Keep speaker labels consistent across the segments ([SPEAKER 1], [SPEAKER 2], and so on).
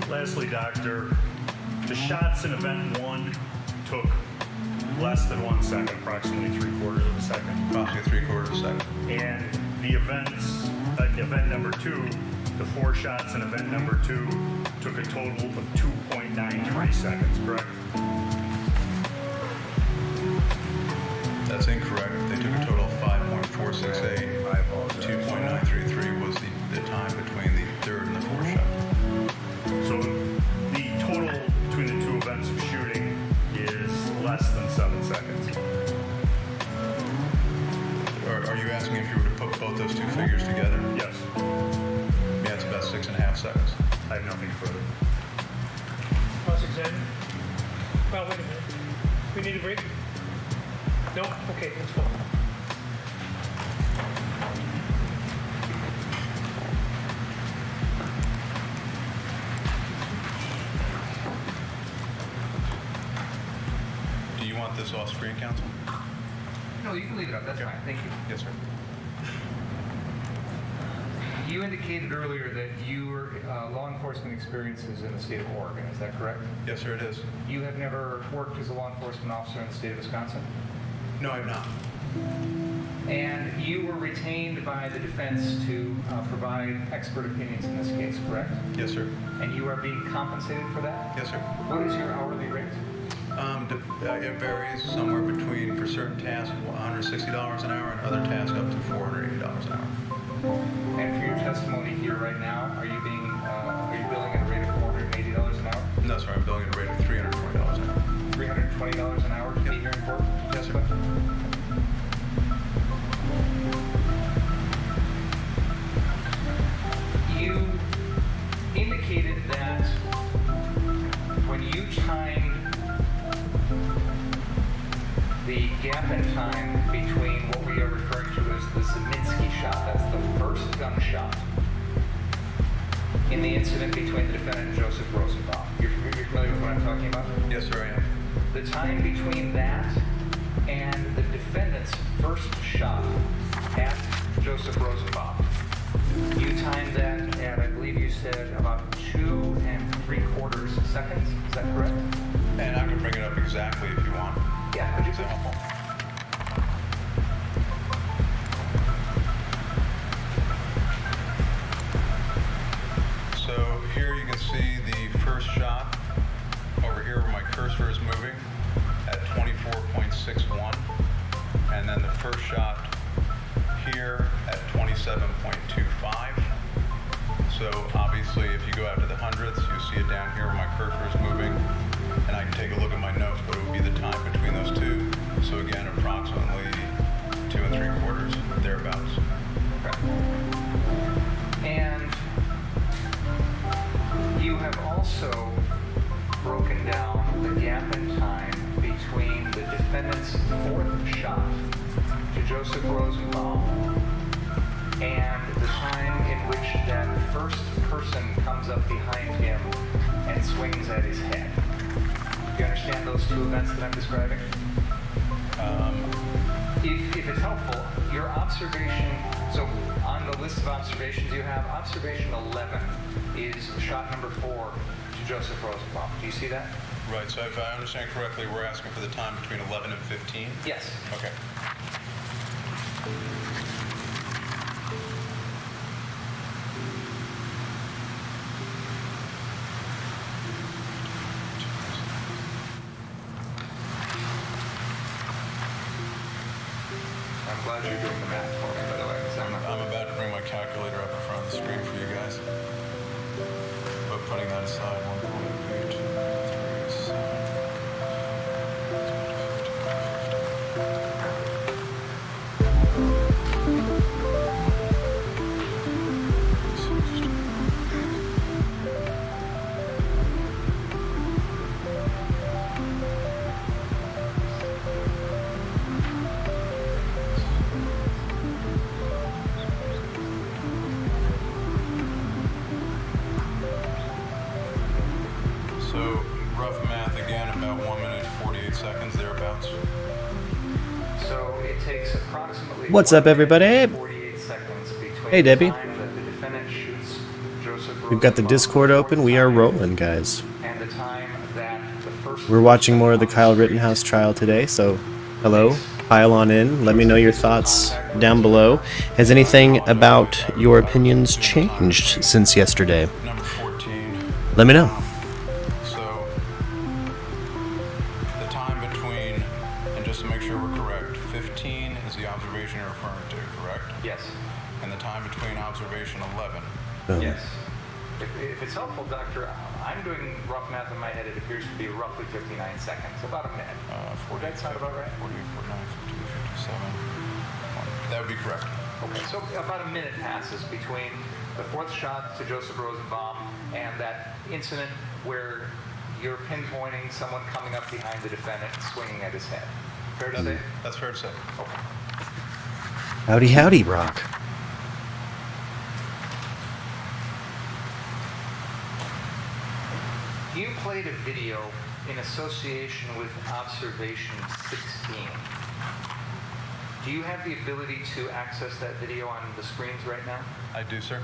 [SPEAKER 1] Lastly, Doctor, the shots in event 1 took less than 1 second, approximately 3/4 of a second.
[SPEAKER 2] Approximately 3/4 of a second.
[SPEAKER 1] And the events, event number 2, the 4 shots in event number 2 took a total of 2.93 seconds, correct?
[SPEAKER 2] That's incorrect. They took a total of 5.468. 2.933 was the time between the third and the fourth shot.
[SPEAKER 1] So the total between the 2 events of shooting is less than 7 seconds.
[SPEAKER 2] Are you asking if you were to put both those 2 figures together?
[SPEAKER 1] Yes.
[SPEAKER 2] Yeah, it's about 6.5 seconds.
[SPEAKER 1] I have nothing further.
[SPEAKER 3] Cross-examine. Well, wait a minute. We need a break? No? Okay, let's go.
[SPEAKER 2] Do you want this off screen, counsel?
[SPEAKER 4] No, you can leave it up. That's fine. Thank you.
[SPEAKER 2] Yes, sir.
[SPEAKER 4] You indicated earlier that your law enforcement experience is in the state of Oregon. Is that correct?
[SPEAKER 2] Yes, sir, it is.
[SPEAKER 4] You have never worked as a law enforcement officer in the state of Wisconsin?
[SPEAKER 2] No, I'm not.
[SPEAKER 4] And you were retained by the defense to provide expert opinions in this case, correct?
[SPEAKER 2] Yes, sir.
[SPEAKER 4] And you are being compensated for that?
[SPEAKER 2] Yes, sir.
[SPEAKER 4] What is your hourly rate?
[SPEAKER 2] It varies somewhere between, for certain tasks, $160 an hour, and other tasks up to $480 an hour.
[SPEAKER 4] And for your testimony here right now, are you billing at a rate of $480 an hour?
[SPEAKER 2] No, sir, I'm billing at a rate of $320 an hour.
[SPEAKER 4] $320 an hour to be here in court?
[SPEAKER 2] Yes, sir.
[SPEAKER 4] You indicated that when you timed the gap in time between what we are referring to as the Zeminski shot, that's the first gunshot, in the incident between the defendant and Joseph Rosenbaum. You're familiar with what I'm talking about?
[SPEAKER 2] Yes, sir, I am.
[SPEAKER 4] The time between that and the defendant's first shot at Joseph Rosenbaum, you timed that at, I believe you said, about 2 3/4 seconds. Is that correct?
[SPEAKER 2] And I can bring it up exactly if you want.
[SPEAKER 4] Yeah, could you
[SPEAKER 2] Is it helpful? So here you can see the first shot over here where my cursor is moving at 24.61, and then the first shot here at 27.25. So obviously if you go out to the hundredths, you see it down here where my cursor is moving, and I can take a look at my notes, but it would be the time between those 2. So again,
[SPEAKER 4] fourth shot to Joseph Rosenbaum and the time in which that first person comes up behind him and swings at his head. Do you understand those two events that I'm describing? If it's helpful, your observation, so on the list of observations you have, observation 11 is shot number 4 to Joseph Rosenbaum. Do you see that?
[SPEAKER 2] Right, so if I understand correctly, we're asking for the time between 11 and 15?
[SPEAKER 4] Yes.
[SPEAKER 2] Okay.
[SPEAKER 4] I'm glad you're doing the math for me, by the way. 'Cause I'm not-
[SPEAKER 2] I'm about to bring my calculator up in front of the screen for you guys. But putting that aside, 1.8, 3, 7. So, rough math again, about 1 minute 48 seconds, thereabouts.
[SPEAKER 4] So it takes approximately
[SPEAKER 5] What's up, everybody?
[SPEAKER 4] 48 seconds between
[SPEAKER 5] Hey, Debbie.
[SPEAKER 4] the time that the defendant shoots Joseph
[SPEAKER 5] We've got the
[SPEAKER 4] Rosenbaum
[SPEAKER 5] Discord
[SPEAKER 4] for the
[SPEAKER 5] open.
[SPEAKER 4] fourth
[SPEAKER 5] We are
[SPEAKER 4] time
[SPEAKER 5] rolling, guys.
[SPEAKER 4] and the time that the first
[SPEAKER 5] We're watching
[SPEAKER 4] person
[SPEAKER 5] more of the
[SPEAKER 4] on
[SPEAKER 5] Kyle
[SPEAKER 4] street
[SPEAKER 5] Rittenhouse trial today, so hello. Pile on in. Let me know your thoughts down below. Has anything about your opinions changed since yesterday?
[SPEAKER 2] Number 14.
[SPEAKER 5] Let me know.
[SPEAKER 2] So, the time between, and just to make sure we're correct, 15 is the observation you're referring to, correct?
[SPEAKER 4] Yes.
[SPEAKER 2] And the time between observation 11.
[SPEAKER 5] Boom.
[SPEAKER 4] Yes. If it's helpful, Doctor, I'm doing rough math in my head. It appears to be roughly 59 seconds, about a minute.
[SPEAKER 2] 48,
[SPEAKER 4] That sound about right?
[SPEAKER 2] 48, 49, 50, 57. That would be correct.
[SPEAKER 4] Okay, so about a minute passes between the fourth shot to Joseph Rosenbaum and that incident where you're pinpointing someone coming up behind the defendant and swinging at his head. Fair to say?
[SPEAKER 2] That's fair to say.
[SPEAKER 4] Okay.
[SPEAKER 5] Howdy, howdy, Brock.
[SPEAKER 4] You played a video in association with observation 16. Do you have the ability to access that video on the screens right now?
[SPEAKER 2] I do, sir.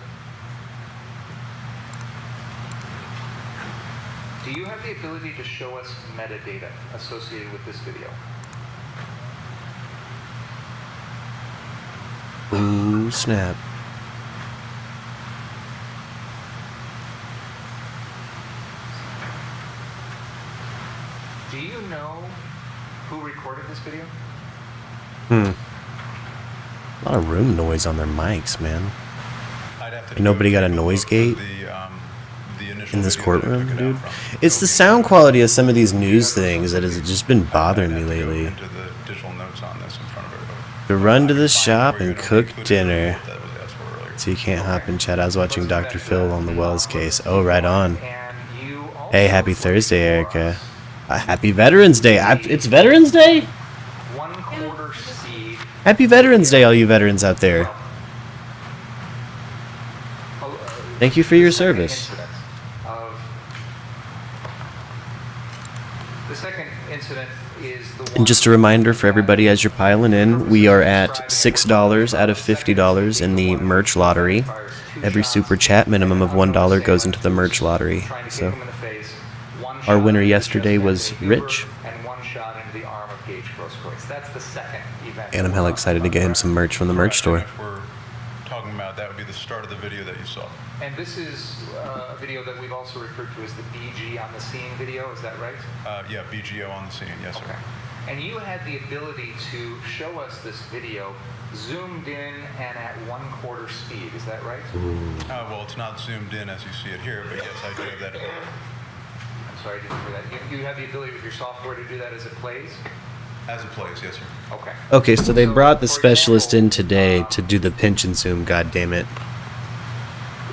[SPEAKER 4] Do you have the ability to show us metadata associated with this video?
[SPEAKER 5] Ooh, snap.
[SPEAKER 4] Do you know who recorded this video?
[SPEAKER 5] A lot of room noise on their mics, man.
[SPEAKER 2] I'd have to
[SPEAKER 5] And nobody got a
[SPEAKER 2] take
[SPEAKER 5] noise
[SPEAKER 2] look
[SPEAKER 5] gate
[SPEAKER 2] at the initial
[SPEAKER 5] in this
[SPEAKER 2] video that I
[SPEAKER 5] courtroom,
[SPEAKER 2] took it
[SPEAKER 5] dude.
[SPEAKER 2] out from.
[SPEAKER 5] It's the sound quality of some of these news things that has just been bothering me
[SPEAKER 2] I'd have to go
[SPEAKER 5] lately.
[SPEAKER 2] into the digital notes on this in front of everybody.
[SPEAKER 5] To run to the
[SPEAKER 2] Fine,
[SPEAKER 5] shop
[SPEAKER 2] we're
[SPEAKER 5] and
[SPEAKER 2] gonna
[SPEAKER 5] cook
[SPEAKER 2] include it in the
[SPEAKER 5] dinner.
[SPEAKER 2] report that was asked for earlier.
[SPEAKER 5] So you can't hop in chat. I was watching Dr. Phil on the Wells case. Oh, right on.
[SPEAKER 4] And you also
[SPEAKER 5] Hey, happy
[SPEAKER 4] played
[SPEAKER 5] Thursday,
[SPEAKER 4] for
[SPEAKER 5] Erica.
[SPEAKER 4] us
[SPEAKER 5] Happy Veterans Day. It's Veterans Day?
[SPEAKER 4] 1/4 speed.
[SPEAKER 5] Happy Veterans Day, all you veterans out there. Thank you for your service.
[SPEAKER 4] The second incident is the one.
[SPEAKER 5] And just a reminder for everybody as you're piling in, we are at $6 out of $50 in the merch lottery. Every super chat minimum of $1 goes into the merch lottery. So our winner yesterday was Rich,
[SPEAKER 4] and one shot into the arm of Gage Grosskreutz. That's the second event.
[SPEAKER 5] and I'm hella excited to get him some merch from the merch store.
[SPEAKER 2] And if we're talking about that would be the start of the video that you saw.
[SPEAKER 4] And this is a video that we've also referred to as the BG on the scene video. Is that right?
[SPEAKER 2] Yeah, BGO on the scene, yes, sir.
[SPEAKER 4] Okay. And you had the ability to show us this video zoomed in and at 1/4 speed. Is that right?
[SPEAKER 2] Well, it's not zoomed in as you see it here, but yes, I do have that ability.
[SPEAKER 4] I'm sorry, I didn't hear that. You have the ability with your software to do that as it plays?
[SPEAKER 2] As it plays, yes, sir.
[SPEAKER 4] Okay.
[SPEAKER 5] Okay, so they brought the
[SPEAKER 4] for
[SPEAKER 5] specialist
[SPEAKER 4] example,
[SPEAKER 5] in today to do the pinch and zoom, god damn it.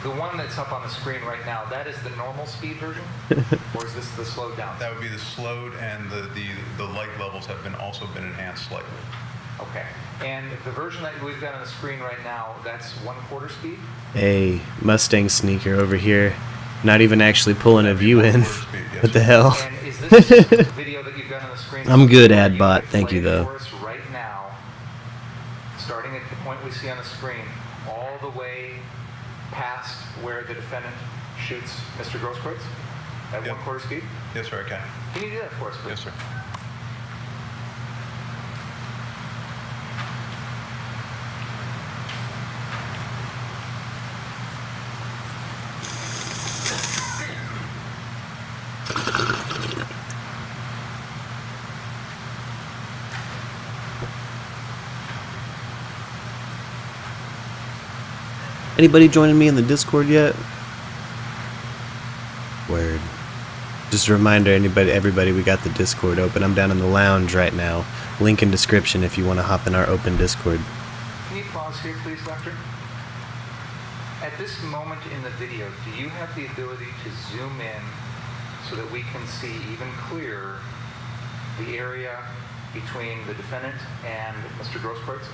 [SPEAKER 4] The one one that's up on the screen right now, that is the normal speed version? Or is this the slowed down?
[SPEAKER 2] That would be the slowed, and the light levels have also been enhanced slightly.
[SPEAKER 4] Okay. And the version that we've got on the screen right now, that's 1/4 speed?
[SPEAKER 5] Hey, Mustang sneaker over here. Not even actually pulling a view in. What the hell?
[SPEAKER 4] And is this video that you've got on the screen?
[SPEAKER 5] I'm good,
[SPEAKER 4] Are you
[SPEAKER 5] Adbot.
[SPEAKER 4] gonna
[SPEAKER 5] Thank you,
[SPEAKER 4] play it
[SPEAKER 5] though.
[SPEAKER 4] for us right now, starting at the point we see on the screen, all the way past where the defendant shoots Mr. Grosskreutz at
[SPEAKER 2] Yep.
[SPEAKER 4] 1/4 speed?
[SPEAKER 2] Yes, sir, I can.
[SPEAKER 4] Can you do that for us, please?
[SPEAKER 2] Yes, sir.
[SPEAKER 5] Anybody joining me in the Discord yet? Word. Just a reminder, everybody, we got the Discord open. I'm down in the lounge right now. Link in description if you want to hop in our open Discord.
[SPEAKER 4] Can you pause here, please, Doctor? At this moment in the video, do you have the ability to zoom in so that we can see even clearer the area between the defendant and Mr. Grosskreutz?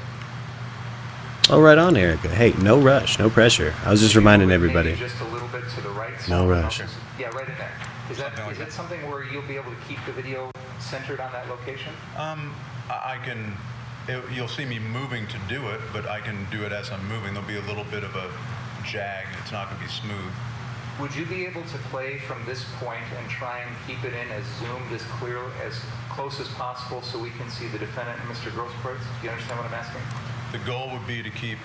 [SPEAKER 5] Oh, right on, Erica. Hey, no rush, no pressure. I was just reminding
[SPEAKER 4] Maybe
[SPEAKER 5] everybody.
[SPEAKER 4] just a little bit to the right.
[SPEAKER 5] No rush.
[SPEAKER 4] Yeah, right in there. Is that something where you'll be able to keep the video centered on that location?
[SPEAKER 2] I can. You'll see me moving to do it, but I can do it as I'm moving. There'll be a little bit of a jag. It's not going to be smooth.
[SPEAKER 4] Would you be able to play from this point and try and keep it in as zoomed, as clear, as close as possible so we can see the defendant and Mr. Grosskreutz? Do you understand what I'm asking?
[SPEAKER 2] The goal would be to keep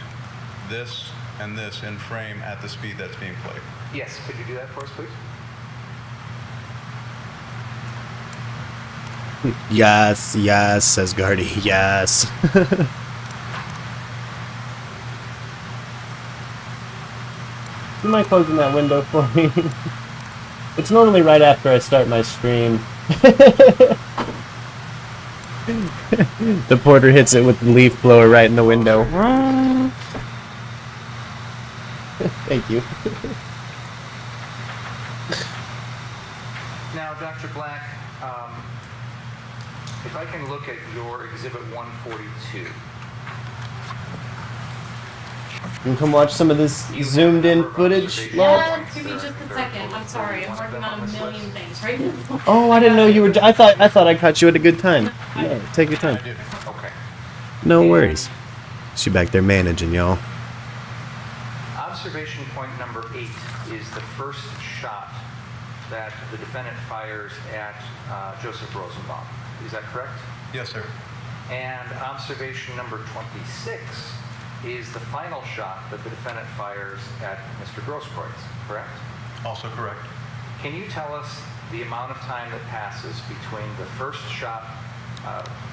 [SPEAKER 2] this and this in frame at the speed that's being played.
[SPEAKER 4] Yes, could you do that for us, please?
[SPEAKER 5] Yes, says Gardy. Yes. You mind closing that window for me? It's normally right after I start my stream. The porter hits it with the leaf blower right in the window. Thank you.
[SPEAKER 4] Now, Dr. Black, if I can look at your Exhibit 142.
[SPEAKER 5] You can come watch some of this zoomed in footage, love.
[SPEAKER 6] Give me just a second. I'm sorry. I'm working on a million things right now.
[SPEAKER 5] Oh, I didn't know you were. I thought I caught you at a good time. Yeah, take your time.
[SPEAKER 4] Okay.
[SPEAKER 5] No worries. She back there managing, y'all.
[SPEAKER 4] Observation point number 8 is the first shot that the defendant fires at Joseph Rosenbaum. Is that correct?
[SPEAKER 2] Yes, sir.
[SPEAKER 4] And observation number 26 is the final shot that the defendant fires at Mr. Grosskreutz, correct?
[SPEAKER 2] Also correct.
[SPEAKER 4] Can you tell us the amount of time that passes between the first shot,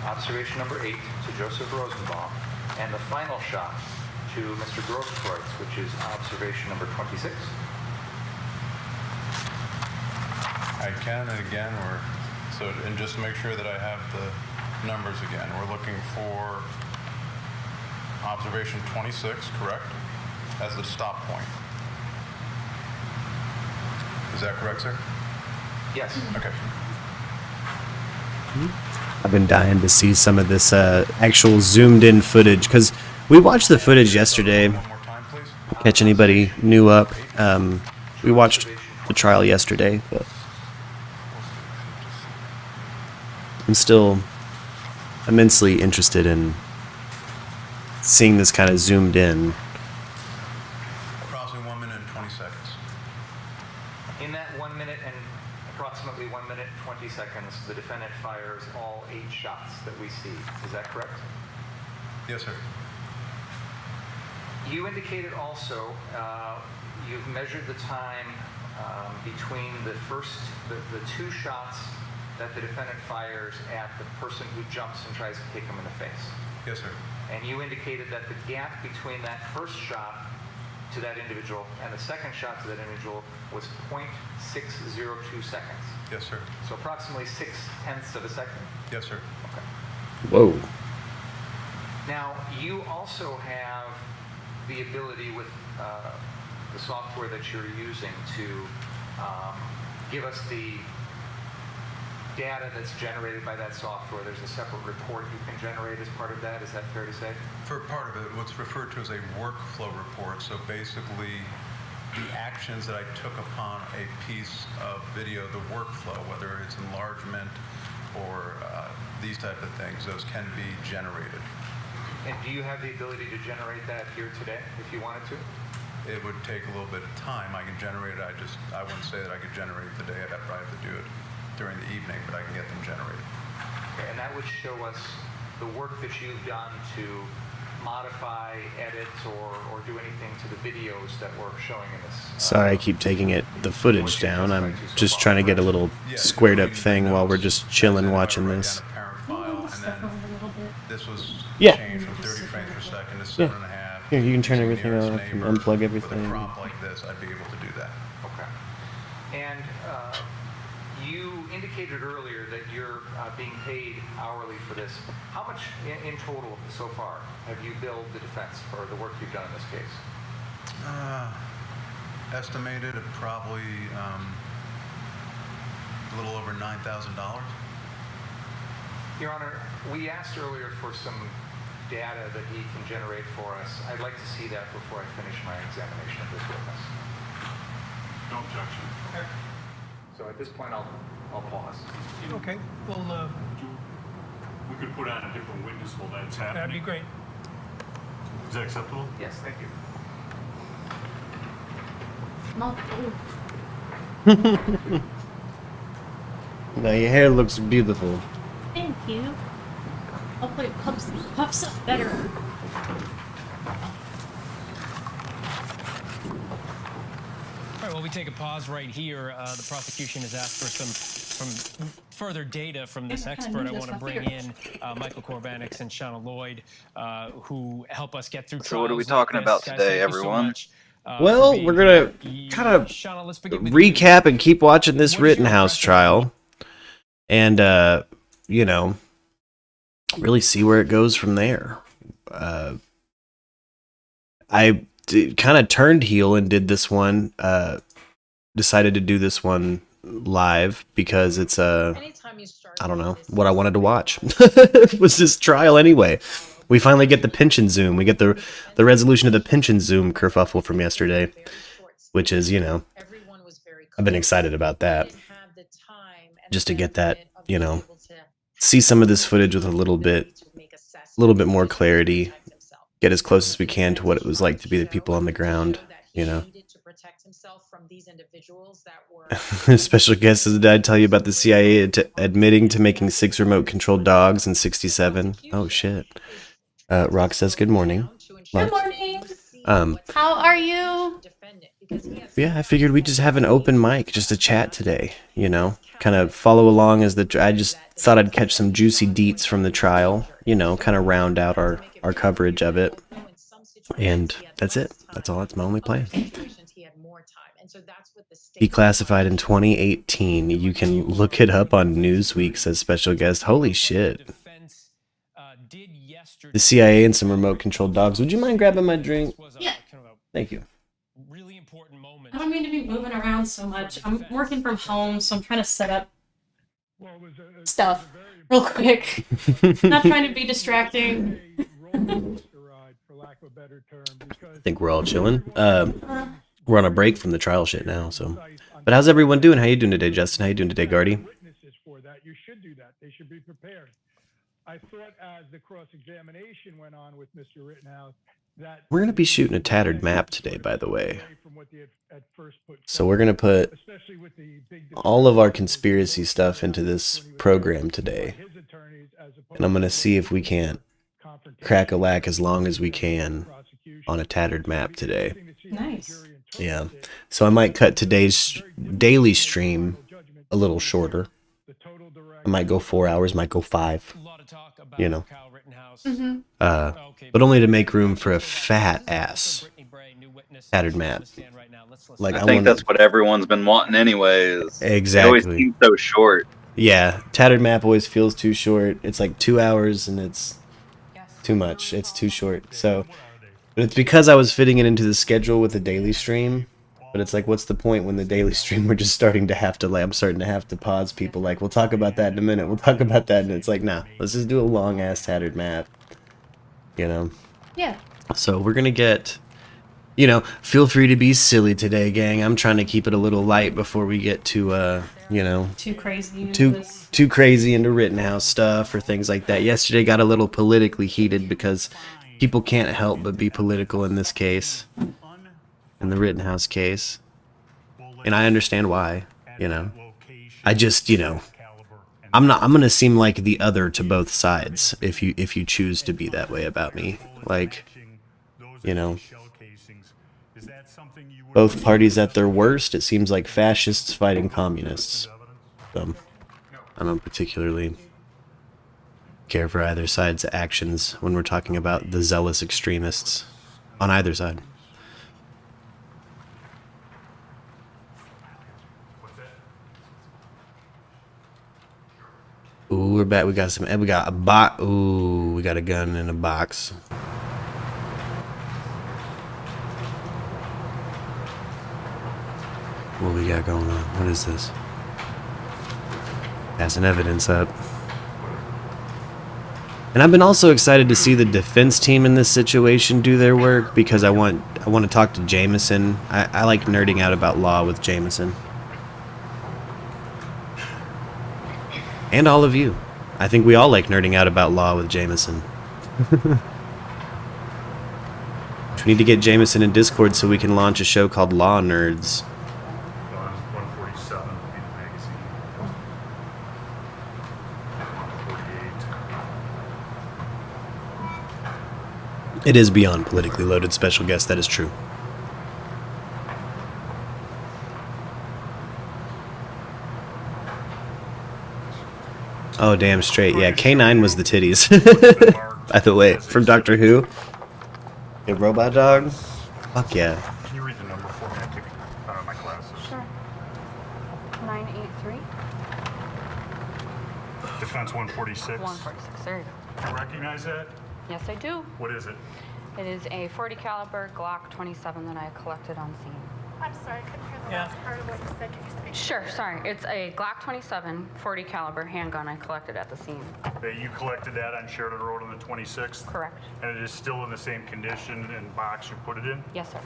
[SPEAKER 4] observation number 8, to Joseph Rosenbaum, and the final shot to Mr. Grosskreutz, which is observation number 26?
[SPEAKER 2] I can, and again, and just to make sure that I have the numbers again, we're looking for observation 26, correct, as the stop point. Is that correct, sir?
[SPEAKER 4] Yes.
[SPEAKER 2] Okay.
[SPEAKER 5] I've been dying to see some of this actual zoomed in footage because we watched the footage yesterday.
[SPEAKER 2] One more time, please.
[SPEAKER 5] Catch anybody new up? We watched the trial yesterday, but I'm still immensely interested in seeing this kind of zoomed in.
[SPEAKER 2] Approximately 1 minute and 20 seconds.
[SPEAKER 4] In that 1 minute and approximately 1 minute 20 seconds, the defendant fires all 8 shots that we see. Is that correct?
[SPEAKER 2] Yes, sir.
[SPEAKER 4] You indicated also you've measured the time between the two shots that the defendant fires at the person who jumps and tries to kick him in the face.
[SPEAKER 2] Yes, sir.
[SPEAKER 4] And you indicated that the gap between that first shot to that individual and the second shot to that individual was 0.602 seconds.
[SPEAKER 2] Yes, sir.
[SPEAKER 4] So approximately 0.6 of a second.
[SPEAKER 2] Yes, sir.
[SPEAKER 4] Okay.
[SPEAKER 5] Whoa.
[SPEAKER 4] Now, you also have the ability with the software that you're using to give us the data that's generated by that software. There's a separate report you can generate as part of that. Is that fair to say?
[SPEAKER 2] For part of it, what's referred to as a workflow report. So basically, the actions that I took upon a piece of video, the workflow, whether it's enlargement or these type of things, those can be generated.
[SPEAKER 4] And do you have the ability to generate that here today if you wanted to?
[SPEAKER 2] It would take a little bit of time. I can generate it. I wouldn't say that I could generate it today. I'd probably have to do it during the evening, but I can get them generated.
[SPEAKER 4] Okay, and that would show us the work that you've done to modify, edit, or do anything to the videos that we're showing in this.
[SPEAKER 5] Sorry, I keep taking the footage down. I'm just trying to get a little squared up thing while we're just chilling watching this.
[SPEAKER 2] This was
[SPEAKER 5] Yeah.
[SPEAKER 2] changed from 30 frames per second to 7.5.
[SPEAKER 5] Here, you can turn
[SPEAKER 2] Using
[SPEAKER 5] everything
[SPEAKER 2] nearest
[SPEAKER 5] off and
[SPEAKER 2] neighbor.
[SPEAKER 5] unplug
[SPEAKER 2] With
[SPEAKER 5] everything.
[SPEAKER 2] a prompt like this, I'd be able to do that.
[SPEAKER 4] Okay. And you indicated earlier that you're being paid hourly for this. How much in total so far have you billed the defense for the work you've done in this case?
[SPEAKER 2] Estimated at probably a little over $9,000.
[SPEAKER 4] Your Honor, we asked earlier for some data that he can generate for us. I'd like to see that before I finish my examination of this witness.
[SPEAKER 1] No objection.
[SPEAKER 4] Okay. So at this point, I'll pause.
[SPEAKER 3] Okay, well,
[SPEAKER 1] We could put on a different witness while that's
[SPEAKER 3] that'd be
[SPEAKER 1] happening.
[SPEAKER 3] great.
[SPEAKER 1] Is that acceptable?
[SPEAKER 4] Yes, thank you.
[SPEAKER 5] Now your hair looks beautiful.
[SPEAKER 6] Thank you. Hopefully it puffs up better.
[SPEAKER 7] All right, well, we take a pause right here. The prosecution has asked for some further data from this expert. I want to bring in Michael Korbanix and Shauna Lloyd, who help us get through trials.
[SPEAKER 8] So what are we
[SPEAKER 7] like
[SPEAKER 8] talking
[SPEAKER 7] this.
[SPEAKER 8] about
[SPEAKER 7] Guys,
[SPEAKER 8] today,
[SPEAKER 7] thank you so
[SPEAKER 8] everyone?
[SPEAKER 7] much,
[SPEAKER 5] Well,
[SPEAKER 7] for being
[SPEAKER 5] we're gonna
[SPEAKER 7] here.
[SPEAKER 5] kind of
[SPEAKER 7] Shauna, let's begin with you.
[SPEAKER 5] recap and keep watching this
[SPEAKER 7] What is your
[SPEAKER 5] Rittenhouse
[SPEAKER 7] impression?
[SPEAKER 5] trial, and you know, really see where it goes from there. I kind of turned heel and did this one. Decided to do this one live because it's
[SPEAKER 6] Anytime you start
[SPEAKER 5] I don't know
[SPEAKER 6] this,
[SPEAKER 5] what I wanted to watch. Was this trial anyway? We finally get the pension zoom. We get the resolution of the pension zoom kerfuffle from yesterday, which is, you know,
[SPEAKER 6] everyone was very
[SPEAKER 5] I've been
[SPEAKER 6] clear.
[SPEAKER 5] excited about that.
[SPEAKER 6] They didn't have the time and
[SPEAKER 5] Just to
[SPEAKER 6] the
[SPEAKER 5] get that,
[SPEAKER 6] benefit of
[SPEAKER 5] you
[SPEAKER 6] being
[SPEAKER 5] know,
[SPEAKER 6] able to
[SPEAKER 5] see some of this footage with a little bit more clarity, get as close as we can to what it was like to be the people on the ground, you know. Special guest, did I tell you about the CIA admitting to making 6 remote-controlled dogs in 67? Oh, shit. Rock says good morning.
[SPEAKER 6] Good morning.
[SPEAKER 5] Um,
[SPEAKER 6] How are you?
[SPEAKER 5] Yeah, I figured we'd just have an open mic, just a chat today, you know, kind of follow along as I just thought I'd catch some juicy deets from the trial, you know, kind of round out our coverage of it. And that's it. That's all. That's my only plan. Declassified in 2018. You can look it up on Newsweek, says special guest. Holy shit. The CIA and some remote-controlled dogs. Would you mind grabbing my drink?
[SPEAKER 6] Yeah.
[SPEAKER 5] Thank you.
[SPEAKER 7] Really important moment.
[SPEAKER 6] I don't mean to be moving around so much. I'm working from home, so I'm trying to set up stuff real quick. Not trying to be distracting.
[SPEAKER 5] I think we're all chilling. We're on a break from the trial shit now, so. But how's everyone doing? How you doing today, Justin? How you doing today, Gardy?
[SPEAKER 9] You should do that. They should be prepared. I thought as the cross-examination went on with Mr. Rittenhouse that
[SPEAKER 5] We're going to be shooting a tattered map today, by the way. So we're going to put all of our conspiracy stuff into this program today. And I'm going to see if we can't crack a lack as long as we can on a tattered map today.
[SPEAKER 6] Nice.
[SPEAKER 5] Yeah. So I might cut today's daily stream a little shorter. I might go 4 hours, might go 5. You know. But only to make room for a fat ass tattered map. Like
[SPEAKER 8] I think that's what everyone's been wanting anyways. It always
[SPEAKER 5] Exactly.
[SPEAKER 8] seems so short.
[SPEAKER 5] Yeah, tattered map always feels too short. It's like 2 hours and it's too much. It's too short. So But it's because I was fitting it into the schedule with the daily stream. But it's like, what's the point when the daily stream we're just starting to have to, like, I'm starting to have to pause people, like, we'll talk about that in a minute, we'll talk about that, and it's like, nah, let's just do a long-ass tattered map. You know?
[SPEAKER 6] Yeah.
[SPEAKER 5] So we're gonna get, you know, feel free to be silly today, gang. I'm trying to keep it a little light before we get to, you know,
[SPEAKER 6] Too crazy.
[SPEAKER 5] too crazy into Rittenhouse stuff or things like that. Yesterday got a little politically heated because people can't help but be political in this case, in the Rittenhouse case, and I understand why. You know, I just, you know, I'm gonna seem like the other to both sides if you choose to be that way about me. Like, you know, both parties at their worst, it seems like fascists fighting communists. So I don't particularly care for either side's actions when we're talking about the zealous extremists on either side. Ooh, we're back. We got a bot. Ooh, we got a gun in a box. What we got going on? What is this? Passing evidence up. And I've been also excited to see the defense team in this situation do their work because I want to talk to Jameson. I like nerding out about law with Jameson. And all of you. I think we all like nerding out about law with Jameson. We need to get Jameson in Discord so we can launch a show called Law Nerds.
[SPEAKER 1] 147 in the magazine. 148.
[SPEAKER 5] It is beyond politically loaded, special guest, that is true. Oh, damn straight. Yeah, K9 was the titties. By the way, from Doctor Who. A robot dog? Fuck yeah.
[SPEAKER 1] Can you read the number for me? I took it out of my glasses.
[SPEAKER 10] Sure. 983.
[SPEAKER 1] Defense 146.
[SPEAKER 10] 146. There you go.
[SPEAKER 1] You recognize that?
[SPEAKER 10] Yes, I do.
[SPEAKER 1] What is it?
[SPEAKER 10] It is a .40 caliber Glock 27 that I collected on scene.
[SPEAKER 11] I'm sorry, I couldn't hear the last part of what you said. Could you speak?
[SPEAKER 10] Sure, sorry. It's a Glock 27 .40 caliber handgun I collected at the scene.
[SPEAKER 1] You collected that on Sheridan Road on the 26th?
[SPEAKER 10] Correct.
[SPEAKER 1] And it is still in the same condition and box you put it in?
[SPEAKER 10] Yes, sir.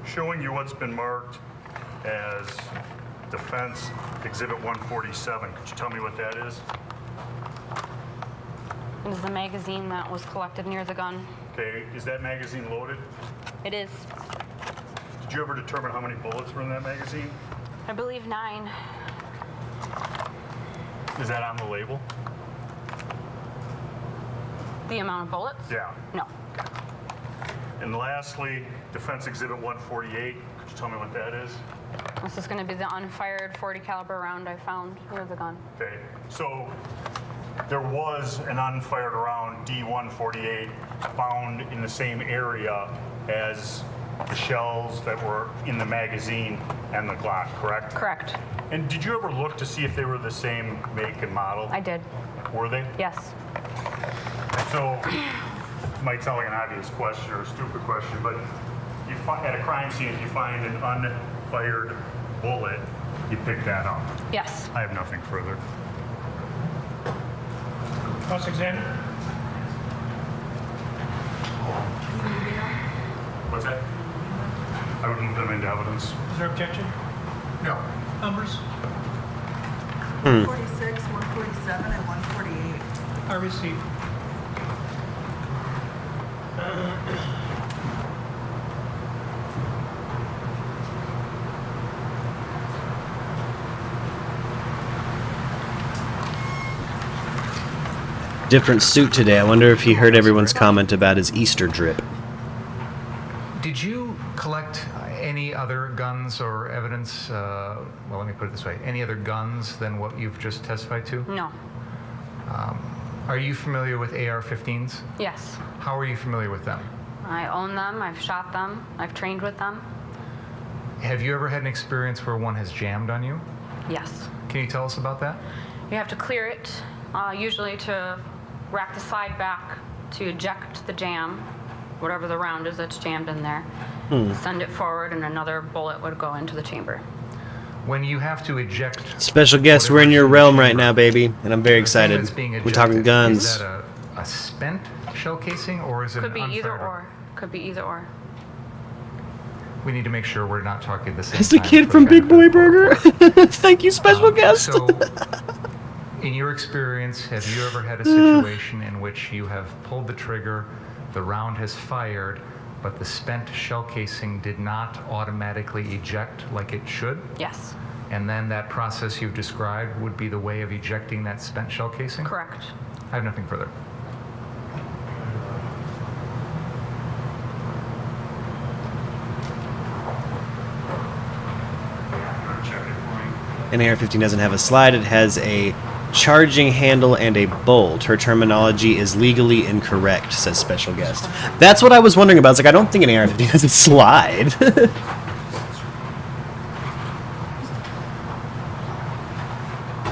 [SPEAKER 1] Showing you what's been marked as Defense Exhibit 147. Could you tell me what that is?
[SPEAKER 10] It is the magazine that was collected near the gun.
[SPEAKER 1] Okay, is that magazine loaded?
[SPEAKER 10] It is,
[SPEAKER 1] Did you ever determine how many bullets were in that magazine?
[SPEAKER 10] I believe, 9.
[SPEAKER 1] Is that on the label?
[SPEAKER 10] The amount of bullets?
[SPEAKER 1] Yeah.
[SPEAKER 10] No.
[SPEAKER 1] And lastly, Defense Exhibit 148. Could you tell me what that is?
[SPEAKER 10] This is going to be the unfired .40 caliber round I found near the gun.
[SPEAKER 1] Okay, so there was an unfired round D148 found in the same area as the shells that were in the magazine and the Glock, correct?
[SPEAKER 10] Correct.
[SPEAKER 1] And did you ever look to see if they were the same make and model?
[SPEAKER 10] I did.
[SPEAKER 1] Were they?
[SPEAKER 10] Yes.
[SPEAKER 1] So, it might sound like an obvious question or a stupid question, but you at a crime scene, if you find an unfired bullet, you pick that up.
[SPEAKER 10] Yes.
[SPEAKER 1] I have nothing further.
[SPEAKER 3] Cross-examine.
[SPEAKER 1] What's that? I would move them into evidence.
[SPEAKER 3] Is there objection?
[SPEAKER 1] No.
[SPEAKER 3] Numbers
[SPEAKER 11] 146, 147, and 148.
[SPEAKER 3] are received.
[SPEAKER 5] Different suit today. I wonder if he heard everyone's comment about his Easter drip.
[SPEAKER 12] Did you collect any other guns or evidence, well, let me put it this way, any other guns than what you've just testified to?
[SPEAKER 10] No.
[SPEAKER 12] Are you familiar with AR-15s?
[SPEAKER 10] Yes.
[SPEAKER 12] How are you familiar with them?
[SPEAKER 10] I own them. I've shot them. I've trained with them.
[SPEAKER 12] Have you ever had an experience where one has jammed on you?
[SPEAKER 10] Yes.
[SPEAKER 12] Can you tell us about that?
[SPEAKER 10] You have to clear it, usually to rack the slide back to eject the jam. whatever the round is that's jammed in there. Send it forward, and another bullet would go into the chamber.
[SPEAKER 12] When you have to eject...
[SPEAKER 5] Special guest, we're in your realm right now, baby, and I'm very excited. We're talking guns.
[SPEAKER 12] Is that a spent shell casing, or is it
[SPEAKER 10] Could be
[SPEAKER 12] an
[SPEAKER 10] either
[SPEAKER 12] unfired?
[SPEAKER 10] or. Could be either or.
[SPEAKER 12] We need to make sure we're not talking the same
[SPEAKER 5] It's the
[SPEAKER 12] time
[SPEAKER 5] kid
[SPEAKER 12] for
[SPEAKER 5] from
[SPEAKER 12] the
[SPEAKER 5] Big
[SPEAKER 12] benefit
[SPEAKER 5] Boy
[SPEAKER 12] of the
[SPEAKER 5] Burger.
[SPEAKER 12] court.
[SPEAKER 5] Thank you, special guest.
[SPEAKER 12] So, in your experience, have you ever had a situation in which you have pulled the trigger, the round has fired, but the spent shell casing did not automatically eject like it should?
[SPEAKER 10] Yes.
[SPEAKER 12] And then that process you've described would be the way of ejecting that spent shell casing?
[SPEAKER 10] Correct.
[SPEAKER 12] I have nothing further.
[SPEAKER 5] An AR-15 doesn't have a slide. It has a charging handle and a bolt. Her terminology is legally incorrect, says special guest. That's what I was wondering about. It's like, I don't think an AR-15 has a slide.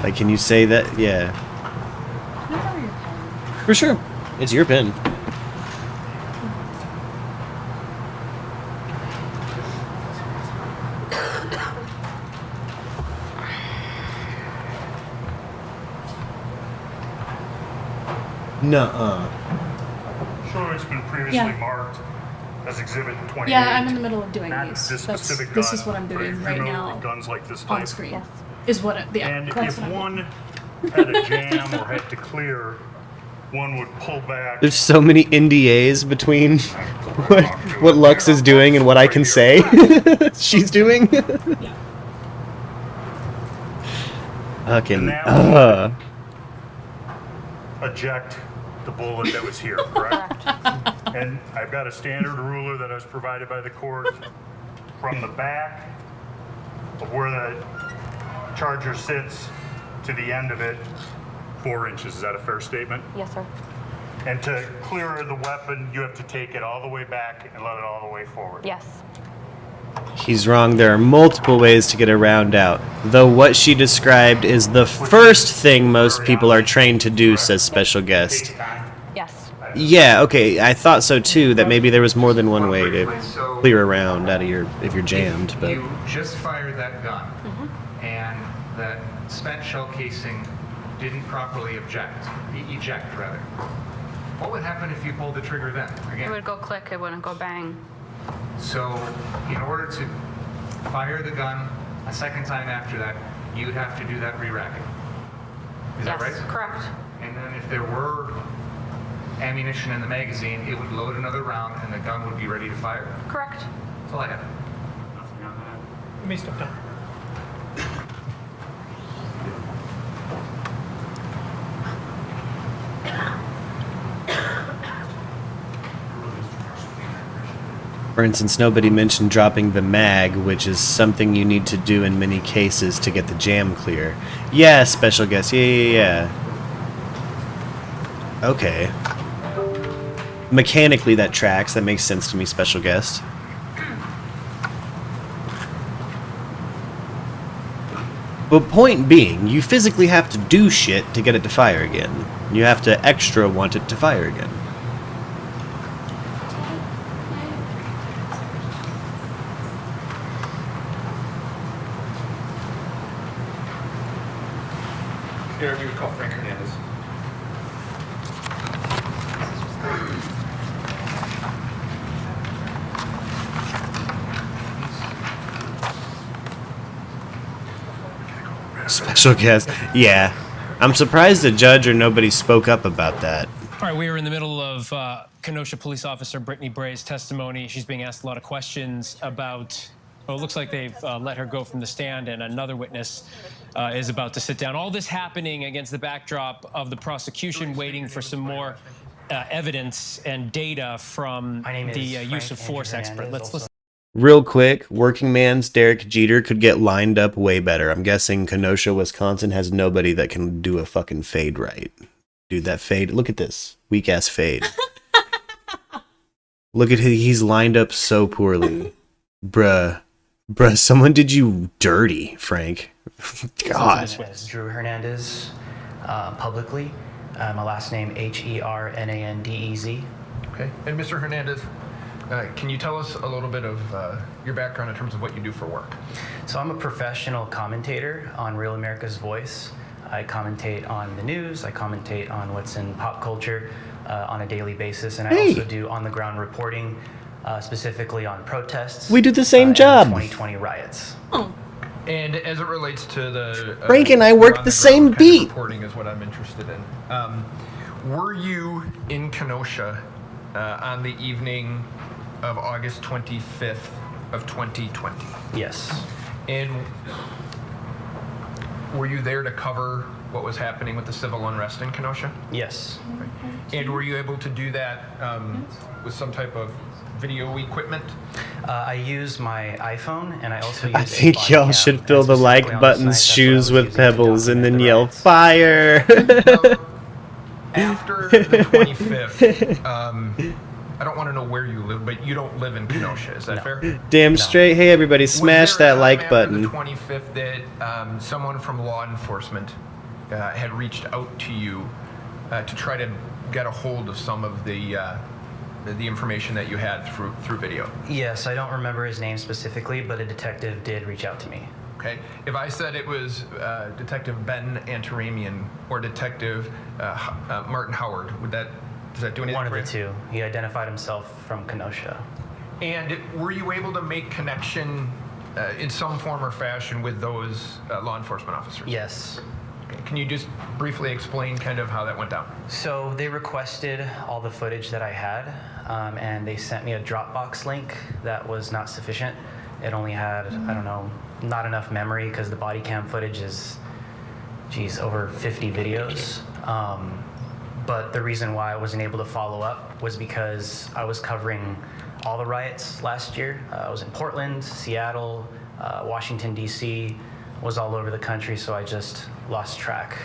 [SPEAKER 5] Like, can you say that? Yeah. For sure. It's your pen. Nuh-uh.
[SPEAKER 1] Sure, it's been previously
[SPEAKER 6] Yeah.
[SPEAKER 1] marked as Exhibit 28.
[SPEAKER 6] Yeah, I'm in the middle of doing
[SPEAKER 1] Not
[SPEAKER 6] these.
[SPEAKER 1] this
[SPEAKER 6] That's,
[SPEAKER 1] specific
[SPEAKER 6] this
[SPEAKER 1] gun,
[SPEAKER 6] is what I'm
[SPEAKER 1] but are you
[SPEAKER 6] doing right
[SPEAKER 1] familiar
[SPEAKER 6] now
[SPEAKER 1] with guns like this
[SPEAKER 6] on
[SPEAKER 1] type?
[SPEAKER 6] screen. Is what it, yeah.
[SPEAKER 1] And
[SPEAKER 6] that's
[SPEAKER 1] if
[SPEAKER 6] what I'm
[SPEAKER 1] one had a jam or had to clear, one would pull back.
[SPEAKER 5] There's so many NDAs between what Lux is doing and what I can say she's doing. Fucking,
[SPEAKER 1] eject the bullet that was here, correct? And I've got a standard ruler that I was provided by the court from the back of where the charger sits to the end of it, 4 inches. Is that a fair statement?
[SPEAKER 10] Yes, sir.
[SPEAKER 1] And to clear the weapon, you have to take it all the way back and let it all the way forward.
[SPEAKER 10] Yes.
[SPEAKER 5] He's wrong. There are multiple ways to get a round out. Though what she described is the first thing most people are trained to do, says special guest.
[SPEAKER 10] Yes.
[SPEAKER 5] Yeah, okay, I thought so too, that maybe there was more than one way to clear a round out of your, if you're jammed, but...
[SPEAKER 12] You just fired that gun, and that spent shell casing didn't properly eject. What would happen if you pulled the trigger then?
[SPEAKER 10] It
[SPEAKER 12] Again,
[SPEAKER 10] would go click. It wouldn't go bang.
[SPEAKER 12] so in order to fire the gun a second time after that, you'd have to do that re-racking. Is that right?
[SPEAKER 10] Yes, correct.
[SPEAKER 12] And then if there were ammunition in the magazine, it would load another round and the gun would be ready to fire.
[SPEAKER 10] Correct.
[SPEAKER 12] That's all I have.
[SPEAKER 3] Let me step down.
[SPEAKER 5] For instance, nobody mentioned dropping the mag, which is something you need to do in many cases to get the jam clear. Yeah, special guest. Yeah. Okay. Mechanically, that tracks. That makes sense to me, special guest. But point being, you physically have to do shit to get it to fire again. You have to extra want it to fire again.
[SPEAKER 13] Interview with Frank Hernandez.
[SPEAKER 5] Special guest. Yeah. I'm surprised the judge or nobody spoke up about that.
[SPEAKER 7] All right, we are in the middle of Kenosha police officer Brittany Bray's testimony. She's being asked a lot of questions about, well, it looks like they've let her go from the stand, and another witness is about to sit down. All this happening against the backdrop of the prosecution waiting for some more evidence and data from the use of force expert. Let's listen.
[SPEAKER 5] Real quick, working man's Derek Jeter could get lined up way better. I'm guessing Kenosha, Wisconsin has nobody that can do a fucking fade right. Dude, that fade. Look at this. Weak ass fade. Look at him. He's lined up so poorly. Bruh, someone did you dirty, Frank. God.
[SPEAKER 14] This was Drew Hernandez publicly. My last name Hernandez.
[SPEAKER 13] Okay. And Mr. Hernandez, can you tell us a little bit of your background in terms of what you do for work?
[SPEAKER 14] So I'm a professional commentator on Real America's Voice. I commentate on the news, I commentate on what's in pop culture on a daily basis, and I also do on-the-ground reporting, specifically on protests.
[SPEAKER 5] We do the same job.
[SPEAKER 14] And the 2020 riots.
[SPEAKER 13] And as it relates to the
[SPEAKER 5] Frank and I work the same beat.
[SPEAKER 13] Reporting is what I'm interested in. Were you in Kenosha on the evening of August 25th of 2020?
[SPEAKER 14] Yes.
[SPEAKER 13] And were you there to cover what was happening with the civil unrest in Kenosha?
[SPEAKER 14] Yes.
[SPEAKER 13] Okay. And were you able to do that with some type of video equipment?
[SPEAKER 14] I use my iPhone, and I also use
[SPEAKER 5] I think y'all should fill the like button's shoes with pebbles and then yell fire.
[SPEAKER 13] After the 25th, I don't want to know where you live, but you don't live in Kenosha. Is that fair?
[SPEAKER 5] Damn straight. Hey, everybody, smash that like button.
[SPEAKER 13] Was there a time after the 25th that someone from law enforcement had reached out to you to try to get a hold of some of the information that you had through video?
[SPEAKER 14] Yes, I don't remember his name specifically, but a detective did reach out to me.
[SPEAKER 13] Okay. If I said it was Detective Ben Antaramian or Detective Martin Howard, does that do anything?
[SPEAKER 14] One of the two. He identified himself from Kenosha.
[SPEAKER 13] And were you able to make connection in some form or fashion with those law enforcement officers?
[SPEAKER 14] Yes.
[SPEAKER 13] Okay. Can you just briefly explain kind of how that went down?
[SPEAKER 14] So they requested all the footage that I had, and they sent me a Dropbox link that was not sufficient. It only had, I don't know, not enough memory because the body cam footage is, over 50 videos. But the reason why I wasn't able to follow up was because I was covering all the riots last year. I was in Portland, Seattle, Washington, D.C., was all over the country, so I just lost track.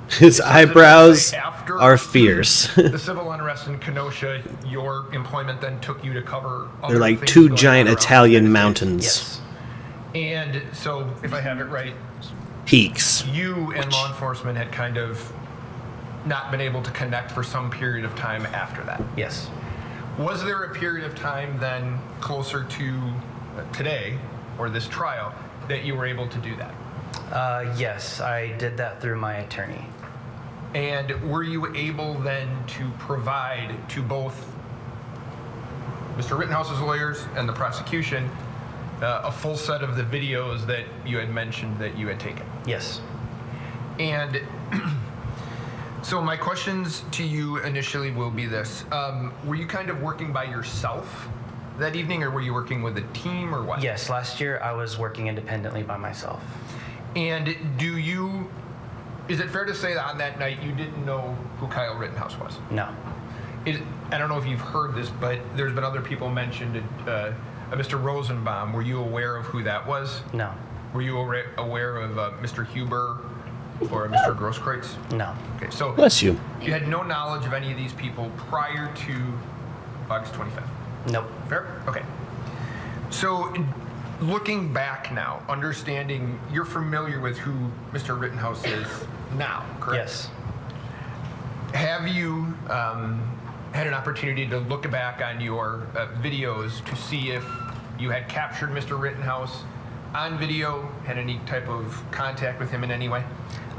[SPEAKER 5] His eyebrows are fierce.
[SPEAKER 13] The civil unrest in Kenosha, your employment then took you to cover other
[SPEAKER 5] They're like
[SPEAKER 13] things
[SPEAKER 5] two
[SPEAKER 13] going
[SPEAKER 5] giant
[SPEAKER 13] on around
[SPEAKER 5] Italian mountains.
[SPEAKER 13] Yes. And so, if I have it right,
[SPEAKER 5] Peaks.
[SPEAKER 13] you and law enforcement had kind of not been able to connect for some period of time after that.
[SPEAKER 14] Yes.
[SPEAKER 13] Was there a period of time then closer to today, or this trial, that you were able to do that?
[SPEAKER 14] Yes, I did that through my attorney.
[SPEAKER 13] And were you able then to provide to both Mr. Rittenhouse's lawyers and the prosecution a full set of the videos that you had mentioned that you had taken?
[SPEAKER 14] Yes.
[SPEAKER 13] And so my questions to you initially will be this. Were you kind of working by yourself that evening, or were you working with a team, or what?
[SPEAKER 14] Yes, last year I was working independently by myself.
[SPEAKER 13] And is it fair to say that on that night you didn't know who Kyle Rittenhouse was?
[SPEAKER 14] No.
[SPEAKER 13] I don't know if you've heard this, but there's been other people mentioned, Mr. Rosenbaum. Were you aware of who that was?
[SPEAKER 14] No.
[SPEAKER 13] Were you aware of Mr. Huber or Mr. Grosskreutz?
[SPEAKER 14] No.
[SPEAKER 13] Okay, so
[SPEAKER 5] Bless you.
[SPEAKER 13] You had no knowledge of any of these people prior to August 25th?
[SPEAKER 14] Nope.
[SPEAKER 13] Fair? Okay. So looking back now, understanding you're familiar with who Mr. Rittenhouse is now, correct?
[SPEAKER 14] Yes.
[SPEAKER 13] Have you had an opportunity to look back on your videos to see if you had captured Mr. Rittenhouse on video, had any type of contact with him in any way?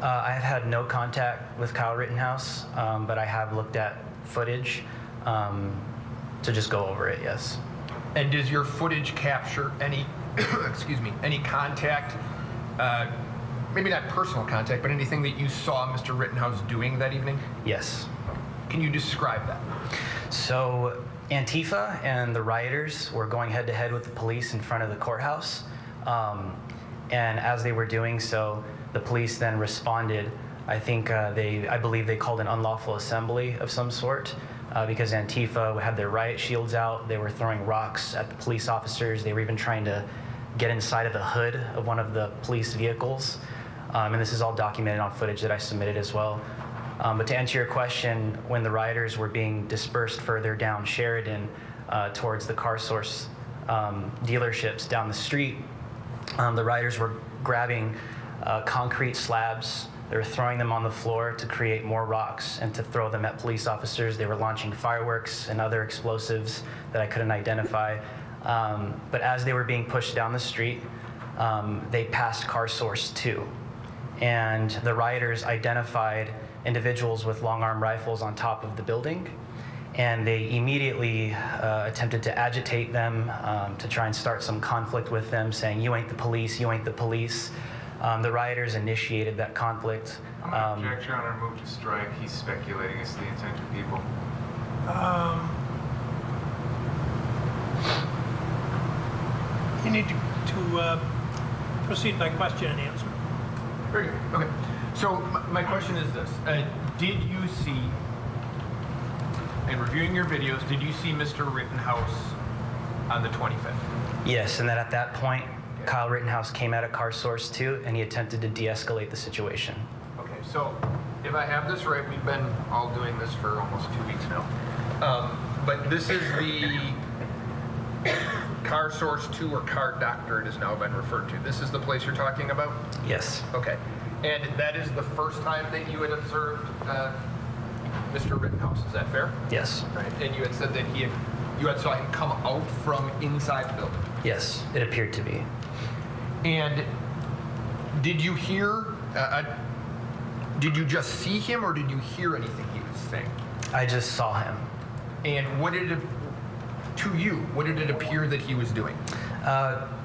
[SPEAKER 14] I have had no contact with Kyle Rittenhouse, but I have looked at footage to just go over it, yes.
[SPEAKER 13] And does your footage capture any, any contact, maybe not personal contact, but anything that you saw Mr. Rittenhouse doing that evening?
[SPEAKER 14] Yes.
[SPEAKER 13] Can you describe that?
[SPEAKER 14] So Antifa and the rioters were going head to head with the police in front of the courthouse. And as they were doing so, the police then responded. I believe they called an unlawful assembly of some sort because Antifa had their riot shields out. They were throwing rocks at the police officers. They were even trying to get inside of the hood of one of the police vehicles. And this is all documented on footage that I submitted as well. But to answer your question, when the rioters were being dispersed further down Sheridan towards the Car Source dealerships down the street, the rioters were grabbing concrete slabs They were throwing them on the floor to create more rocks and to throw them at police officers. They were launching fireworks and other explosives that I couldn't identify. But as they were being pushed down the street, they passed car source 2. And the rioters identified individuals with long-arm rifles on top of the building. And they immediately attempted to agitate them, to try and start some conflict with them, saying, "You ain't the police, you ain't the police." The rioters initiated that conflict.
[SPEAKER 12] I'm going to object, Your Honor, move to strike. He's speculating as to the intent of people.
[SPEAKER 3] You need to proceed by question and answer.
[SPEAKER 13] Very good. Okay. So my question is this. Did you see, in reviewing your videos, did you see Mr. Rittenhouse on the 25th?
[SPEAKER 14] Yes, and then at that point, Kyle Rittenhouse came out of car source 2 and he attempted to de-escalate the situation.
[SPEAKER 13] Okay, so if I have this right, we've been all doing this for almost 2 weeks now. But this is the car source 2, or car doctor it has now been referred to. This is the place you're talking about?
[SPEAKER 14] Yes.
[SPEAKER 13] Okay. And that is the first time that you had observed Mr. Rittenhouse, is that fair?
[SPEAKER 14] Yes.
[SPEAKER 13] Right. And you had said that you had saw him come out from inside the building?
[SPEAKER 14] Yes, it appeared to be.
[SPEAKER 13] And did you hear, did you just see him, or did you hear anything he was saying?
[SPEAKER 14] I just saw him.
[SPEAKER 13] And what did it, to you, what did it appear that he was doing?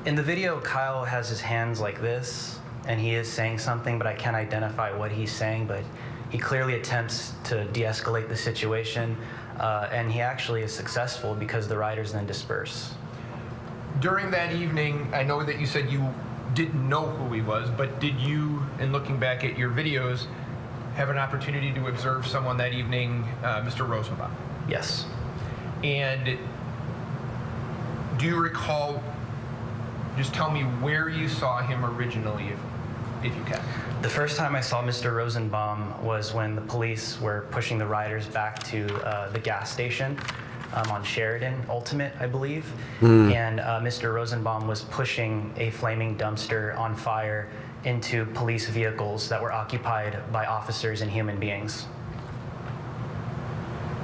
[SPEAKER 14] In the video, Kyle has his hands like this, and he is saying something, but I can't identify what he's saying, but he clearly attempts to de-escalate the situation, and he actually is successful because the rioters then disperse.
[SPEAKER 13] During that evening, I know that you said you didn't know who he was, but did you, in looking back at your videos, have an opportunity to observe someone that evening, Mr. Rosenbaum?
[SPEAKER 14] Yes.
[SPEAKER 13] And do you recall, just tell me where you saw him originally, if you can.
[SPEAKER 14] The first time I saw Mr. Rosenbaum was when the police were pushing the rioters back to the gas station on Sheridan Ultimate, I believe. And Mr. Rosenbaum was pushing a flaming dumpster on fire into police vehicles that were occupied by officers and human beings.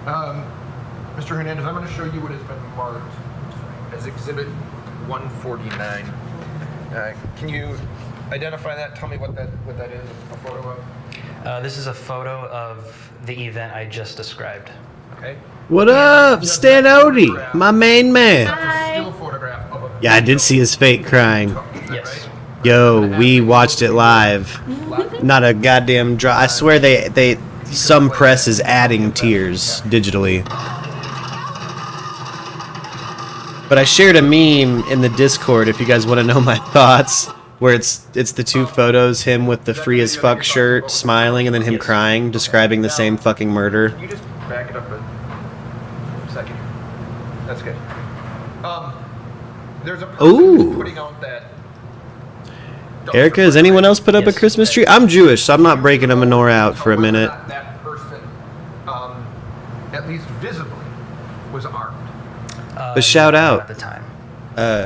[SPEAKER 13] Mr. Hernandez, I'm going to show you what has been marked as Exhibit 149. Can you identify that? Tell me what that is, a photo of?
[SPEAKER 14] This is a photo of the event I just described.
[SPEAKER 13] Okay.
[SPEAKER 5] What up, Stanody, my main man?
[SPEAKER 13] Still photograph of a
[SPEAKER 5] Yeah, I did see his fake crying.
[SPEAKER 14] Yes.
[SPEAKER 5] Yo, we watched it live. Not a goddamn draw. I swear some press is adding tears digitally. But I shared a meme in the Discord if you guys want to know my thoughts, where it's the two photos, him with the free as fuck shirt, smiling, and then him crying, describing the same fucking murder.
[SPEAKER 13] Can you just back it up a second? That's good. There's a person putting out that.
[SPEAKER 5] Erica, has anyone else put up a Christmas tree? I'm Jewish, so I'm not breaking a menorah out for a minute.
[SPEAKER 13] That person, at least visibly, was armed.
[SPEAKER 5] But shout out.
[SPEAKER 14] At the time.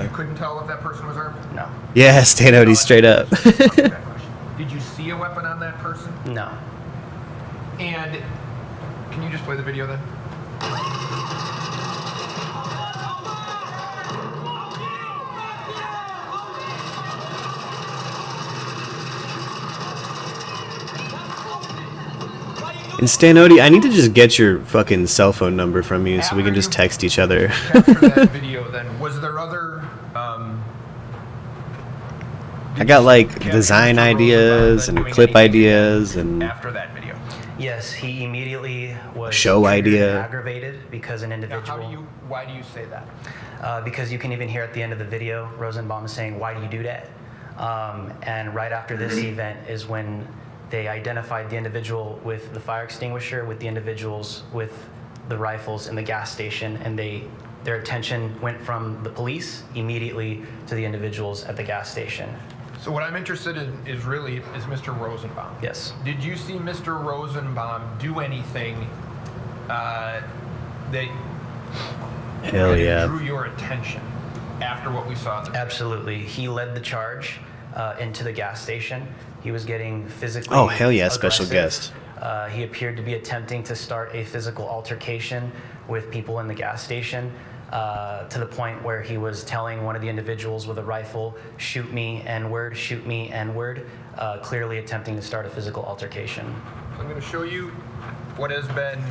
[SPEAKER 13] You couldn't tell if that person was armed?
[SPEAKER 14] No.
[SPEAKER 5] Yeah, Stanody straight up.
[SPEAKER 13] Did you see a weapon on that person?
[SPEAKER 14] No.
[SPEAKER 13] And can you just play the video then?
[SPEAKER 5] And Stanody, I need to just get your fucking cell phone number from you so we can just text each other.
[SPEAKER 13] After that video, then, was there other?
[SPEAKER 5] I got like design ideas and clip ideas and
[SPEAKER 13] after that video.
[SPEAKER 14] Yes, he immediately was
[SPEAKER 5] show idea.
[SPEAKER 14] Aggravated because an individual.
[SPEAKER 13] Why do you say that?
[SPEAKER 14] Because you can even hear at the end of the video, Rosenbaum is saying, "Why do you do that?" And right after this event is when they identified the individual with the fire extinguisher with the individuals with the rifles in the gas station, and their attention went from the police immediately to the individuals at the gas station.
[SPEAKER 13] So what I'm interested in is Mr. Rosenbaum.
[SPEAKER 14] Yes.
[SPEAKER 13] Did you see Mr. Rosenbaum do anything that
[SPEAKER 5] Hell yeah.
[SPEAKER 13] drew your attention after what we saw in the
[SPEAKER 14] Absolutely. He led the charge. into the gas station. He was getting physically
[SPEAKER 5] Oh, hell yeah, special
[SPEAKER 14] aggressive.
[SPEAKER 5] guest.
[SPEAKER 14] He appeared to be attempting to start a physical altercation with people in the gas station, to the point where he was telling one of the individuals with a rifle, "Shoot me, N-word, shoot me, N-word," clearly attempting to start a physical altercation.
[SPEAKER 13] I'm going to show you what has been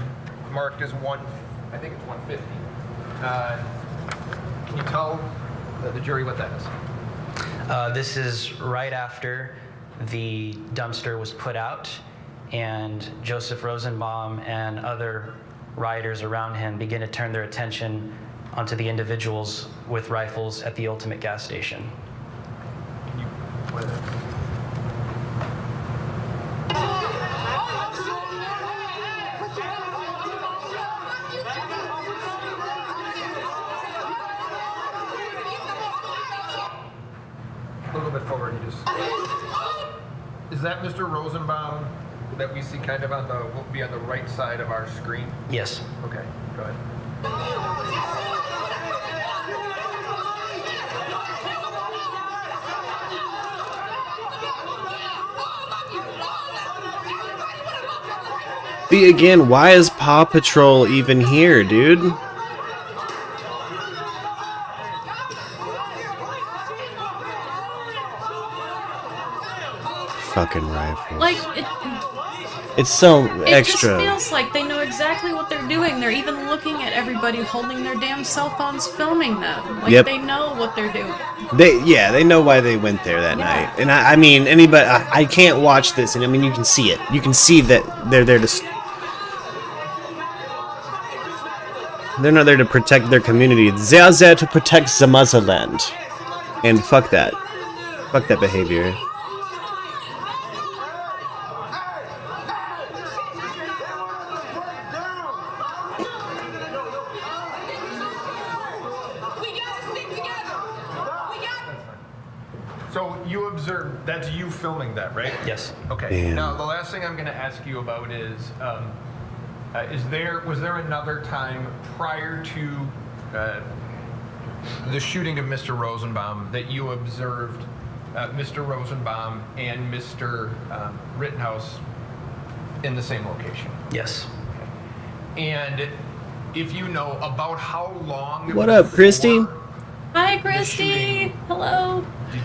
[SPEAKER 13] marked as I think it's 150. Can you tell the jury what that is?
[SPEAKER 14] This is right after the dumpster was put out, and Joseph Rosenbaum and other rioters around him begin to turn their attention onto the individuals with rifles at the Ultimate gas station.
[SPEAKER 13] A little bit forward, you just. Is that Mr. Rosenbaum that we see kind of will be on the right side of our screen?
[SPEAKER 14] Yes.
[SPEAKER 13] Okay, go ahead.
[SPEAKER 5] See, again, why is Paw Patrol even here, dude? Fucking rifles.
[SPEAKER 6] Like,
[SPEAKER 5] It's so
[SPEAKER 6] it
[SPEAKER 5] extra.
[SPEAKER 6] just feels like they know exactly what they're doing. They're even looking at everybody holding their damn cell phones, filming them. Like,
[SPEAKER 5] Yep.
[SPEAKER 6] they know what they're doing.
[SPEAKER 5] They know why they went there that night. And I mean, anybody, I can't watch this, and I mean, you can see it. You can see that they're there to. They're not there to protect their community. They're there to protect the motherland. And fuck that. Fuck that behavior.
[SPEAKER 13] So you observed, that's you filming that, right?
[SPEAKER 14] Yes.
[SPEAKER 13] Okay.
[SPEAKER 5] Damn.
[SPEAKER 13] Now the last thing I'm going to ask you about is was there another time prior to the shooting of Mr. Rosenbaum that you observed Mr. Rosenbaum and Mr. Rittenhouse in the same location?
[SPEAKER 14] Yes.
[SPEAKER 13] And if you know about how long.
[SPEAKER 5] What up, Christy?
[SPEAKER 6] Hi, Christy. Hello.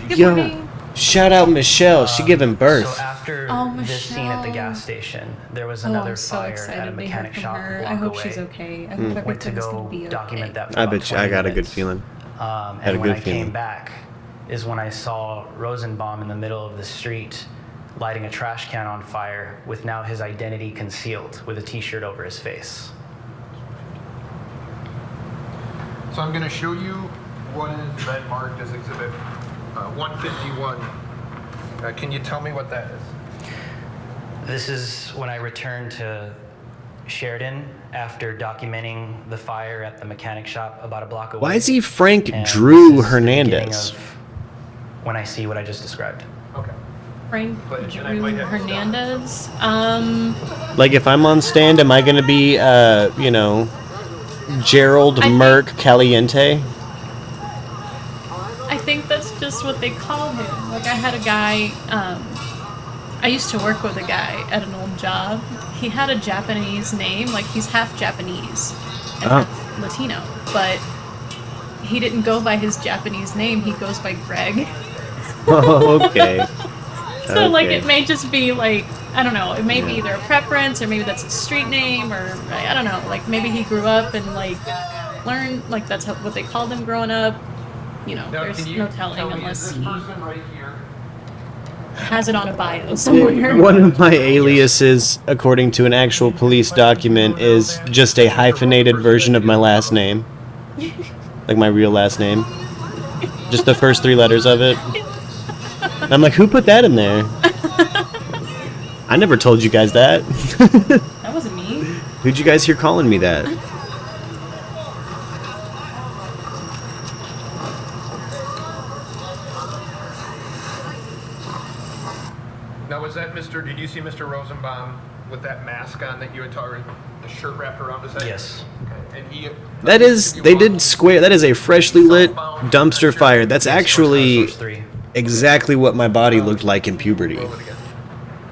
[SPEAKER 6] Good
[SPEAKER 5] Yo,
[SPEAKER 6] morning.
[SPEAKER 5] shout out Michelle. She giving birth.
[SPEAKER 14] So after
[SPEAKER 6] Oh,
[SPEAKER 14] this scene at the gas station, there was another
[SPEAKER 6] I'm so
[SPEAKER 14] fire
[SPEAKER 6] excited
[SPEAKER 14] at a
[SPEAKER 6] to hear
[SPEAKER 14] mechanic
[SPEAKER 6] from
[SPEAKER 14] shop
[SPEAKER 6] her.
[SPEAKER 14] a block
[SPEAKER 6] I hope
[SPEAKER 14] away.
[SPEAKER 6] she's okay. I hope
[SPEAKER 14] Went to
[SPEAKER 6] everything's
[SPEAKER 14] go
[SPEAKER 6] gonna be okay.
[SPEAKER 14] document that for
[SPEAKER 5] I
[SPEAKER 14] about
[SPEAKER 5] bet you, I
[SPEAKER 14] 20
[SPEAKER 5] got a good
[SPEAKER 14] minutes.
[SPEAKER 5] feeling.
[SPEAKER 14] And
[SPEAKER 5] Had a
[SPEAKER 14] when
[SPEAKER 5] good
[SPEAKER 14] I
[SPEAKER 5] feeling.
[SPEAKER 14] came back is when I saw Rosenbaum in the middle of the street lighting a trash can on fire with now his identity concealed with a t-shirt over his face.
[SPEAKER 13] So I'm going to show you what has been marked as Exhibit 151. Can you tell me what that is?
[SPEAKER 14] This is when I returned to Sheridan after documenting the fire at the mechanic shop about a block away.
[SPEAKER 5] Why is he Frank
[SPEAKER 14] And
[SPEAKER 5] Drew
[SPEAKER 14] this is the beginning
[SPEAKER 5] Hernandez?
[SPEAKER 14] of when I see what I just described.
[SPEAKER 13] Okay.
[SPEAKER 6] Frank
[SPEAKER 13] But-
[SPEAKER 6] Drew
[SPEAKER 13] and I might have to
[SPEAKER 6] Hernandez.
[SPEAKER 5] Like, if I'm on stand, am I gonna be, you know, Gerald Merck Caliente?
[SPEAKER 6] I think that's just what they call him. Like, I had a guy, I used to work with a guy at an old job. He had a Japanese name, like he's half Japanese and half Latino, but he didn't go by his Japanese name, he goes by Greg.
[SPEAKER 5] Oh, okay.
[SPEAKER 6] So, like,
[SPEAKER 5] Okay.
[SPEAKER 6] it may just be, like, I don't know, it may be either a preference, or maybe that's a street name, or, I don't know, like, maybe he grew up and, like, learned, like, that's what they called him growing up. You know,
[SPEAKER 13] Now,
[SPEAKER 6] there's
[SPEAKER 13] can you
[SPEAKER 6] no telling
[SPEAKER 13] tell me,
[SPEAKER 6] unless
[SPEAKER 13] is this
[SPEAKER 6] he
[SPEAKER 13] person right here?
[SPEAKER 6] has it on a bio somewhere.
[SPEAKER 5] One of my aliases, according to an actual police document, is just a hyphenated version of my last name. Like my real last name. Just the first 3 letters of it. And I'm like, who put that in there? I never told you guys that.
[SPEAKER 6] That wasn't me.
[SPEAKER 5] Who'd you guys hear calling me that?
[SPEAKER 13] Now, was that did you see Mr. Rosenbaum with that mask on that you had told, the shirt wrapped around his head?
[SPEAKER 14] Yes.
[SPEAKER 13] Okay. And he.
[SPEAKER 5] That is, they did square, that is a freshly lit dumpster fire. That's actually exactly what my body looked like in puberty.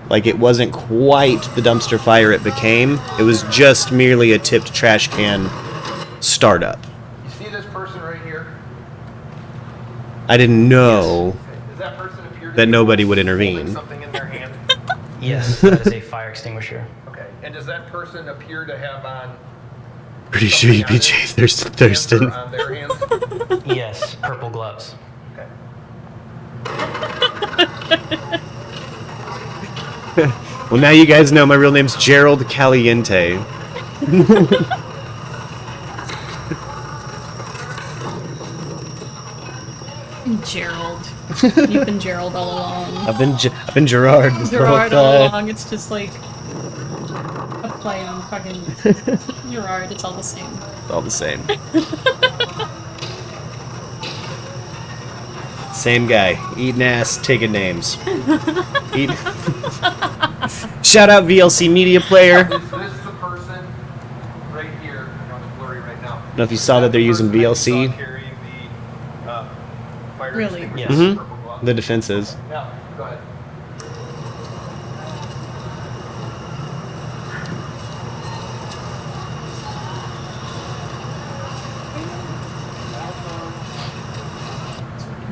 [SPEAKER 5] Like, it wasn't quite the dumpster fire it became. It was just merely a tipped trash can startup.
[SPEAKER 13] You see this person right here?
[SPEAKER 5] I didn't know
[SPEAKER 13] Does that person appear to
[SPEAKER 5] that
[SPEAKER 13] be
[SPEAKER 5] nobody would
[SPEAKER 13] holding
[SPEAKER 5] intervene.
[SPEAKER 13] something in their hand?
[SPEAKER 14] Yes, that is a fire extinguisher.
[SPEAKER 13] Okay. And does that person appear to have on
[SPEAKER 5] Pretty sure you'd be Jay Thurston.
[SPEAKER 13] on their hands?
[SPEAKER 14] Yes, purple gloves.
[SPEAKER 13] Okay.
[SPEAKER 5] Well, now you guys know my real name's Gerald Caliente.
[SPEAKER 6] Gerald. You've been Gerald all along.
[SPEAKER 5] I've been Gerard this whole
[SPEAKER 6] Gerard all
[SPEAKER 5] time.
[SPEAKER 6] along. It's just like a play on fucking Gerard. It's all the same.
[SPEAKER 5] It's all the same. Same guy, eating ass, taking names. Shout out VLC Media Player.
[SPEAKER 13] This is the person right here. I know it's blurry right now.
[SPEAKER 5] I don't know if you saw that they're using VLC.
[SPEAKER 13] Carrying the fire
[SPEAKER 6] Really?
[SPEAKER 13] extinguisher.
[SPEAKER 14] Yes.
[SPEAKER 13] Purple glove.
[SPEAKER 5] The defenses.
[SPEAKER 13] Now, go ahead.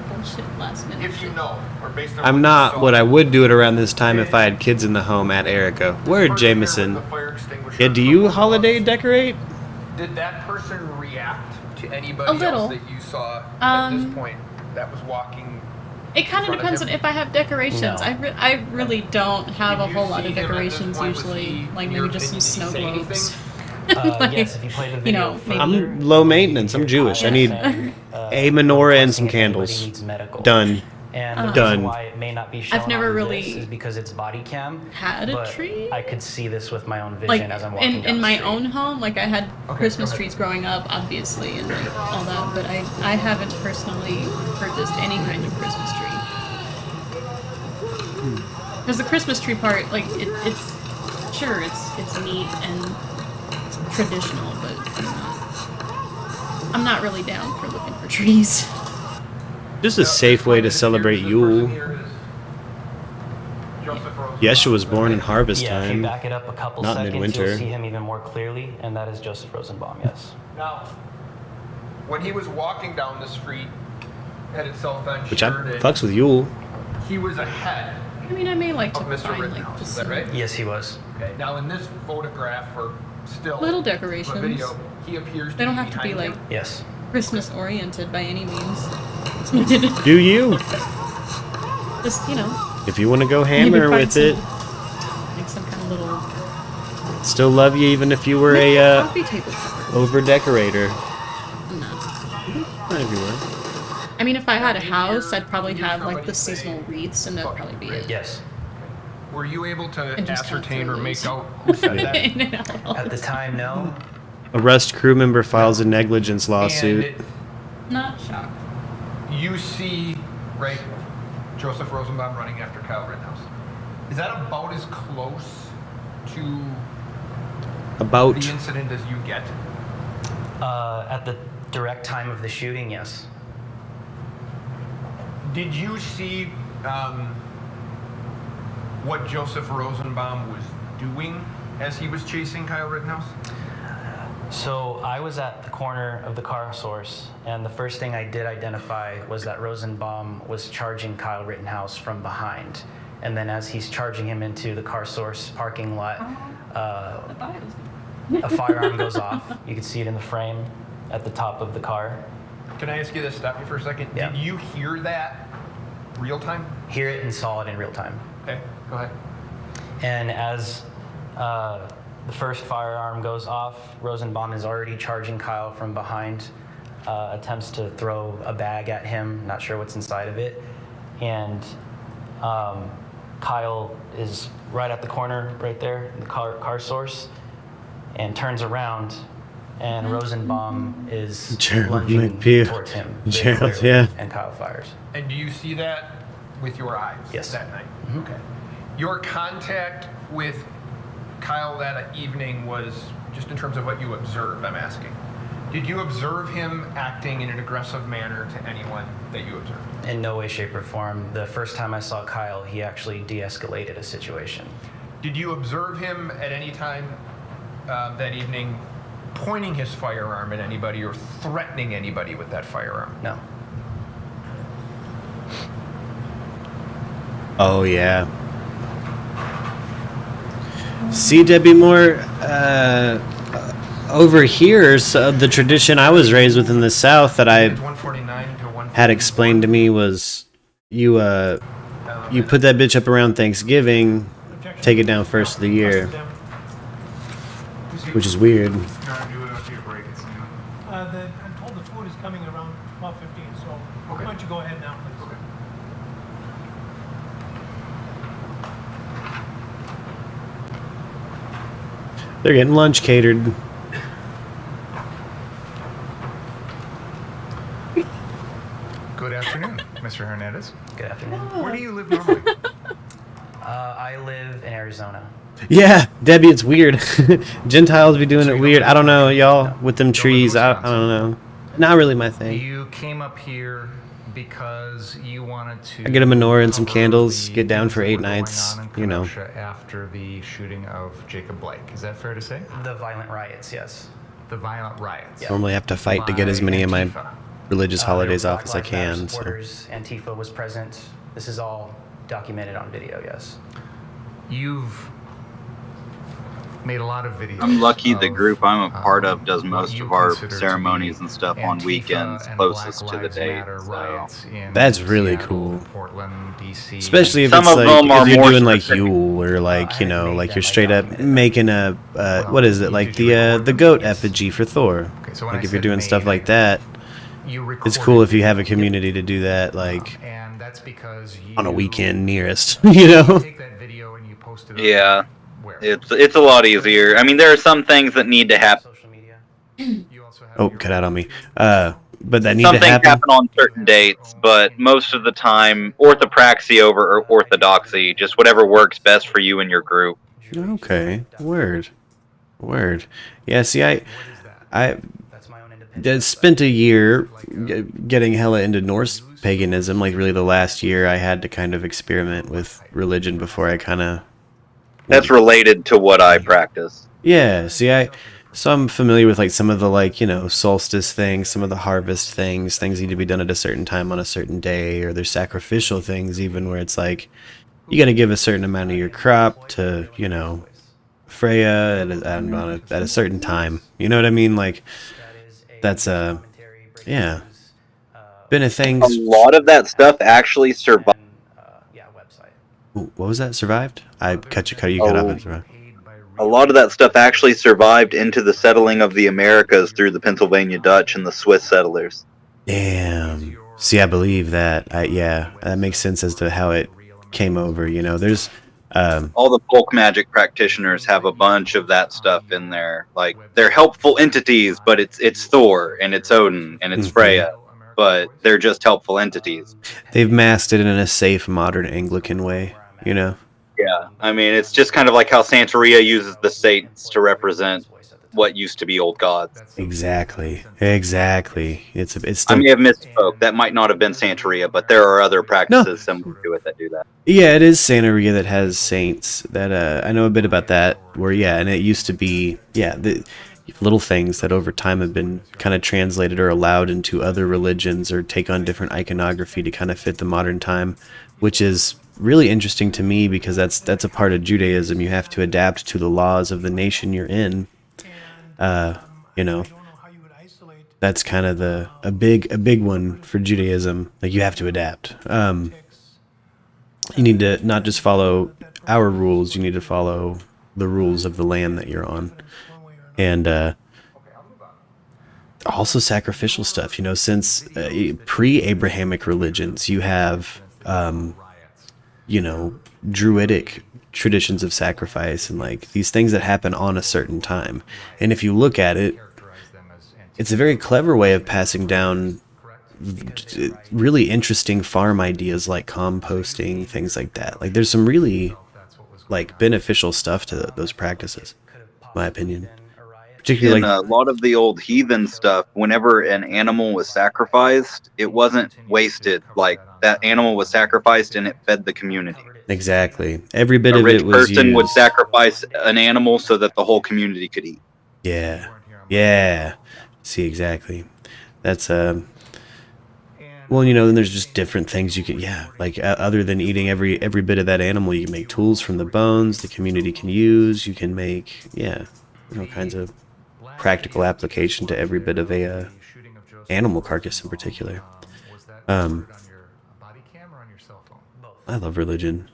[SPEAKER 6] Bullshit last minute.
[SPEAKER 13] If you know, or based on
[SPEAKER 5] I'm
[SPEAKER 13] what
[SPEAKER 5] not,
[SPEAKER 13] you saw,
[SPEAKER 5] what I would do it around this time if I had kids in the home at Erica. Word,
[SPEAKER 13] person here with
[SPEAKER 5] Jameson.
[SPEAKER 13] the fire extinguisher
[SPEAKER 5] Yeah, do you
[SPEAKER 13] purple
[SPEAKER 5] holiday
[SPEAKER 13] gloves,
[SPEAKER 5] decorate?
[SPEAKER 13] Did that person react to anybody
[SPEAKER 6] A little.
[SPEAKER 13] else that you saw at this
[SPEAKER 6] Um,
[SPEAKER 13] point that was walking?
[SPEAKER 6] It kind
[SPEAKER 13] in
[SPEAKER 6] of
[SPEAKER 13] front of
[SPEAKER 6] depends on
[SPEAKER 13] him?
[SPEAKER 6] if I have decorations.
[SPEAKER 14] No.
[SPEAKER 6] I really don't have a
[SPEAKER 13] Did you
[SPEAKER 6] whole lot
[SPEAKER 13] see
[SPEAKER 6] of
[SPEAKER 13] him at this
[SPEAKER 6] decorations
[SPEAKER 13] point? Was
[SPEAKER 6] usually.
[SPEAKER 13] he,
[SPEAKER 6] Like
[SPEAKER 13] in your
[SPEAKER 6] maybe just some
[SPEAKER 13] opinion,
[SPEAKER 6] snow
[SPEAKER 13] did he say
[SPEAKER 6] globes.
[SPEAKER 13] anything?
[SPEAKER 6] Like,
[SPEAKER 14] Yes, if you play the
[SPEAKER 6] you
[SPEAKER 14] video
[SPEAKER 6] know, maybe-
[SPEAKER 14] further,
[SPEAKER 5] I'm low maintenance. I'm Jewish. I need a menorah and some
[SPEAKER 14] requesting if anybody
[SPEAKER 5] candles.
[SPEAKER 14] needs medical.
[SPEAKER 5] Done.
[SPEAKER 14] And the
[SPEAKER 5] Done.
[SPEAKER 14] reason why it may not be shown
[SPEAKER 6] I've never
[SPEAKER 14] on
[SPEAKER 6] really
[SPEAKER 14] this is because it's body cam.
[SPEAKER 6] had a
[SPEAKER 14] but
[SPEAKER 6] tree.
[SPEAKER 14] I could see this with my own vision
[SPEAKER 6] Like
[SPEAKER 14] as I'm walking down
[SPEAKER 6] in
[SPEAKER 14] the
[SPEAKER 6] my
[SPEAKER 14] street.
[SPEAKER 6] own home, like I had
[SPEAKER 13] Okay,
[SPEAKER 6] Christmas
[SPEAKER 13] go ahead.
[SPEAKER 6] trees growing up, obviously, and like all that. But I haven't personally purchased any kind of Christmas tree. Because the Christmas tree part, like it's sure it's neat and traditional, but I'm not really down for looking for trees.
[SPEAKER 5] Just a safe way to celebrate Yule. Yeshua was born in harvest
[SPEAKER 14] Yeah, if you
[SPEAKER 5] time,
[SPEAKER 14] back it up a couple
[SPEAKER 5] not
[SPEAKER 14] seconds,
[SPEAKER 5] midwinter.
[SPEAKER 14] you'll see him even more clearly, and that is Joseph Rosenbaum, yes.
[SPEAKER 13] Now, when he was walking down the street, headed south on
[SPEAKER 5] Which I
[SPEAKER 13] Sheridan,
[SPEAKER 5] fucks with Yule.
[SPEAKER 13] he was ahead
[SPEAKER 6] I mean, I may like to
[SPEAKER 13] of Mr.
[SPEAKER 6] find like
[SPEAKER 13] Rittenhouse.
[SPEAKER 6] just
[SPEAKER 13] Is that right?
[SPEAKER 14] Yes, he was.
[SPEAKER 13] Okay. Now, in this photograph or still
[SPEAKER 6] Little
[SPEAKER 13] from a
[SPEAKER 6] decorations.
[SPEAKER 13] video, he appears
[SPEAKER 6] They
[SPEAKER 13] to
[SPEAKER 6] don't
[SPEAKER 13] be
[SPEAKER 6] have to be
[SPEAKER 13] behind
[SPEAKER 6] like
[SPEAKER 13] him.
[SPEAKER 14] Yes.
[SPEAKER 6] Christmas oriented by any means.
[SPEAKER 5] Do you?
[SPEAKER 6] Just
[SPEAKER 5] If you want to go
[SPEAKER 6] maybe
[SPEAKER 5] hammer
[SPEAKER 6] find
[SPEAKER 5] with
[SPEAKER 6] some-
[SPEAKER 5] it,
[SPEAKER 6] like some kind of little
[SPEAKER 5] still love you even if you were
[SPEAKER 6] maybe
[SPEAKER 5] a
[SPEAKER 6] coffee table cover.
[SPEAKER 5] over decorator.
[SPEAKER 6] No.
[SPEAKER 5] Not everywhere.
[SPEAKER 6] I mean, if I had a house, I'd probably have like the seasonal wreaths, and that'd probably be it.
[SPEAKER 14] Yes.
[SPEAKER 13] Were you able to
[SPEAKER 6] And just
[SPEAKER 13] ascertain
[SPEAKER 6] kinda
[SPEAKER 13] or make
[SPEAKER 6] lose.
[SPEAKER 13] out who said that?
[SPEAKER 6] In and out all
[SPEAKER 14] At the time, no.
[SPEAKER 5] A Rust crew member files a negligence lawsuit.
[SPEAKER 13] And
[SPEAKER 6] Not shocked.
[SPEAKER 13] you see, right, Joseph Rosenbaum running after Kyle Rittenhouse. Is that about as close to
[SPEAKER 5] About
[SPEAKER 13] the incident as you get?
[SPEAKER 14] At the direct time of the shooting, yes.
[SPEAKER 13] Did you see what Joseph Rosenbaum was doing as he was chasing Kyle Rittenhouse?
[SPEAKER 14] So I was at the corner of the car source, and the first thing I did identify was that Rosenbaum was charging Kyle Rittenhouse from behind. And then as he's charging him into the car source parking lot, a firearm goes off. You can see it in the frame at the top of the car.
[SPEAKER 13] Can I ask you this? Stop you for a second.
[SPEAKER 14] Yeah.
[SPEAKER 13] Did you hear that real time?
[SPEAKER 14] Hear it and saw it in real time.
[SPEAKER 13] Okay, go ahead.
[SPEAKER 14] And as the first firearm goes off, Rosenbaum is already charging Kyle from behind, attempts to throw a bag at him, not sure what's inside of it. And Kyle is right at the corner, right there, the car source, and turns around, and Rosenbaum is
[SPEAKER 5] Gerald
[SPEAKER 14] lunging
[SPEAKER 5] McPew.
[SPEAKER 14] towards him. very
[SPEAKER 5] Gerald,
[SPEAKER 14] clearly,
[SPEAKER 5] yeah.
[SPEAKER 14] And Kyle fires.
[SPEAKER 13] And do you see that with your eyes
[SPEAKER 14] Yes.
[SPEAKER 13] that night?
[SPEAKER 14] Mhm.
[SPEAKER 13] Okay. Your contact with Kyle that evening was, just in terms of what you observed, I'm asking. Did you observe him acting in an aggressive manner to anyone that you observed?
[SPEAKER 14] In no way, shape, or form. The first time I saw Kyle, he actually de-escalated a situation.
[SPEAKER 13] Did you observe him at any time that evening pointing his firearm at anybody or threatening anybody with that firearm?
[SPEAKER 14] No.
[SPEAKER 5] Oh, yeah. See, Debbie Moore, over here, so the tradition I was raised with in the South that I had explained to me was you put that bitch up around Thanksgiving, take it down first of the year, which is weird.
[SPEAKER 3] I'm told the food is coming around 12:15, so why don't you go ahead now, please?
[SPEAKER 5] They're getting lunch catered.
[SPEAKER 12] Good afternoon, Mr. Hernandez.
[SPEAKER 14] Good afternoon.
[SPEAKER 12] Where do you live normally?
[SPEAKER 14] I live in Arizona.
[SPEAKER 5] Yeah, Debbie, it's weird. Gentiles be doing it weird. I don't know, y'all, with them trees. I don't know. Not really my thing.
[SPEAKER 12] You came up here because you wanted to...
[SPEAKER 5] I get a menorah and some candles, get down for 8 nights, you know.
[SPEAKER 12] After the shooting of Jacob Blake. Is that fair to say?
[SPEAKER 14] The violent riots, yes.
[SPEAKER 12] The violent riots.
[SPEAKER 5] Normally have to fight to get as many of my religious holidays off as I
[SPEAKER 14] Black Lives
[SPEAKER 5] can.
[SPEAKER 14] Matter
[SPEAKER 5] So.
[SPEAKER 14] supporters, Antifa was present. This is all documented on video, yes.
[SPEAKER 12] You've made a lot of videos.
[SPEAKER 8] I'm lucky the group I'm a part of does most of our ceremonies and stuff on weekends closest to the date. So.
[SPEAKER 5] That's really cool.
[SPEAKER 12] Portland, DC.
[SPEAKER 5] Especially if
[SPEAKER 8] Some
[SPEAKER 5] it's
[SPEAKER 8] of
[SPEAKER 5] like
[SPEAKER 8] them are
[SPEAKER 5] if you're
[SPEAKER 8] more
[SPEAKER 5] doing like
[SPEAKER 8] specific.
[SPEAKER 5] Yule or like, you know, like you're straight up making a what is it, like the goat effigy for Thor. Like if you're doing stuff like that, it's cool if you have a community to do that like
[SPEAKER 12] And that's because
[SPEAKER 5] on a weekend nearest, you know.
[SPEAKER 12] take that video and you post it
[SPEAKER 8] Yeah, it's a lot easier. I mean, there are some things that need to happen.
[SPEAKER 5] Oh, cut out on me. But that need
[SPEAKER 8] Some
[SPEAKER 5] to
[SPEAKER 8] things
[SPEAKER 5] happen.
[SPEAKER 8] happen on certain dates, but most of the time, orthopraxy over orthodoxy, just whatever works best for you and your group.
[SPEAKER 5] Okay, word. Yeah, see, I spent a year getting hella into Norse paganism. Like really, the last year I had to kind of experiment with religion before I kind of.
[SPEAKER 8] That's related to what I practice.
[SPEAKER 5] Yeah, see, so I'm familiar with like some of the like, you know, solstice things, some of the harvest things need to be done at a certain time on a certain day, or there's sacrificial things even where it's like you got to give a certain amount of your crop to, you know, Freya at a certain time. You know what I mean? Like that's yeah, been a thing.
[SPEAKER 8] A lot of that stuff actually survived.
[SPEAKER 5] Ooh, what was that? Survived? I cut you cut off. Survived.
[SPEAKER 8] A lot of that stuff actually survived into the settling of the Americas through the Pennsylvania Dutch and the Swiss settlers.
[SPEAKER 5] Damn. See, I believe that. Yeah, that makes sense as to how it came over. You know, there's
[SPEAKER 8] all the folk magic practitioners have a bunch of that stuff in there. Like they're helpful entities, but it's Thor and it's Odin and it's Freya, but they're just helpful entities.
[SPEAKER 5] They've masked it in a safe, modern Anglican way. You know.
[SPEAKER 8] Yeah, I mean, it's just kind of like how Santeria uses the saints to represent what used to be old gods.
[SPEAKER 5] Exactly. It's
[SPEAKER 8] I may have misspoke. That might not have been Santeria, but there are other practices similar to it that do that.
[SPEAKER 5] Yeah, it is Santeria that has saints. That I know a bit about that. Where and it used to be the little things that over time have been kind of translated or allowed into other religions or take on different iconography to kind of fit the modern time, which is really interesting to me because that's a part of Judaism. You have to adapt to the laws of the nation you're in. You know, that's kind of a big one for Judaism. Like you have to adapt. You need to not just follow our rules. You need to follow the rules of the land that you're on, and also sacrificial stuff. You know, since pre-Abrahamic religions, you have you know, druidic traditions of sacrifice and like these things that happen on a certain time. And if you look at it, it's a very clever way of passing down really interesting farm ideas like composting, things like that. Like there's some really like beneficial stuff to those practices, in my opinion. Particularly
[SPEAKER 8] In a lot of the old heathen stuff, whenever an animal was sacrificed, it wasn't wasted. Like, that animal was sacrificed and it fed the community.
[SPEAKER 5] exactly. Every bit
[SPEAKER 8] A
[SPEAKER 5] of
[SPEAKER 8] rich
[SPEAKER 5] it was
[SPEAKER 8] person would
[SPEAKER 5] used.
[SPEAKER 8] sacrifice an animal so that the whole community could eat.
[SPEAKER 5] Yeah. Yeah. See, exactly. That's well, you know, then there's just different things you can, yeah, like other than eating every bit of that animal, you can make tools from the bones the community can use. You can make, yeah, all kinds of practical application to every bit of a animal carcass in particular. I love religion.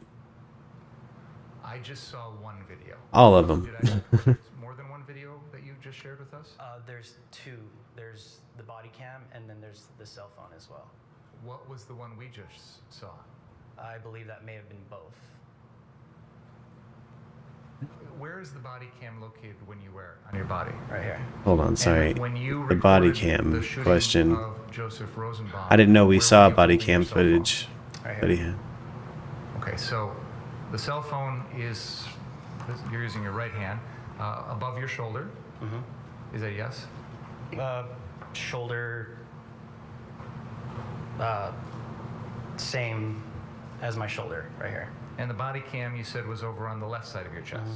[SPEAKER 12] I just saw one video.
[SPEAKER 5] All of them.
[SPEAKER 12] More than one video that you just shared with us?
[SPEAKER 14] There's two. There's the body cam, and then there's the cell phone as well.
[SPEAKER 12] What was the one we just saw?
[SPEAKER 14] I believe that may have been both.
[SPEAKER 12] Where is the body cam located when you wear it on your body?
[SPEAKER 14] Right here.
[SPEAKER 5] Hold on, sorry.
[SPEAKER 12] When you
[SPEAKER 5] The body
[SPEAKER 12] recorded
[SPEAKER 5] cam
[SPEAKER 12] the shooting
[SPEAKER 5] question.
[SPEAKER 12] of Joseph Rosenbaum,
[SPEAKER 5] I didn't know we
[SPEAKER 12] where
[SPEAKER 5] saw
[SPEAKER 12] were you
[SPEAKER 5] body
[SPEAKER 12] holding
[SPEAKER 5] cam
[SPEAKER 12] your cell phone?
[SPEAKER 5] footage.
[SPEAKER 14] Right
[SPEAKER 5] But
[SPEAKER 14] here.
[SPEAKER 5] yeah.
[SPEAKER 12] Okay, so the cell phone is, you're using your right hand, above your shoulder.
[SPEAKER 14] Mm-hmm.
[SPEAKER 12] Is that yes?
[SPEAKER 14] Shoulder, same as my shoulder, right here.
[SPEAKER 12] And the body cam you said was over on the left side of your chest.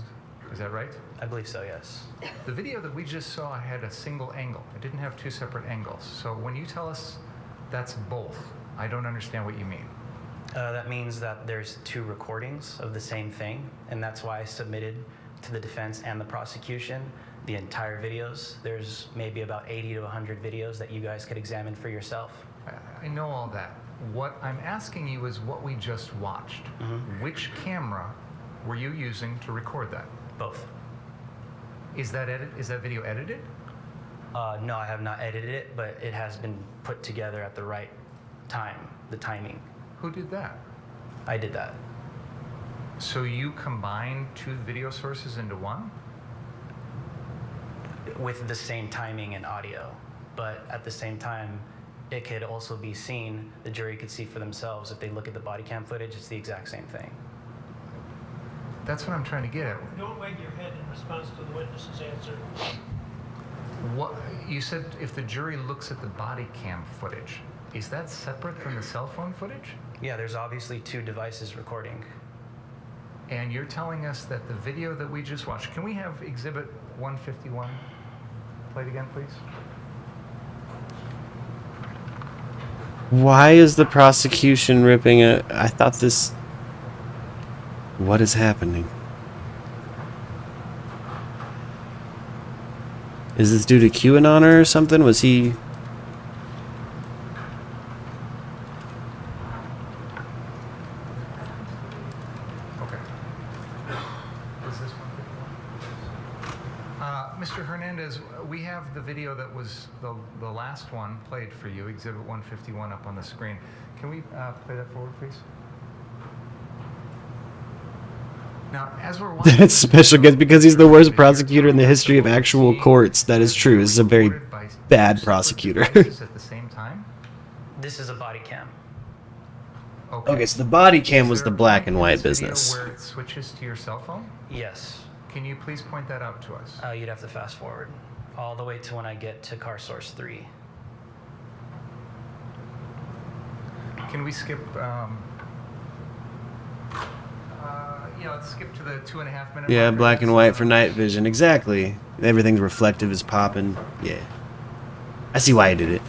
[SPEAKER 12] Is that right?
[SPEAKER 14] I believe so, yes.
[SPEAKER 12] The video that we just saw had a single angle. It didn't have two separate angles. So when you tell us that's both, I don't understand what you mean.
[SPEAKER 14] That means that there's two recordings of the same thing, and that's why I submitted to the defense and the prosecution the entire videos. There's maybe about 80 to 100 videos that you guys could examine for yourself.
[SPEAKER 12] I know all that. What I'm asking you is what we just watched. Which camera were you using to record that?
[SPEAKER 14] Both.
[SPEAKER 12] Is that video edited?
[SPEAKER 14] No, I have not edited it, but it has been put together at the right time, the timing.
[SPEAKER 12] Who did that?
[SPEAKER 14] I did that.
[SPEAKER 12] So you combined two video sources into one?
[SPEAKER 14] With the same timing and audio, but at the same time, it could also be seen, the jury could see for themselves. If they look at the body cam footage, it's the exact same thing.
[SPEAKER 12] That's what I'm trying to get at.
[SPEAKER 3] Don't wag your head in response to the witness's answer.
[SPEAKER 12] What you said, if the jury looks at the body cam footage, is that separate from the cell phone footage?
[SPEAKER 14] Yeah, there's obviously two devices recording.
[SPEAKER 12] And you're telling us that the video that we just watched, can we have exhibit 151 played again, please?
[SPEAKER 5] Why is the prosecution ripping it? I thought this... What is happening? Is this due to QAnon or something? Was he...
[SPEAKER 12] Okay. Is this 151? Mr. Hernandez, we have the video that was the last one played for you, exhibit 151 up on the screen. Can we play that forward, please? Now, as we're watching
[SPEAKER 5] That's special guest because he's the worst prosecutor in the history of actual courts. That is true. This is a very bad prosecutor.
[SPEAKER 12] at the same time?
[SPEAKER 14] This is a body cam.
[SPEAKER 5] Okay, so the body cam was the black and white business.
[SPEAKER 12] Where it switches to your cell phone?
[SPEAKER 14] Yes.
[SPEAKER 12] Can you please point that out to us?
[SPEAKER 14] You'd have to fast forward all the way to when I get to car source 3.
[SPEAKER 12] Can we skip? Let's skip to the 2.5 minute.
[SPEAKER 5] Yeah,
[SPEAKER 12] mark.
[SPEAKER 5] black and white for night vision. Exactly. Everything's reflective, is popping. Yeah. I see why he did it.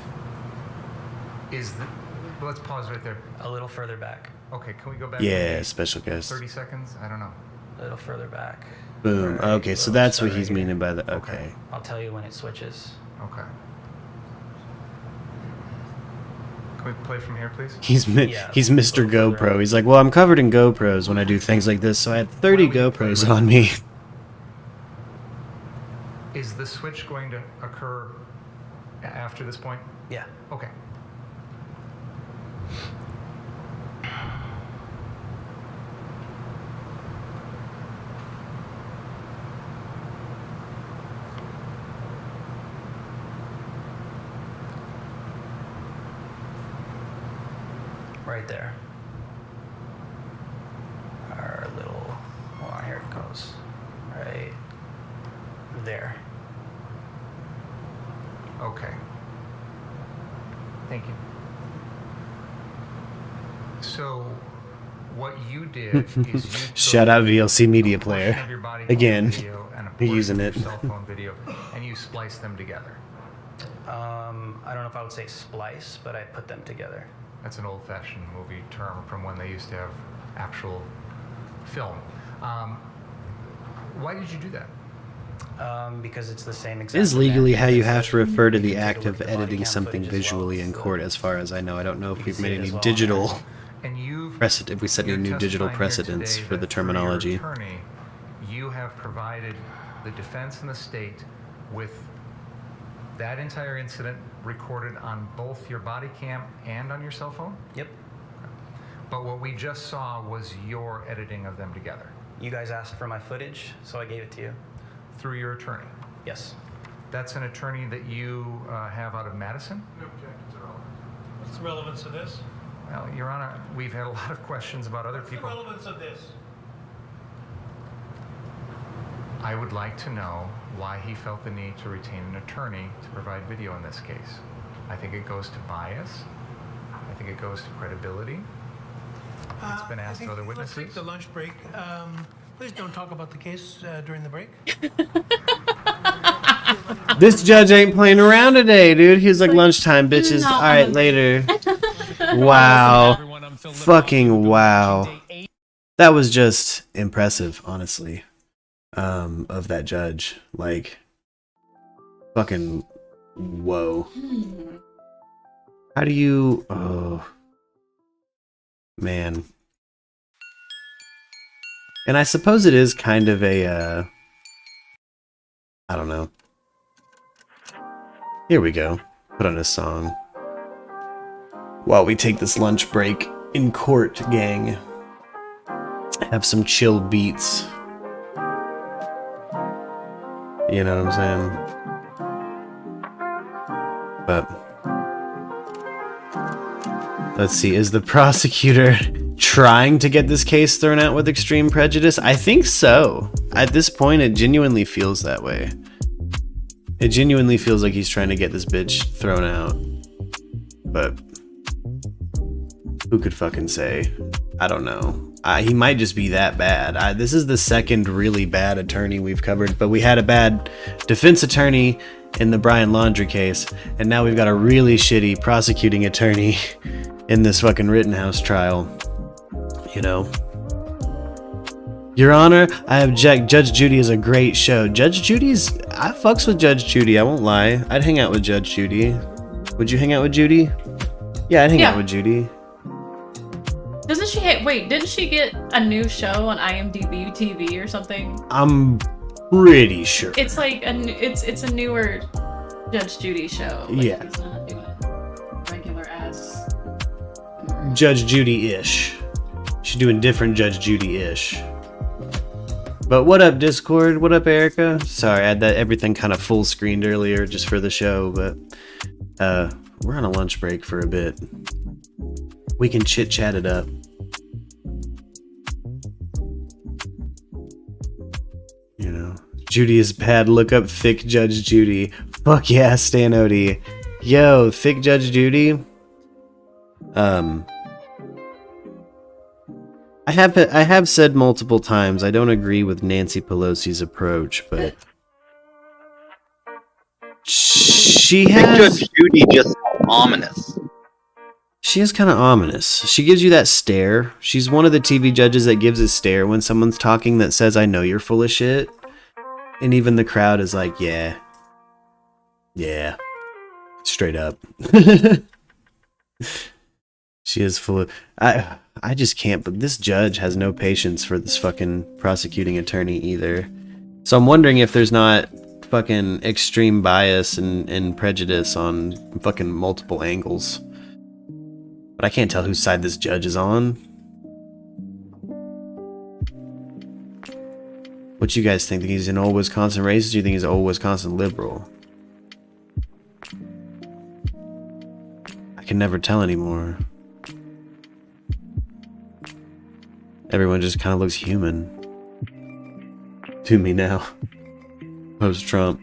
[SPEAKER 12] Let's pause right there.
[SPEAKER 14] A little further back.
[SPEAKER 12] Okay, can we go back?
[SPEAKER 5] Yeah,
[SPEAKER 12] maybe
[SPEAKER 5] special guest.
[SPEAKER 12] 30 seconds? I don't know.
[SPEAKER 14] A little further back.
[SPEAKER 5] Boom.
[SPEAKER 14] Right,
[SPEAKER 5] Okay, so
[SPEAKER 14] we'll
[SPEAKER 5] that's
[SPEAKER 14] start
[SPEAKER 5] what he's
[SPEAKER 14] right here.
[SPEAKER 5] meaning by the... Okay.
[SPEAKER 14] I'll tell you when it switches.
[SPEAKER 12] Okay. Can we play from here, please?
[SPEAKER 5] He's Mr. GoPro. He's like, well, I'm covered in GoPros when I do things like this, so I had 30 GoPros on me.
[SPEAKER 12] Is the switch going to occur after this point?
[SPEAKER 14] Yeah.
[SPEAKER 12] Okay.
[SPEAKER 14] Right there. Our little, hold on, here it goes. Right there.
[SPEAKER 12] Okay. Thank you. So, what you did is you
[SPEAKER 5] Shout out VLC Media
[SPEAKER 12] a portion
[SPEAKER 5] Player.
[SPEAKER 12] of your body
[SPEAKER 5] Again,
[SPEAKER 12] video and a
[SPEAKER 5] you're
[SPEAKER 12] portion
[SPEAKER 5] using
[SPEAKER 12] of
[SPEAKER 5] it.
[SPEAKER 12] your cell phone video, and you spliced them together.
[SPEAKER 14] I don't know if I would say splice, but I put them together.
[SPEAKER 12] That's an old-fashioned movie term from when they used to have actual film. Why did you do that?
[SPEAKER 14] Because it's the same exact.
[SPEAKER 5] It is legally
[SPEAKER 14] method
[SPEAKER 5] how you
[SPEAKER 14] that
[SPEAKER 5] have to refer to the
[SPEAKER 14] you can
[SPEAKER 5] act
[SPEAKER 14] take a
[SPEAKER 5] of
[SPEAKER 14] look at the body
[SPEAKER 5] editing
[SPEAKER 14] cam
[SPEAKER 5] something
[SPEAKER 14] footage as well.
[SPEAKER 5] visually in court, as far as I know. I don't know if
[SPEAKER 14] You
[SPEAKER 5] we've
[SPEAKER 14] can
[SPEAKER 5] made
[SPEAKER 14] see it
[SPEAKER 5] any
[SPEAKER 14] as well.
[SPEAKER 5] digital
[SPEAKER 12] And you've
[SPEAKER 5] precedent, if we set any
[SPEAKER 12] you're
[SPEAKER 5] new digital
[SPEAKER 12] testifying here
[SPEAKER 5] precedents
[SPEAKER 12] today
[SPEAKER 5] for the
[SPEAKER 12] that through your
[SPEAKER 5] terminology.
[SPEAKER 12] attorney, you have provided the defense and the state with that entire incident recorded on both your body cam and on your cell phone?
[SPEAKER 14] Yep.
[SPEAKER 12] But what we just saw was your editing of them together
[SPEAKER 14] You guys asked for my footage, so I gave it to you.
[SPEAKER 12] through your attorney.
[SPEAKER 14] Yes.
[SPEAKER 12] That's an attorney that you have out of Madison?
[SPEAKER 3] No objections at all. What's the relevance of this?
[SPEAKER 12] Well, Your Honor, we've had a lot of questions about other
[SPEAKER 3] What's the
[SPEAKER 12] people.
[SPEAKER 3] relevance of this?
[SPEAKER 12] I would like to know why he felt the need to retain an attorney to provide video in this case. I think it goes to bias. I think it goes to credibility. It's been asked of other
[SPEAKER 3] Let's take
[SPEAKER 12] witnesses.
[SPEAKER 3] the lunch break. Please don't talk about the case during the break.
[SPEAKER 5] This judge ain't playing around today, dude. He was like, lunchtime, bitches.
[SPEAKER 6] No,
[SPEAKER 5] All right, later. Wow. Fucking wow. That was just impressive, honestly. Of that judge. Like, fucking whoa. How do you... Oh. Man. And I suppose it is kind of a, I don't know. Here we go. Put on a song. While we take this lunch break in court, gang. Have some chill beats. You know what I'm saying? But... Let's see, is the prosecutor trying to get this case thrown out with extreme prejudice? I think so. At this point, it genuinely feels that way. It genuinely feels like he's trying to get this bitch thrown out. But who could fucking say? I don't know. He might just be that bad. This is the second really bad attorney we've covered, but we had a bad defense attorney in the Brian Laundrie case, and now we've got a really shitty prosecuting attorney in this fucking Rittenhouse trial. You know? Your Honor, I object. Judge Judy is a great show. Judge Judy's... I fucks with Judge Judy, I won't lie. I'd hang out with Judge Judy. Would you hang out with Judy? Yeah, I'd hang out with Judy.
[SPEAKER 6] Doesn't she wait, didn't she get a new show on IMDb TV or something?
[SPEAKER 5] I'm pretty sure.
[SPEAKER 6] It's like it's a newer Judge Judy show. Like,
[SPEAKER 5] Yeah.
[SPEAKER 6] He's not doing regular ass.
[SPEAKER 5] Judge Judy-ish. She's doing different Judge Judy-ish. But what up, Discord? What up, Erica? Sorry, I had that everything kind of full screened earlier just for the show, but we're on a lunch break for a bit. We can chit-chat it up. You know, Judy is bad. Look up Thick Judge Judy. Fuck yeah, Stan Odie. Yo, Thick Judge Judy. I have said multiple times I don't agree with Nancy Pelosi's approach, but she has...
[SPEAKER 8] Judge Judy just ominous.
[SPEAKER 5] She is kind of ominous. She gives you that stare. She's one of the TV judges that gives a stare when someone's talking that says, I know you're full of shit. And even the crowd is like, yeah. Yeah. Straight up. She is full of... I just can't, but this judge has no patience for this fucking prosecuting attorney either. So I'm wondering if there's not fucking extreme bias and prejudice on fucking multiple angles. But I can't tell whose side this judge is on. What you guys think? Think he's an old Wisconsin racist? Or do you think he's an old Wisconsin liberal? I can never tell anymore. Everyone just kind of looks human to me now. Post-Trump.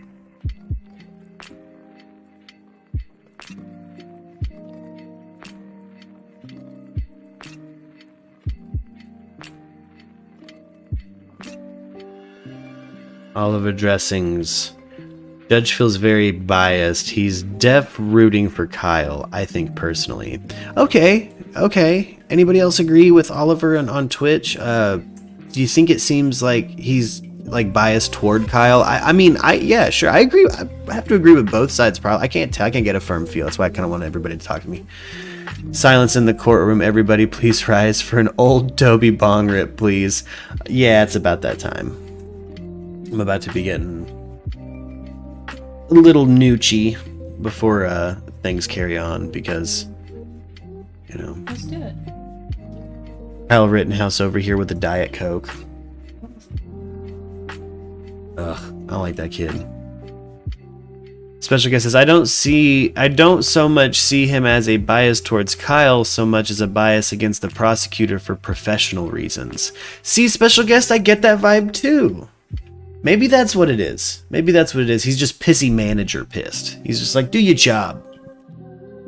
[SPEAKER 5] Oliver Dressings. Judge feels very biased. He's rooting for Kyle, I think, personally. Okay. Anybody else agree with Oliver on Twitch? Do you think it seems like he's like biased toward Kyle? Yeah, sure. I agree. I have to agree with both sides. Probably. I can't get a firm feel. That's why I kind of want everybody to talk to me. Silence in the courtroom. Everybody, please rise for an old Toby bong rip, please. Yeah, it's about that time. I'm about to be getting a little noochy before things carry on because, you know.
[SPEAKER 6] Let's do it.
[SPEAKER 5] Kyle Rittenhouse over here with the Diet Coke. Ugh, I don't like that kid. Special guest says, I don't so much see him as a bias towards Kyle so much as a bias against the prosecutor for professional reasons. See, special guest, I get that vibe too. Maybe that's what it is. He's just pissy manager pissed. He's just like, do your job.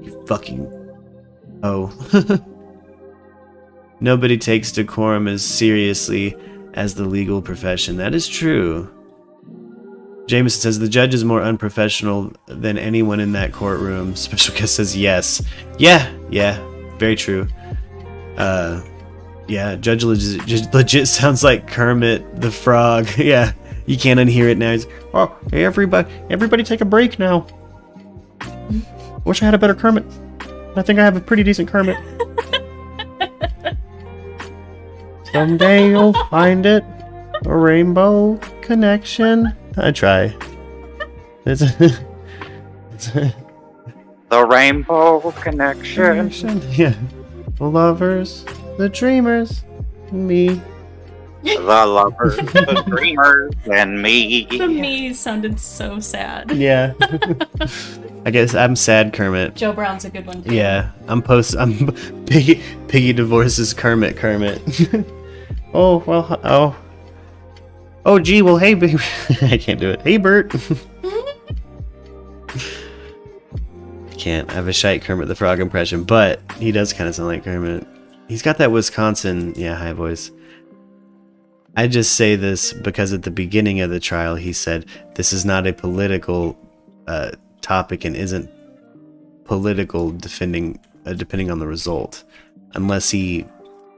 [SPEAKER 5] You fucking... Oh. Nobody takes decorum as seriously as the legal profession. That is true. Jameson says, the judge is more unprofessional than anyone in that courtroom. Special guest says, yes. Yeah, very true. Yeah, Judge legit sounds like Kermit the Frog. Yeah. You can't unhear it now. He's, oh, hey, everybody take a break now. Wish I had a better Kermit. I think I have a pretty decent Kermit. Someday you'll find it. A rainbow connection. I try.
[SPEAKER 8] The rainbow connection.
[SPEAKER 5] Yeah. The lovers, the dreamers, me.
[SPEAKER 8] The lovers, the dreamers, and me.
[SPEAKER 6] The me sounded so sad.
[SPEAKER 5] Yeah. I guess I'm sad, Kermit.
[SPEAKER 6] Joe Brown's a good one too.
[SPEAKER 5] Yeah. I'm Piggy divorces Kermit. Oh, well, oh, gee, well, hey, baby. I can't do it. Hey, Bert. I can't. I have a shite Kermit the Frog impression, but he does kind of sound like Kermit. He's got that Wisconsin, high voice. I just say this because at the beginning of the trial, he said, this is not a political topic and isn't political depending on the result. Unless he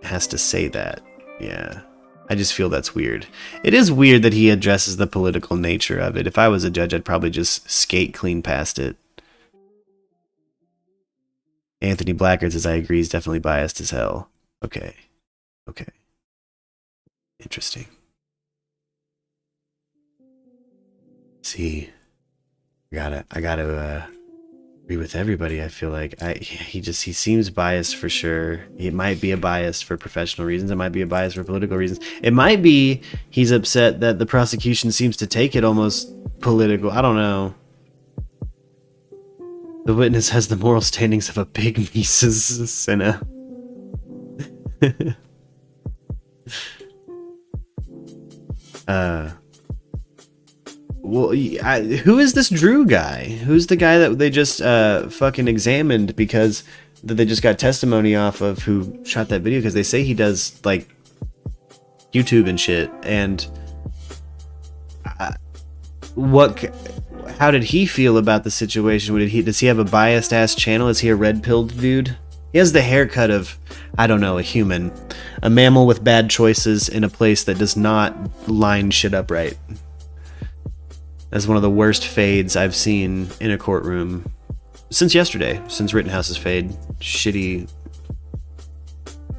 [SPEAKER 5] has to say that. Yeah. I just feel that's weird. It is weird that he addresses the political nature of it. If I was a judge, I'd probably just skate clean past it. Anthony Blackard says, I agree, he's definitely biased as hell. Okay. Interesting. See, I gotta agree with everybody. I feel like he seems biased for sure. It might be a bias for professional reasons. It might be a bias for political reasons. It might be he's upset that the prosecution seems to take it almost political. I don't know. The witness has the moral standings of a pig Mises sinner. Well, who is this Drew guy? Who's the guy that they just fucking examined because they just got testimony off of who shot that video? Because they say he does like YouTube and shit. And how did he feel about the situation? Does he have a biased ass channel? Is he a red-pilled dude? He has the haircut of, I don't know, a human. A mammal with bad choices in a place that does not line shit up right. That's one of the worst fades I've seen in a courtroom since yesterday, since Rittenhouse's fade. Shitty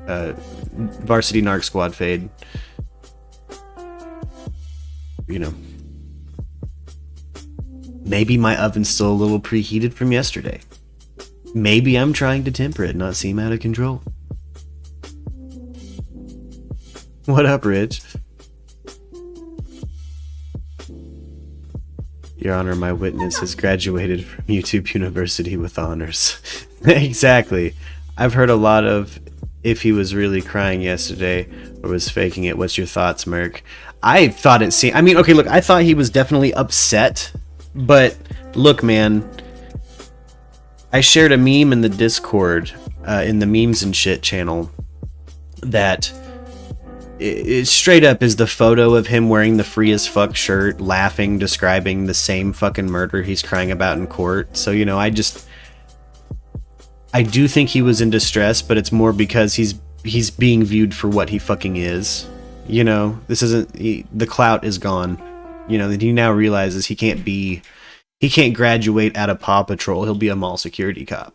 [SPEAKER 5] varsity narc squad fade. You know. Maybe my oven's still a little preheated from yesterday. Maybe I'm trying to temper it, not seem out of control. What up, Rich? Your Honor, my witness has graduated from YouTube University with honors. Exactly. I've heard a lot of if he was really crying yesterday or was faking it. What's your thoughts, Merk? I thought it seemed... I mean, okay, look, I thought he was definitely upset. But, look, man. I shared a meme in the Discord, in the memes and shit channel, that it straight up is the photo of him wearing the free as fuck shirt, laughing, describing the same fucking murder he's crying about in court. So, you know, I do think he was in distress, but it's more because he's being viewed for what he fucking is. You know, this isn't, the clout is gone. You know, that he now realizes he can't graduate out of Paw Patrol. He'll be a mall security cop.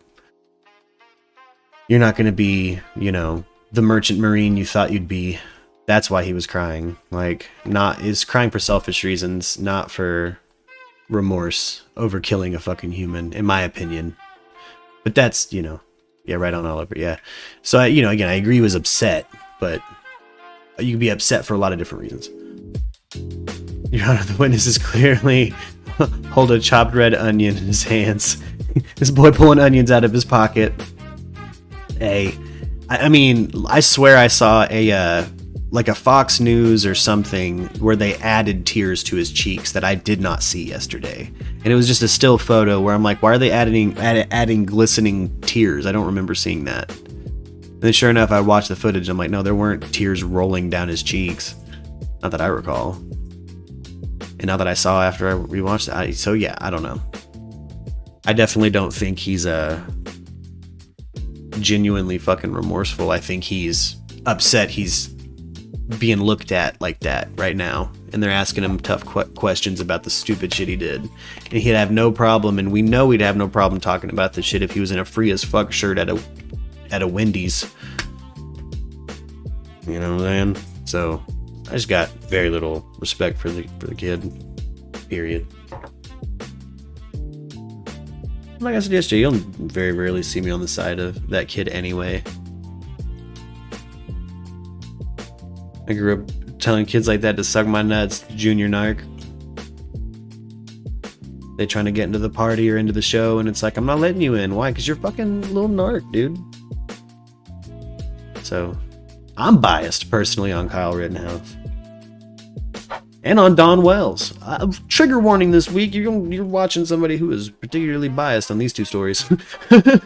[SPEAKER 5] You're not going to be, you know, the merchant marine you thought you'd be. That's why he was crying. Like, is crying for selfish reasons, not for remorse over killing a fucking human, in my opinion. But that's, you know, yeah, right on, Oliver, yeah. So, you know, again, I agree he was upset, but you can be upset for a lot of different reasons. Your Honor, the witnesses clearly hold a chopped red onion in his hands. This boy pulling onions out of his pocket. I mean, I swear I saw like a Fox News or something where they added tears to his cheeks that I did not see yesterday. And it was just a still photo where I'm like, why are they adding glistening tears? I don't remember seeing that. And then sure enough, I watched the footage. I'm like, no, there weren't tears rolling down his cheeks. Not that I recall. And now that I saw after I rewatched it, so yeah, I don't know. I definitely don't think he's genuinely fucking remorseful. I think he's upset he's being looked at like that right now, and they're asking him tough questions about the stupid shit he did, and he'd have no problem, and we know he'd have no problem talking about this shit if he was in a free as fuck shirt at a Wendy's. You know what I'm saying? So I just got very little respect for the kid, period. Like I said yesterday, you'll very rarely see me on the side of that kid anyway. I grew up telling kids like that to suck my nuts, junior narc. They trying to get into the party or into the show, and it's like, I'm not letting you in. Why? Because you're fucking little narc, dude. So, I'm biased personally on Kyle Rittenhouse. And on Don Wells. Trigger warning this week, you're watching somebody who is particularly biased on these two stories. I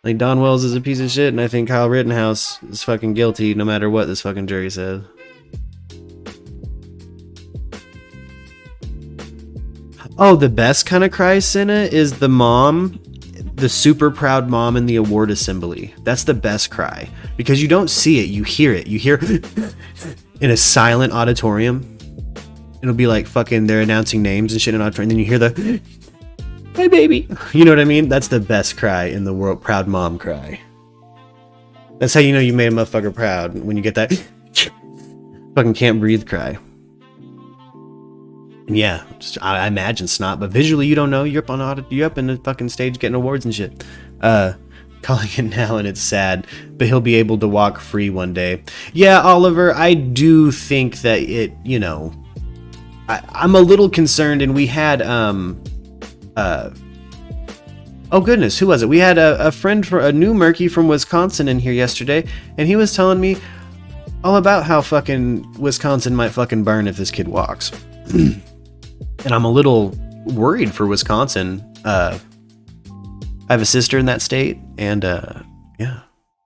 [SPEAKER 5] think Don Wells is a piece of shit, and I think Kyle Rittenhouse is fucking guilty no matter what this fucking jury says. Oh, the best kind of cry, Senna, is the mom, the super proud mom in the award assembly. That's the best cry. Because you don't see it, you hear it. You hear in a silent auditorium. It'll be like fucking they're announcing names and shit in an auditorium, and then you hear the "Hey baby," you know what I mean? That's the best cry in the world. Proud mom cry. That's how you know you made a motherfucker proud, when you get that fucking can't breathe cry. And yeah, I imagine snot, but visually you don't know. You're up in the fucking stage getting awards and shit. Calling it now, and it's sad, but he'll be able to walk free one day. Yeah, Oliver, I do think that it, you know, I'm a little concerned, and we had oh goodness, who was it? We had a friend, for a new Murky from Wisconsin in here yesterday, and he was telling me all about how fucking Wisconsin might fucking burn if this kid walks. And I'm a little worried for Wisconsin. I have a sister in that state, and yeah,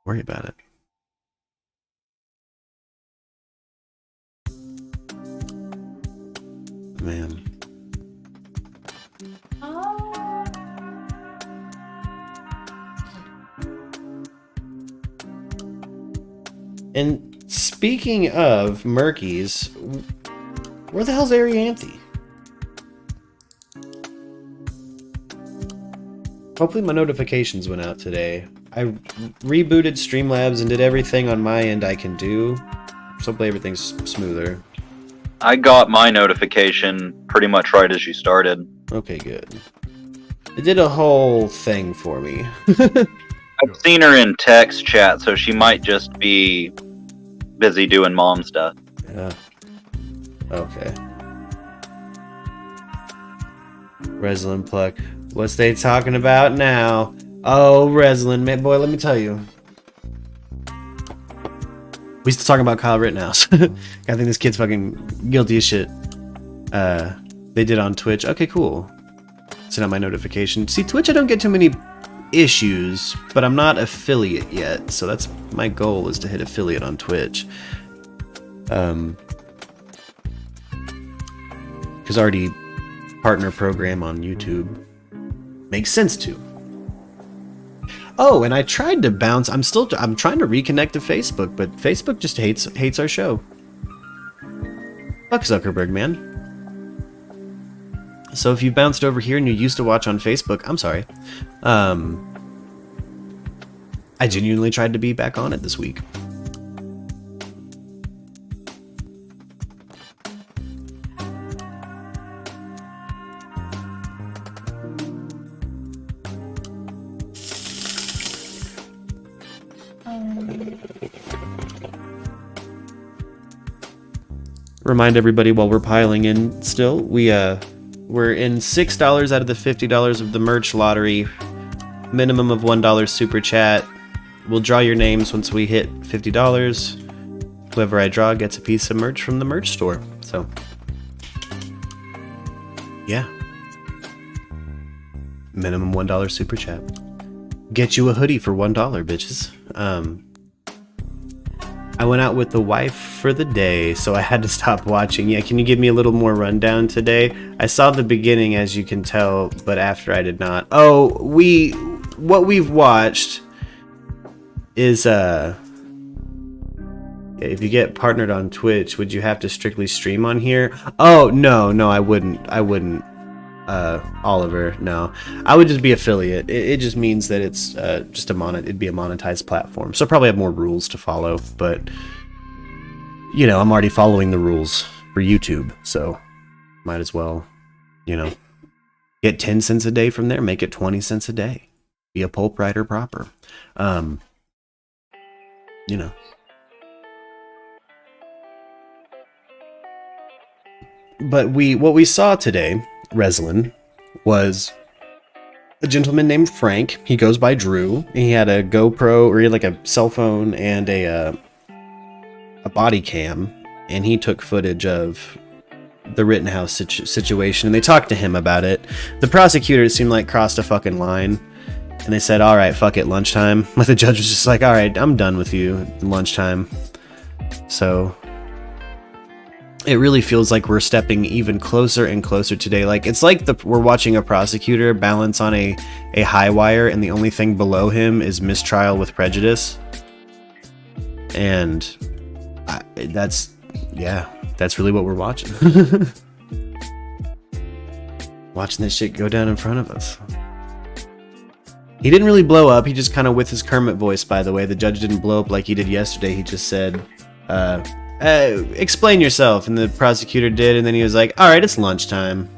[SPEAKER 5] worry about it. Man. And speaking of Murkies, where the hell's Arianthe? Hopefully my notifications went out today. I rebooted Streamlabs and did everything on my end I can do. So hopefully everything's smoother.
[SPEAKER 8] I got my notification pretty much right as you started.
[SPEAKER 5] Okay, good. It did a whole thing for me.
[SPEAKER 8] I've seen her in text chat, so she might just be busy doing mom stuff.
[SPEAKER 5] Yeah. Okay. Reslin Pluck. What's they talking about now? Oh, Reslin, man, boy, let me tell you. We still talking about Kyle Rittenhouse. I think this kid's fucking guilty as shit. They did on Twitch. Okay, cool. Send out my notification. See, Twitch, I don't get too many issues, but I'm not affiliate yet, so that's my goal, is to hit affiliate on Twitch. Because already partner program on YouTube makes sense to. Oh, and I tried to bounce. I'm trying to reconnect to Facebook, but Facebook just hates our show. Fuck Zuckerberg, man. So if you bounced over here and you used to watch on Facebook, I'm sorry. I genuinely tried to be back on it this week. Remind everybody while we're piling in still, we're in $6 out of the $50 of the merch lottery. Minimum of $1 super chat. We'll draw your names once we hit $50. Whoever I draw gets a piece of merch from the merch store. So, yeah. Minimum $1 super chat. Get you a hoodie for $1, bitches. I went out with the wife for the day, so I had to stop watching. Yeah, can you give me a little more rundown today? I saw the beginning, as you can tell, but after I did not. Oh, what we've watched is, if you get partnered on Twitch, would you have to strictly stream on here? Oh, no, I wouldn't. Oliver, no. I would just be affiliate. It just means that it's just it'd be a monetized platform. So probably have more rules to follow, but you know, I'm already following the rules for YouTube, so might as well, you know, get 10 cents a day from there, make it 20 cents a day. Be a pulp writer proper. You know. But what we saw today, Reslin, was a gentleman named Frank. He goes by Drew. He had a GoPro, or he had like a cell phone and a body cam, and he took footage of the Rittenhouse situation, and they talked to him about it. The prosecutor, it seemed like, crossed a fucking line, and they said, all right, fuck it, lunchtime. But the judge was just like, all right, I'm done with you, lunchtime. So it really feels like we're stepping even closer and closer today. Like, it's like we're watching a prosecutor balance on a high wire, and the only thing below him is mistrial with prejudice. And that's really what we're watching. Watching this shit go down in front of us. He didn't really blow up. He just kind of, with his Kermit voice, by the way, the judge didn't blow up like he did yesterday. He just said, explain yourself, and the prosecutor did, and then he was like, all right, it's lunchtime.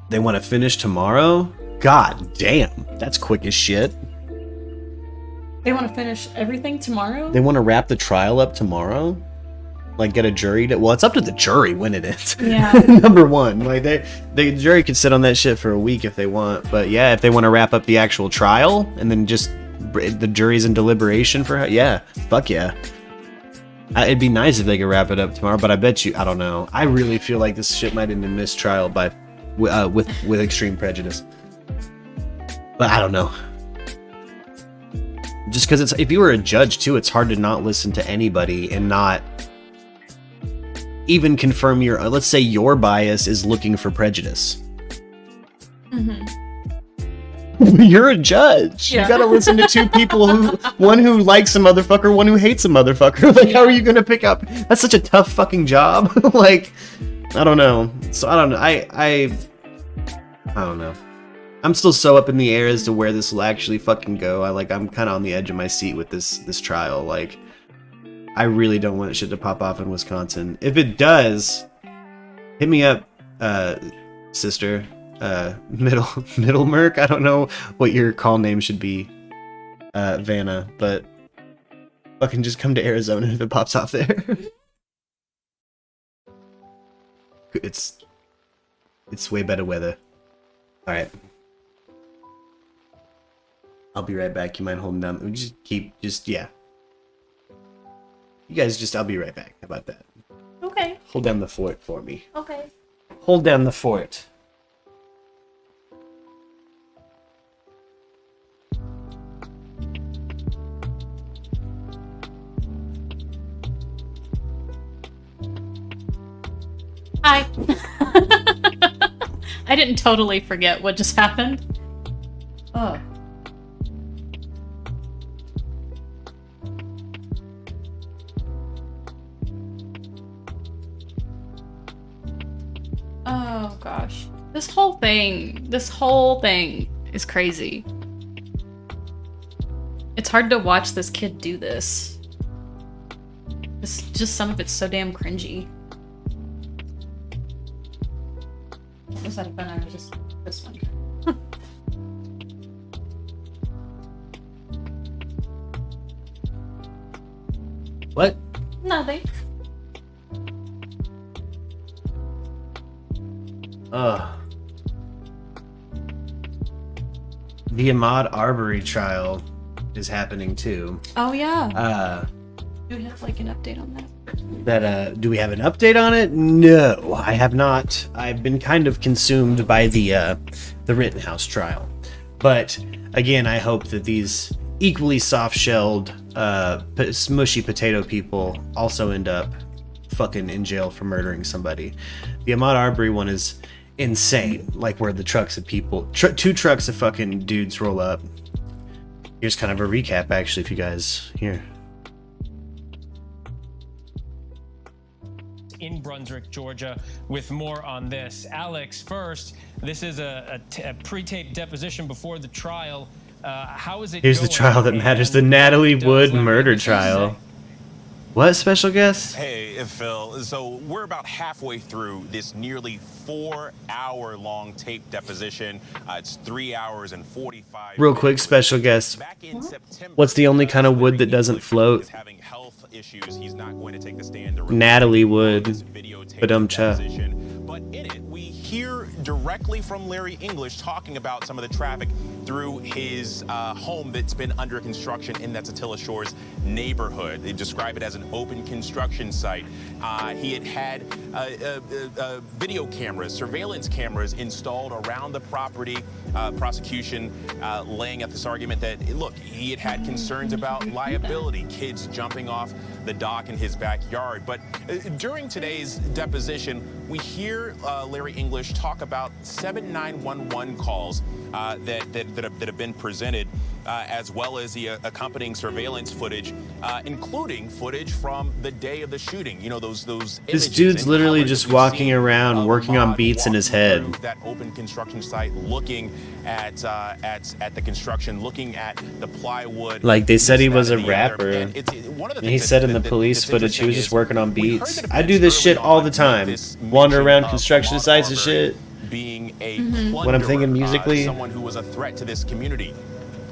[SPEAKER 5] They want to finish tomorrow? God damn, that's quick as shit.
[SPEAKER 6] They want to finish everything tomorrow?
[SPEAKER 5] They want to wrap the trial up tomorrow? Like, get a jury to... Well, it's up to the jury when it is.
[SPEAKER 6] Yeah.
[SPEAKER 5] Number one. Like, the jury could sit on that shit for a week if they want, but yeah, if they want to wrap up the actual trial, and then just... the jury's in deliberation for... Yeah, fuck yeah. It'd be nice if they could wrap it up tomorrow, but I bet you... I don't know. I really feel like this shit might end in mistrial by... with extreme prejudice. But I don't know. Just because it's... If you were a judge, too, it's hard to not listen to anybody and not... even confirm your... Let's say your bias is looking for prejudice.
[SPEAKER 6] Mm-hmm.
[SPEAKER 5] You're a judge. Yeah. You gotta listen to two people one who likes a motherfucker, one who hates a motherfucker. Like, how are you gonna pick up? That's such a tough fucking job. Like, I don't know. So I don't know. I don't know. I'm still so up in the air as to where this will actually fucking go. I'm kind of on the edge of my seat with this trial. Like, I really don't want shit to pop off in Wisconsin. If it does, hit me up, sister. Middle Merc. I don't know what your call name should be, Vanna, but fucking just come to Arizona if it pops off there. It's way better weather. All right, I'll be right back. You mind holding down? Yeah. You guys I'll be right back. How about that?
[SPEAKER 6] Okay.
[SPEAKER 5] Hold down the fort for me.
[SPEAKER 6] Okay.
[SPEAKER 5] Hold down the fort.
[SPEAKER 6] Bye. I didn't totally forget what just happened. Oh. Oh gosh. This whole thing is crazy. It's hard to watch this kid do this. Just some of it's so damn cringy. Was that a fun? I was just this one.
[SPEAKER 5] What?
[SPEAKER 6] Nothing.
[SPEAKER 5] The Ahmaud Arbery trial is happening too.
[SPEAKER 6] Oh yeah. Do we have like an update on that?
[SPEAKER 5] Do we have an update on it? No, I have not. I've been kind of consumed by the Rittenhouse trial. But again, I hope that these equally soft-shelled, smushy potato people also end up fucking in jail for murdering somebody. The Ahmaud Arbery one is insane. Like where the trucks of people, two trucks of fucking dudes roll up. Here's kind of a recap, actually, if you guys here.
[SPEAKER 7] In Brunswick, Georgia, with more on this. Alex, first, this is a pre-taped deposition before the trial. How is it
[SPEAKER 5] Here's the trial that matters, the Natalie Wood murder trial. What, special guest?
[SPEAKER 15] Hey, Phil. So we're about halfway through this nearly 4-hour-long tape deposition. It's 3 hours and 45
[SPEAKER 5] Real quick, special guest. What's the only kind of wood that doesn't float?
[SPEAKER 15] issues. He's not going to take the stand.
[SPEAKER 5] Natalie Wood. Ba-dum-cha.
[SPEAKER 15] But in it, we hear directly from Larry English talking about some of the traffic through his home that's been under construction in that Satilla Shores neighborhood. They describe it as an open construction site. He had video cameras, surveillance cameras installed around the property. Prosecution laying out this argument that, look, he had concerns about liability, kids jumping off the dock in his backyard. But during today's deposition, we hear Larry English talk about 7 911 calls that have been presented, as well as the accompanying surveillance footage, including footage from the day of the shooting. You know, those
[SPEAKER 5] This dude's literally just walking around, working on beats in his head.
[SPEAKER 15] That open construction site, looking at the construction, looking at the plywood.
[SPEAKER 5] Like, they said he was a rapper. And he said in the police footage he was just working on beats. I do this shit all the time. Wander around construction sites and shit.
[SPEAKER 15] Being a
[SPEAKER 5] when I'm thinking musically.
[SPEAKER 15] Someone who was a threat to this community.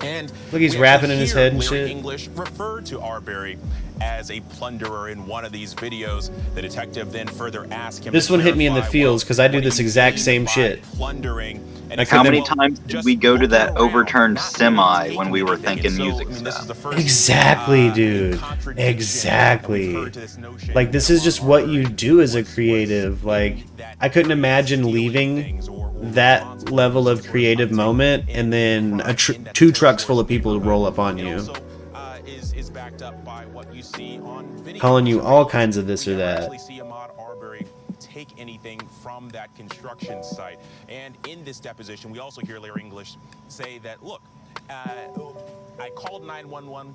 [SPEAKER 15] And
[SPEAKER 5] look, he's rapping in his head and shit.
[SPEAKER 15] English referred to Arbery as a plunderer in one of these videos. The detective then further asked him.
[SPEAKER 5] This one hit me in the feels because I do this exact same shit.
[SPEAKER 15] Plundering.
[SPEAKER 8] And how many times did we go to that overturned semi when we were thinking music stuff?
[SPEAKER 5] Exactly, dude. Exactly. Like, this is just what you do as a creative. Like, I couldn't imagine leaving that level of creative moment and then two trucks full of people roll up on you, calling you all kinds of this or that.
[SPEAKER 15] Take anything from that construction site. And in this deposition, we also hear Larry English say that, look, I called 911.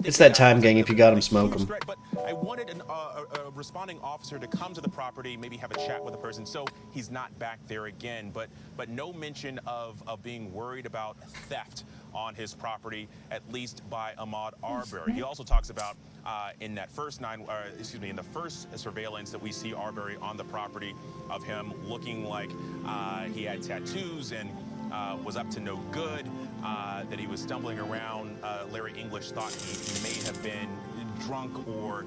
[SPEAKER 5] It's that time, gang. If you got him, smoke him.
[SPEAKER 15] But I wanted a responding officer to come to the property, maybe have a chat with the person, so he's not back there again. But no mention of being worried about theft on his property, at least by Ahmaud Arbery. He also talks about in that first in the first surveillance that we see Arbery on the property of him looking like he had tattoos and was up to no good, that he was stumbling around. Larry English thought he may have been drunk or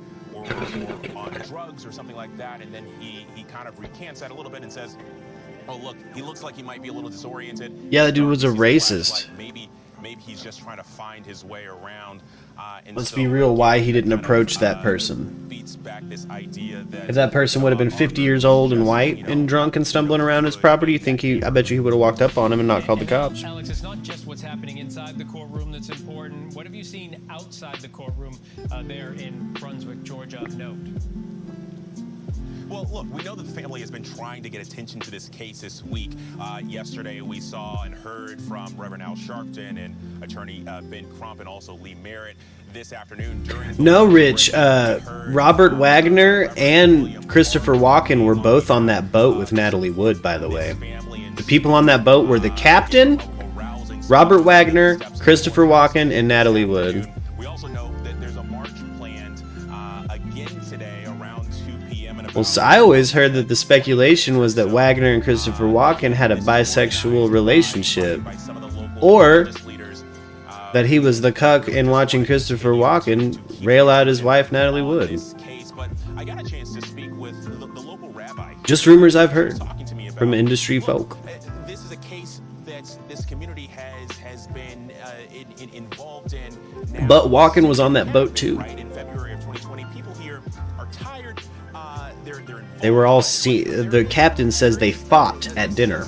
[SPEAKER 15] on drugs or something like that, and then he kind of recants that a little bit and says, oh, look, he looks like he might be a little disoriented.
[SPEAKER 5] Yeah, that dude was a racist.
[SPEAKER 15] Maybe he's just trying to find his way around.
[SPEAKER 5] Let's be real, why he didn't approach that person. If that person would have been 50 years old and white and drunk and stumbling around his property, I bet you he would have walked up on him and not called the cops.
[SPEAKER 7] Alex, it's not just what's happening inside the courtroom that's important. What have you seen outside the courtroom there in Brunswick, Georgia, of note?
[SPEAKER 15] Well, look, we know that the family has been trying to get attention to this case this week. Yesterday, we saw and heard from Reverend Al Sharpton and attorney Ben Crump and also Lee Merritt. This afternoon during
[SPEAKER 5] No, Rich, Robert Wagner and Christopher Walken were both on that boat with Natalie Wood, by the way. The people on that boat were the captain, Robert Wagner, Christopher Walken, and Natalie Wood.
[SPEAKER 15] We also know that there's a march planned again today around 2 p.m.
[SPEAKER 5] Well, so I always heard that the speculation was that Wagner and Christopher Walken had a bisexual relationship, or that he was the cuck in watching Christopher Walken rail out his wife Natalie Wood. Just rumors I've heard from industry folk.
[SPEAKER 15] This is a case that this community has been involved in.
[SPEAKER 5] But Walken was on that boat too.
[SPEAKER 15] In February of 2020, people here are tired.
[SPEAKER 5] They were all the captain says they fought at dinner,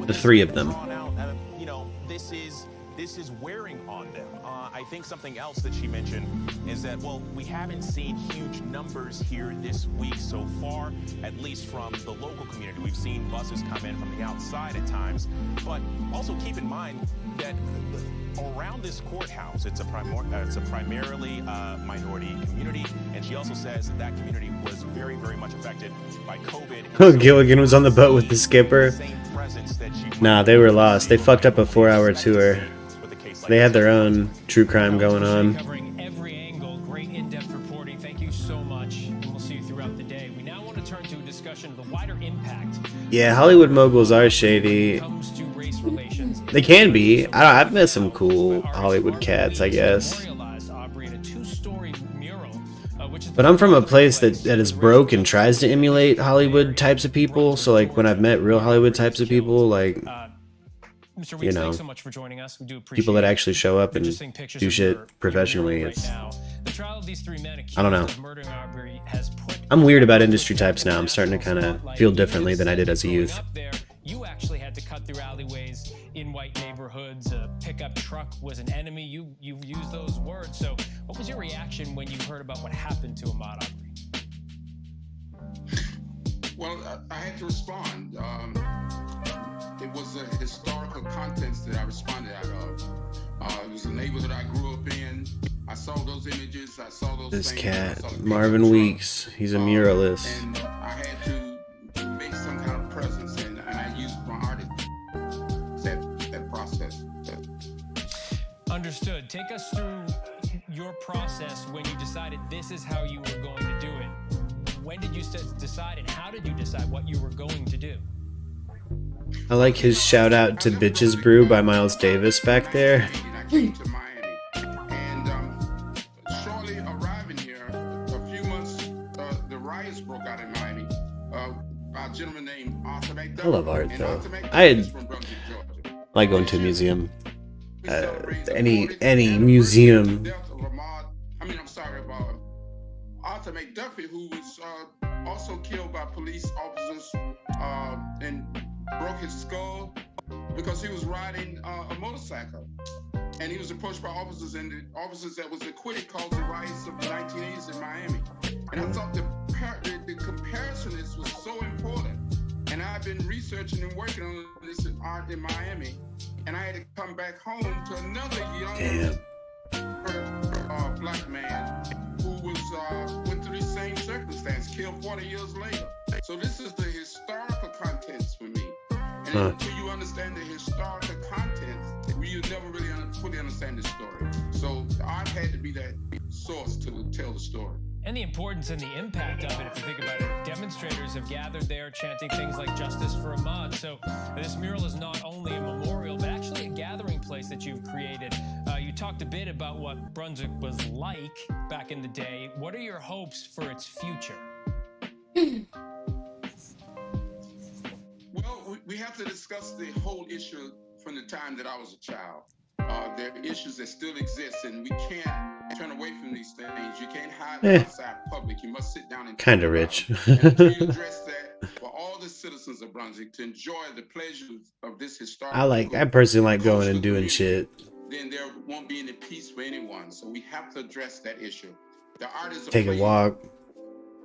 [SPEAKER 5] the three of them.
[SPEAKER 15] You know, this is wearing on them. I think something else that she mentioned is that, well, we haven't seen huge numbers here this week so far, at least from the local community. We've seen buses come in from the outside at times, but also keep in mind that around this courthouse, it's a primarily minority community, and she also says that community was very, very much affected by COVID.
[SPEAKER 5] Oh, Gilligan was on the boat with the skipper. Nah, they were lost. They fucked up a 4-hour tour. They had their own true crime going on.
[SPEAKER 7] Covering every angle, great in-depth reporting. Thank you so much, and we'll see you throughout the day. We now want to turn to a discussion of the wider impact.
[SPEAKER 5] Yeah, Hollywood moguls are shady. They can be. I've met some cool Hollywood cats, I guess. But I'm from a place that is broke and tries to emulate Hollywood types of people. So, like, when I've met real Hollywood types of people, like, you know, people that actually show up and do shit professionally, it's, I don't know. I'm weird about industry types now. I'm starting to kind of feel differently than I did as a youth.
[SPEAKER 7] You actually had to cut through alleyways in white neighborhoods. A pickup truck was an enemy. You used those words. So what was your reaction when you heard about what happened to Ahmaud Arbery?
[SPEAKER 16] Well, I had to respond. It was a historical context that I responded out of. It was a neighborhood I grew up in. I saw those images. I saw those
[SPEAKER 5] This
[SPEAKER 16] things.
[SPEAKER 5] cat, Marvin Weeks, he's a muralist.
[SPEAKER 16] And I had to make some kind of presence, and I used my art that process.
[SPEAKER 7] Understood. Take us through your process when you decided this is how you were going to do it. When did you decide, and how did you decide what you were going to do?
[SPEAKER 5] I like his shout out to Bitches Brew by Miles Davis back there.
[SPEAKER 16] I came to Miami, and shortly arriving here, a few months, the riots broke out in Miami. A gentleman named Arthur McDuffie.
[SPEAKER 5] I love art though. I like going to a museum. Any museum.
[SPEAKER 16] Arthur McDuffie, who was also killed by police officers and broke his skull because he was riding a motorcycle. And he was approached by officers, and the officers that was acquitted called the riots of the 1980s in Miami. And I thought the comparison was so important. And I've been researching and working on this in art in Miami. And I had to come back home to another young black man who was went through the same circumstance, killed 40 years later. So this is the historical contents for me. And until you understand the historical contents, you never really fully understand the story. So art had to be that source to tell the story.
[SPEAKER 7] And the importance and the impact of it, if you think about it, demonstrators have gathered there chanting things like justice for Ahmaud. So this mural is not only a memorial, but actually a gathering place that you've created. You talked a bit about what Brunswick was like back in the day. What are your hopes for its future?
[SPEAKER 16] Well, we have to discuss the whole issue from the time that I was a child. There are issues that still exist, and we can't turn away from these things. You can't hide them outside public. You must sit down and
[SPEAKER 5] kind of rich.
[SPEAKER 16] and we address that for all the citizens of Brunswick to enjoy the pleasures of this historical.
[SPEAKER 5] I personally like going and doing shit.
[SPEAKER 16] Then there won't be any peace for anyone. So we have to address that issue. The art is
[SPEAKER 5] Take a walk.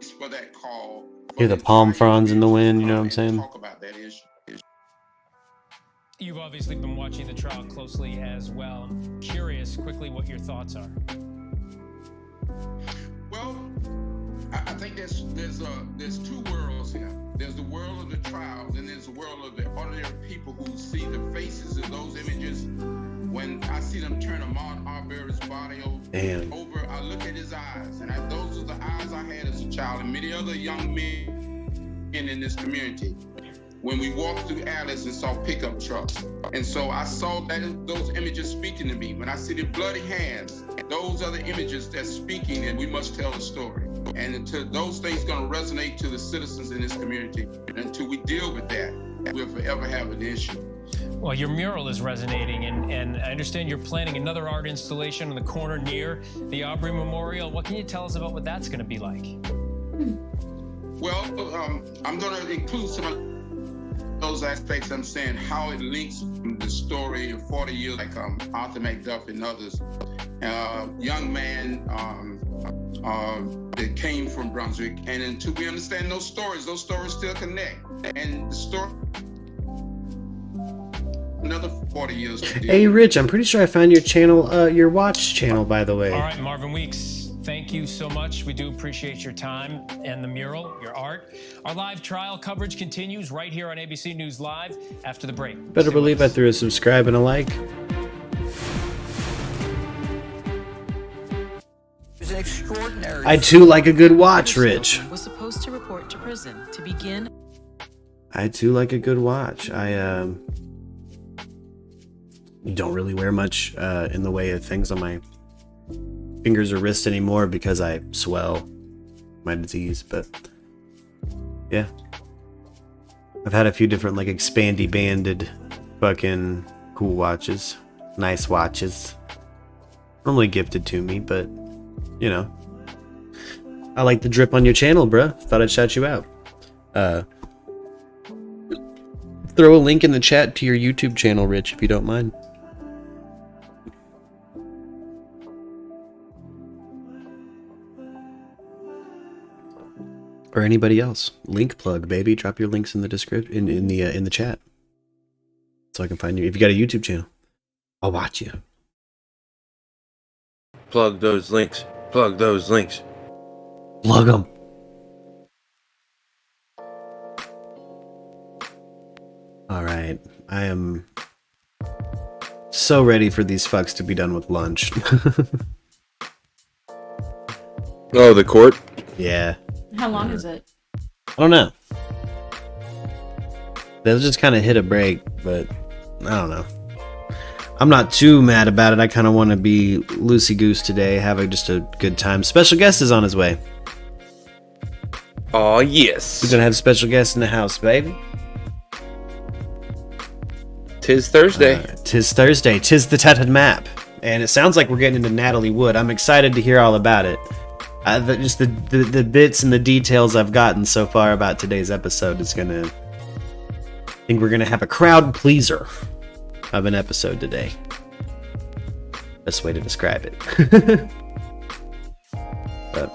[SPEAKER 16] for that call.
[SPEAKER 5] Hear the palm fronds in the wind, you know what I'm saying?
[SPEAKER 16] Talk about that issue.
[SPEAKER 7] You've obviously been watching the trial closely as well. I'm curious quickly what your thoughts are.
[SPEAKER 16] Well, I think there's two worlds here. There's the world of the trials, and there's the world of the ordinary people who see the faces of those images. When I see them turn Ahmaud Arbery's body over, I look at his eyes, and those are the eyes I had as a child, and many other young men in this community. When we walked through alleys and saw pickup trucks, and so I saw those images speaking to me. When I see the bloody hands, those are the images that's speaking, and we must tell the story. And until those things going to resonate to the citizens in this community, and until we deal with that, we'll forever have an issue.
[SPEAKER 7] Well, your mural is resonating, and I understand you're planning another art installation in the corner near the Aubrey Memorial. What can you tell us about what that's going to be like?
[SPEAKER 16] Well, I'm going to include some of those aspects. I'm saying how it links the story of 40 years, like Arthur McDuff and others. Young man that came from Brunswick, and until we understand those stories still connect. And the story, another 40 years.
[SPEAKER 5] Hey, Rich, I'm pretty sure I found your channel, your watch channel, by the way.
[SPEAKER 7] All right, Marvin Weeks, thank you so much. We do appreciate your time and the mural, your art. Our live trial coverage continues right here on ABC News Live after the break.
[SPEAKER 5] Better believe I threw a subscribe and a like.
[SPEAKER 17] There's an extraordinary...
[SPEAKER 5] I too like a good watch, Rich.
[SPEAKER 17] Was supposed to report to prison to begin.
[SPEAKER 5] I too like a good watch. I don't really wear much in the way of things on my fingers or wrists anymore because I swell my disease, but yeah. I've had a few different like expandy banded fucking cool watches. Nice watches. Normally gifted to me, but you know. I like the drip on your channel, bruh. Thought I'd shout you out. Throw a link in the chat to your YouTube channel, Rich, if you don't mind. Or anybody else. Link plug, baby. Drop your links in the description in the chat, so I can find you. If you got a YouTube channel, I'll watch you.
[SPEAKER 18] Plug those links. Plug those links.
[SPEAKER 5] Plug them. All right, I am so ready for these fucks to be done with lunch.
[SPEAKER 18] Oh, the court?
[SPEAKER 5] Yeah.
[SPEAKER 6] How long is it?
[SPEAKER 5] I don't know. They'll just kind of hit a break, but I don't know. I'm not too mad about it. I kind of want to be loosey-goose today, have just a good time. Special guest is on his way.
[SPEAKER 18] Oh yes.
[SPEAKER 5] We're going to have special guests in the house, baby.
[SPEAKER 18] Tis Thursday.
[SPEAKER 5] Tis Thursday. Tis the tattered map. And it sounds like we're getting into Natalie Wood. I'm excited to hear all about it. Just the bits and the details I've gotten so far about today's episode is gonna... I think we're gonna have a crowd pleaser of an episode today. Best way to describe it. But...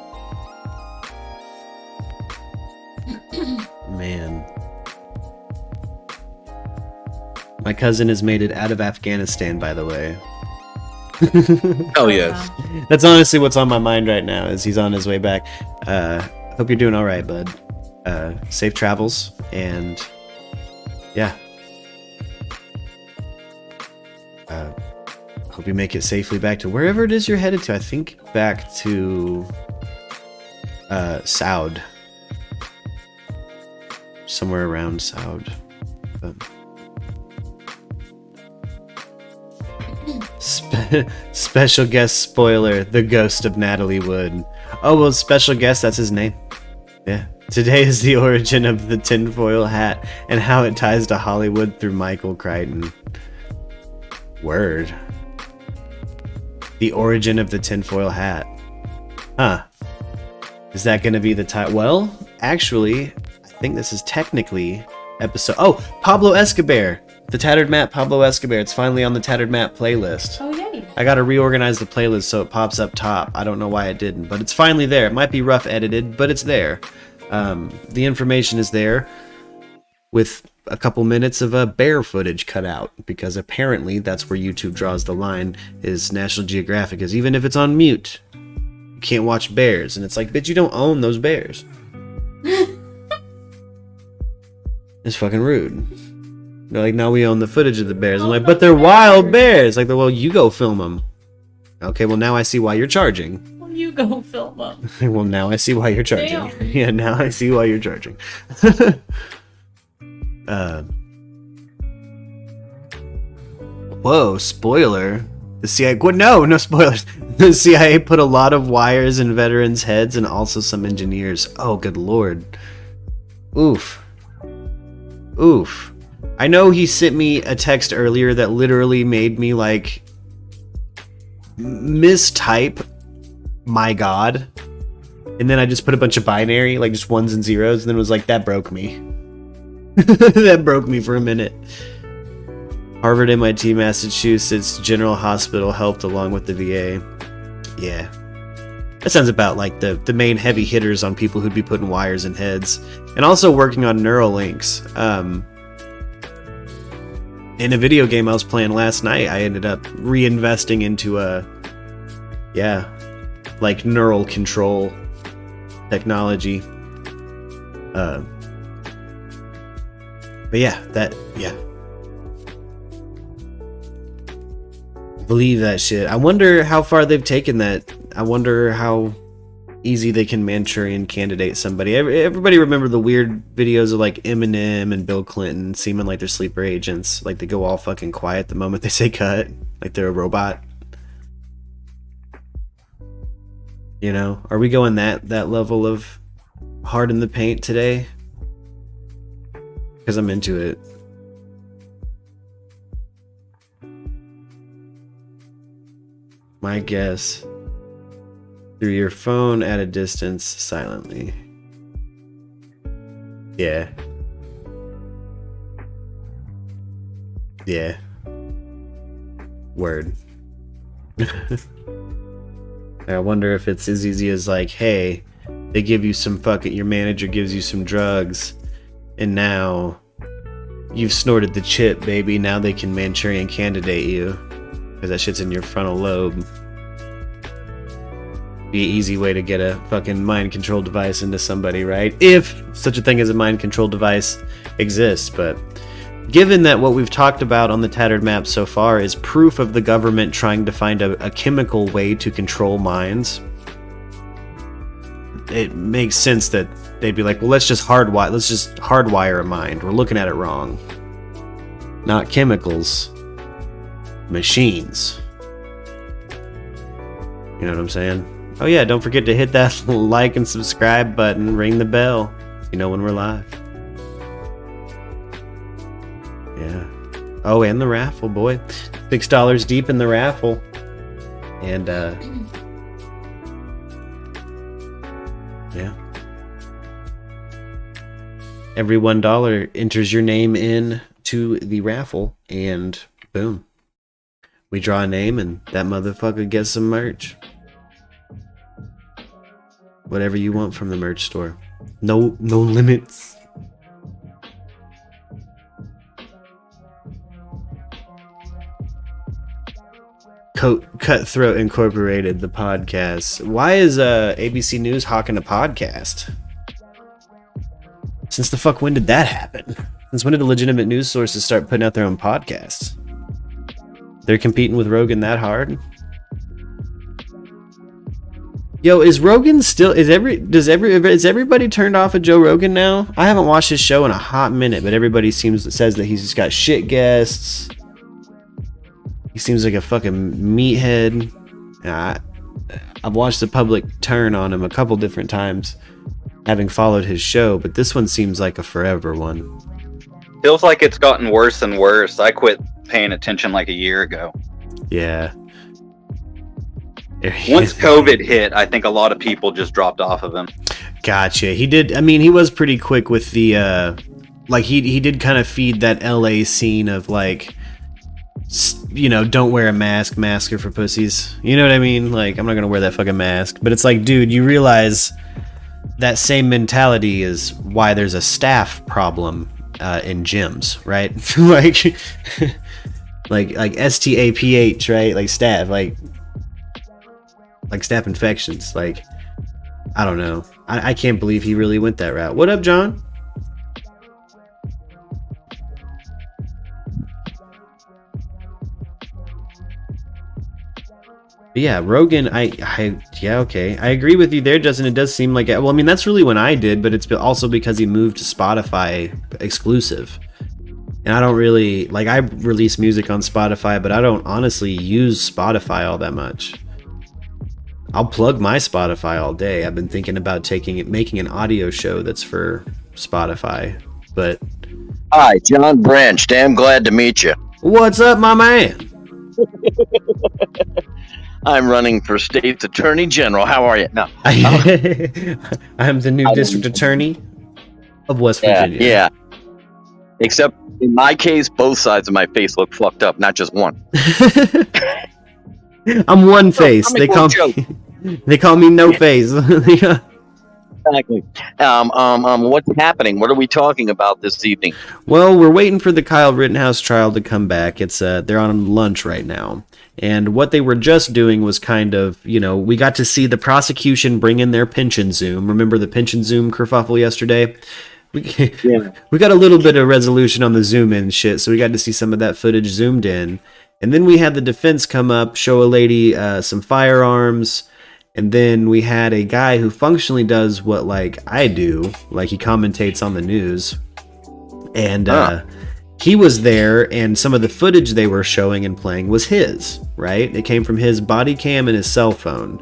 [SPEAKER 5] man. My cousin has made it out of Afghanistan, by the way.
[SPEAKER 18] Hell yes.
[SPEAKER 5] That's honestly what's on my mind right now, is he's on his way back. Hope you're doing all right, bud. Safe travels, and yeah. Hope you make it safely back to wherever it is you're headed to. I think back to Saud. Somewhere around Saud. But... special guest spoiler, the ghost of Natalie Wood. Oh, well, special guest, that's his name. Yeah. Today is the origin of the tinfoil hat and how it ties to Hollywood through Michael Crichton. Word. The origin of the tinfoil hat. Huh. Is that going to be the title? Well, actually, I think this is technically episode... Oh, Pablo Escobar. The Tattered Map, Pablo Escobar. It's finally on the Tattered Map playlist.
[SPEAKER 6] Oh, yay.
[SPEAKER 5] I gotta reorganize the playlist so it pops up top. I don't know why it didn't, but it's finally there. It might be rough edited, but it's there. The information is there with a couple minutes of bear footage cut out, because apparently that's where YouTube draws the line, is National Geographic, is even if it's on mute, you can't watch bears. And it's like, bitch, you don't own those bears. It's fucking rude. They're like, no, we own the footage of the bears. I'm like, but they're wild bears. Like, well, you go film them. Okay, well, now I see why you're charging.
[SPEAKER 6] Well, you go film them.
[SPEAKER 5] Well, now I see why you're charging.
[SPEAKER 6] Damn.
[SPEAKER 5] Yeah, now I see why you're charging. Whoa, spoiler. The CIA... No spoilers. The CIA put a lot of wires in veterans' heads and also some engineers. Oh, good lord. Oof. Oof. I know he sent me a text earlier that literally made me, like, mistype my god. And then I just put a bunch of binary, like just ones and zeros, and then was like, that broke me. That broke me for a minute. Harvard, MIT, Massachusetts General Hospital helped along with the VA. Yeah. That sounds about like the main heavy hitters on people who'd be putting wires in heads. And also working on neural links. In a video game I was playing last night, I ended up reinvesting into like neural control technology. But yeah. Believe that shit. I wonder how far they've taken that. I wonder how easy they can Manchurian candidate somebody. Everybody remember the weird videos of like Eminem and Bill Clinton seeming like they're sleeper agents. Like they go all fucking quiet the moment they say cut. Like they're a robot. You know? Are we going that level of hard in the paint today? Because I'm into it. My guess. Through your phone at a distance silently. Yeah. Yeah. Word. I wonder if it's as easy as like, hey, they give you some your manager gives you some drugs, and now you've snorted the chip, baby. Now they can Manchurian candidate you. Because that shit's in your frontal lobe. Be an easy way to get a fucking mind control device into somebody, right? If such a thing as a mind control device exists. But given that what we've talked about on the Tattered Map so far is proof of the government trying to find a chemical way to control minds, it makes sense that they'd be like, well, let's just hardwire a mind. We're looking at it wrong. Not chemicals. Machines. You know what I'm saying? Oh yeah, don't forget to hit that like and subscribe button, ring the bell, you know when we're live. Yeah. Oh, and the raffle, boy. $6 deep in the raffle. And yeah. Every $1 enters your name in to the raffle, and boom. We draw a name and that motherfucker gets some merch. Whatever you want from the merch store. No limits. Cutthroat Incorporated, the podcast. Why is ABC News hawking a podcast? Since the fuck when did that happen? Since when did the legitimate news sources start putting out their own podcasts? They're competing with Rogan that hard? Yo, is Rogan still... Is everybody turned off of Joe Rogan now? I haven't watched his show in a hot minute, but everybody says that he's just got shit guests. He seems like a fucking meathead. I've watched the public turn on him a couple different times, having followed his show, but this one seems like a forever one.
[SPEAKER 8] Feels like it's gotten worse and worse. I quit paying attention like a year ago.
[SPEAKER 5] Yeah.
[SPEAKER 8] Once COVID hit, I think a lot of people just dropped off of him.
[SPEAKER 5] Gotcha. He did. I mean, he was pretty quick with the like he did kind of feed that LA scene of like don't wear a mask. Masks are for pussies. You know what I mean? Like, I'm not gonna wear that fucking mask. But it's like, dude, you realize that same mentality is why there's a staff problem in gyms, right? like STAPH, right? Like staph, like staph infections. Like, I don't know. I can't believe he really went that route. What up, John? But yeah, Rogan, yeah, okay. I agree with you there, Justin. It does seem like, well, I mean, that's really when I did, but it's also because he moved to Spotify exclusive. And I don't really, like, I release music on Spotify, but I don't honestly use Spotify all that much. I'll plug my Spotify all day. I've been thinking about making an audio show that's for Spotify, but...
[SPEAKER 19] Hi, John Branch. Damn glad to meet you.
[SPEAKER 5] What's up, my man?
[SPEAKER 19] I'm running for state's attorney general. How are you? No.
[SPEAKER 5] I'm the new district attorney of West Virginia.
[SPEAKER 19] Yeah. Except in my case, both sides of my face look fucked up, not just one.
[SPEAKER 5] I'm one face. They call me no face.
[SPEAKER 19] Exactly. What's happening? What are we talking about this evening?
[SPEAKER 5] Well, we're waiting for the Kyle Rittenhouse trial to come back. It's they're on lunch right now. And what they were just doing was kind of, we got to see the prosecution bring in their pension Zoom. Remember the pension Zoom kerfuffle yesterday? We got a little bit of resolution on the Zoom in shit, so we got to see some of that footage zoomed in. And then we had the defense come up, show a lady some firearms. And then we had a guy who functionally does what, like, I do. Like, he commentates on the news. And he was there, and some of the footage they were showing and playing was his, right? It came from his body cam and his cell phone.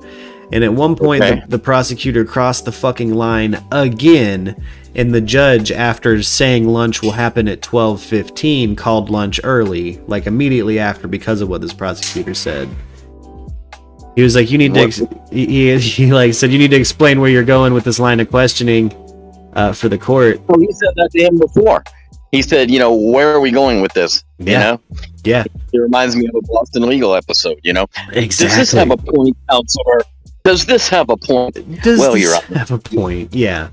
[SPEAKER 5] And at one point, the prosecutor crossed the fucking line again, and the judge, after saying lunch will happen at 12:15, called lunch early, like immediately after, because of what this prosecutor said. He was like, you need to, he like said, you need to explain where you're going with this line of questioning for the court.
[SPEAKER 19] Well, he said that to him before. He said, where are we going with this?
[SPEAKER 5] Yeah.
[SPEAKER 19] It reminds me of a Boston Legal episode,
[SPEAKER 5] Exactly.
[SPEAKER 19] Does this have a point, counselor? Does this have a point?
[SPEAKER 5] You're up. Have a point, yeah.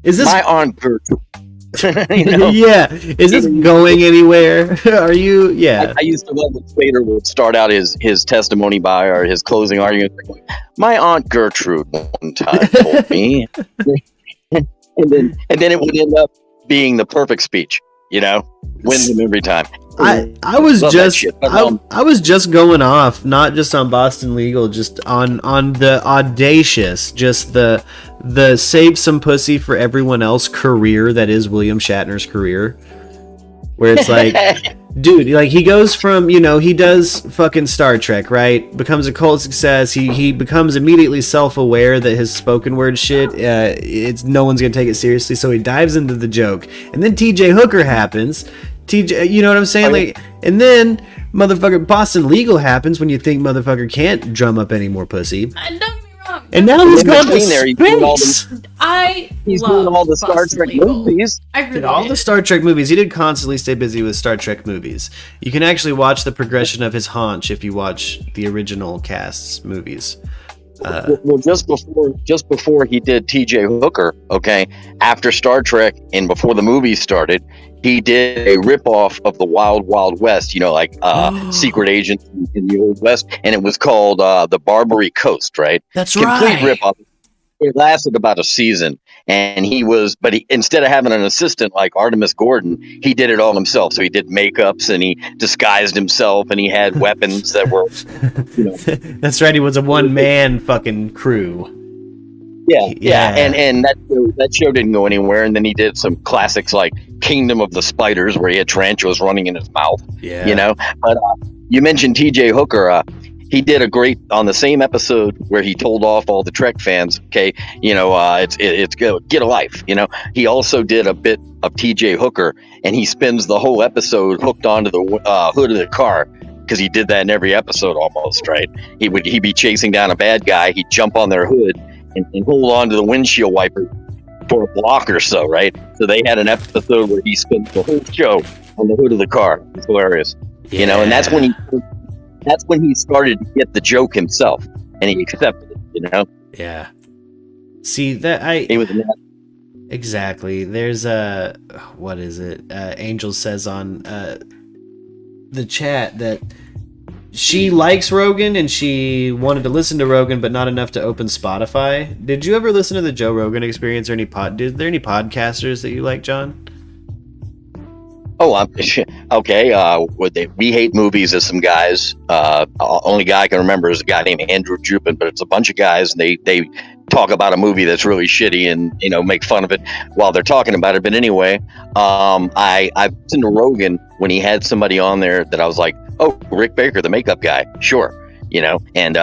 [SPEAKER 5] Is this...
[SPEAKER 19] My Aunt Gertrude.
[SPEAKER 5] Yeah. Is this going anywhere? Are you? Yeah.
[SPEAKER 19] I used to love when Spader would start out his testimony by, or his closing argument. My Aunt Gertrude one time told me, and then it would end up being the perfect speech. Wins him every time.
[SPEAKER 5] I was just going off, not just on Boston Legal, just on the audacious, just the save some pussy for everyone else career that is William Shatner's career, where it's like, dude, like he goes from, he does fucking Star Trek, right? Becomes a cult success. He becomes immediately self-aware that his spoken word shit, no one's gonna take it seriously, so he dives into the joke, and then TJ Hooker happens. TJ, you know what I'm saying? Like, and then motherfucker Boston Legal happens when you think motherfucker can't drum up any more pussy.
[SPEAKER 6] Don't get me wrong.
[SPEAKER 5] And now he's gone to
[SPEAKER 19] space.
[SPEAKER 6] He's
[SPEAKER 19] doing all the Star Trek movies.
[SPEAKER 5] All the Star Trek movies. He did constantly stay busy with Star Trek movies. You can actually watch the progression of his haunch if you watch the original cast's movies.
[SPEAKER 19] Well, just before he did T.J. Hooker, okay, after Star Trek and before the movie started, he did a ripoff of the Wild Wild West, secret agents in the Old West, and it was called The Barbary Coast, right?
[SPEAKER 5] That's
[SPEAKER 19] Complete ripoff. It lasted about a season, and instead of having an assistant like Artemis Gordon, he did it all himself. So he did makeups, and he disguised himself, and he had weapons that were,
[SPEAKER 5] That's right. He was a one-man fucking crew.
[SPEAKER 19] Yeah. And that show didn't go anywhere. And then he did some classics like Kingdom of the Spiders, where he had tarantulas running in his mouth.
[SPEAKER 5] Yeah.
[SPEAKER 19] But you mentioned T.J. Hooker. He did a great, on the same episode where he told off all the Trek fans, okay, it's get a life, He also did a bit of T.J. Hooker, and he spends the whole episode hooked onto the hood of the car, because he did that in every episode almost, right? He'd be chasing down a bad guy, he'd jump on their hood and hold on to the windshield wiper for a block or so, right? So they had an episode where he spent the whole show on the hood of the car. It's hilarious. You know, and that's when he started to get the joke himself, and he accepted it. You know.
[SPEAKER 5] Yeah. See that
[SPEAKER 19] He was
[SPEAKER 5] exactly. There's a what is it? Angel says on the chat that she likes Rogan and she wanted to listen to Rogan, but not enough to open Spotify. Did you ever listen to the Joe Rogan Experience or any Is there any podcasters that you like, John?
[SPEAKER 19] Oh, okay. We Hate Movies as some guys. Only guy I can remember is a guy named Andrew Jupin, but it's a bunch of guys, and they talk about a movie that's really shitty and, you know, make fun of it while they're talking about it. But anyway, I listened to Rogan when he had somebody on there that I was like, oh, Rick Baker, the makeup guy. Sure. You know, and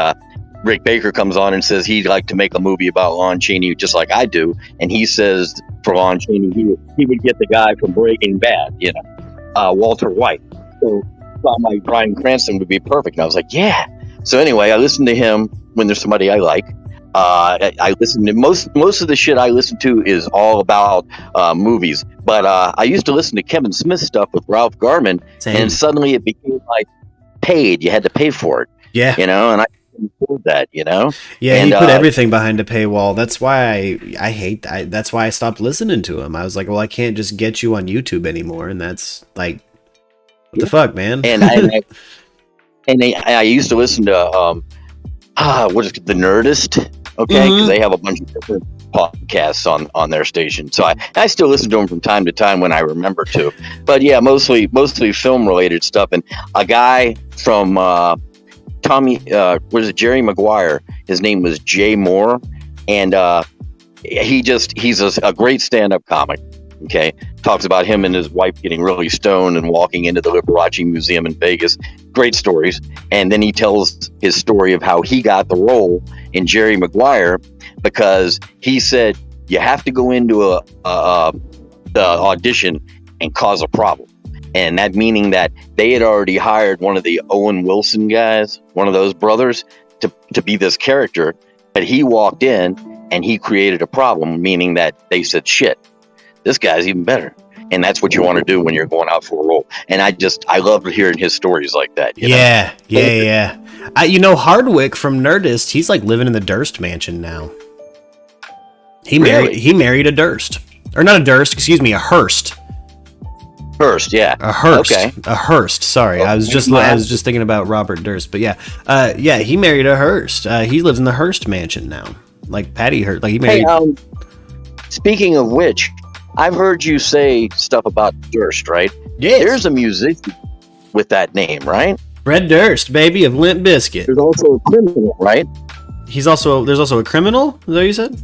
[SPEAKER 19] Rick Baker comes on and says he'd like to make a movie about Lon Chaney just like I do. And he says for Lon Chaney, he would get the guy from Breaking Bad, you know, Walter White. So I thought my Bryan Cranston would be perfect. And I was like, yeah. So anyway, I listened to him when there's somebody I like. I listen to most of the shit I listen to is all about movies. But I used to listen to Kevin Smith stuff with Ralph Garman.
[SPEAKER 5] Same.
[SPEAKER 19] And suddenly it became like paid. You had to pay for it.
[SPEAKER 5] Yeah.
[SPEAKER 19] You know, and I couldn't afford that, you know?
[SPEAKER 5] Yeah,
[SPEAKER 19] and,
[SPEAKER 5] he put everything behind a paywall. That's why that's why I stopped listening to him. I was like, well, I can't just get you on YouTube anymore. And that's like, what the fuck, man?
[SPEAKER 19] And I used to listen to what is it, The Nerdist? Okay, because they have a bunch of different podcasts on their station. So I still listen to them from time to time when I remember to. But yeah, mostly film related stuff. And a guy from Jerry Maguire? His name was Jay Moore, and he's a great stand-up comic. Okay, talks about him and his wife getting really stoned and walking into the Liberace Museum in Vegas. Great stories. And then he tells his story of how he got the role in Jerry Maguire because he said you have to go into the audition and cause a problem. And that meaning that they had already hired one of the Owen Wilson guys, one of those brothers, to be this character. But he walked in and he created a problem, meaning that they said, shit, this guy's even better. And that's what you want to do when you're going out for a role. And I love hearing his stories like that. You know?
[SPEAKER 5] Yeah. You know, Hardwick from Nerdist, he's like living in the Durst mansion now. He married a Durst. Or not a Durst, excuse me, a Hearst.
[SPEAKER 19] Hearst, yeah.
[SPEAKER 5] A Hearst.
[SPEAKER 19] Okay.
[SPEAKER 5] A Hearst, sorry.
[SPEAKER 19] Oh,
[SPEAKER 5] I was just thinking about Robert Durst, but yeah. He married a Hearst. He lives in the Hearst mansion now. Like Patty Hearst. Like he married.
[SPEAKER 19] Hey, speaking of which, I've heard you say stuff about Durst, right?
[SPEAKER 5] Yeah.
[SPEAKER 19] There's a musician with that name, right?
[SPEAKER 5] Fred Durst, baby, of Limp Bizkit.
[SPEAKER 19] There's also a criminal, right?
[SPEAKER 5] There's also a criminal? Is that what you said?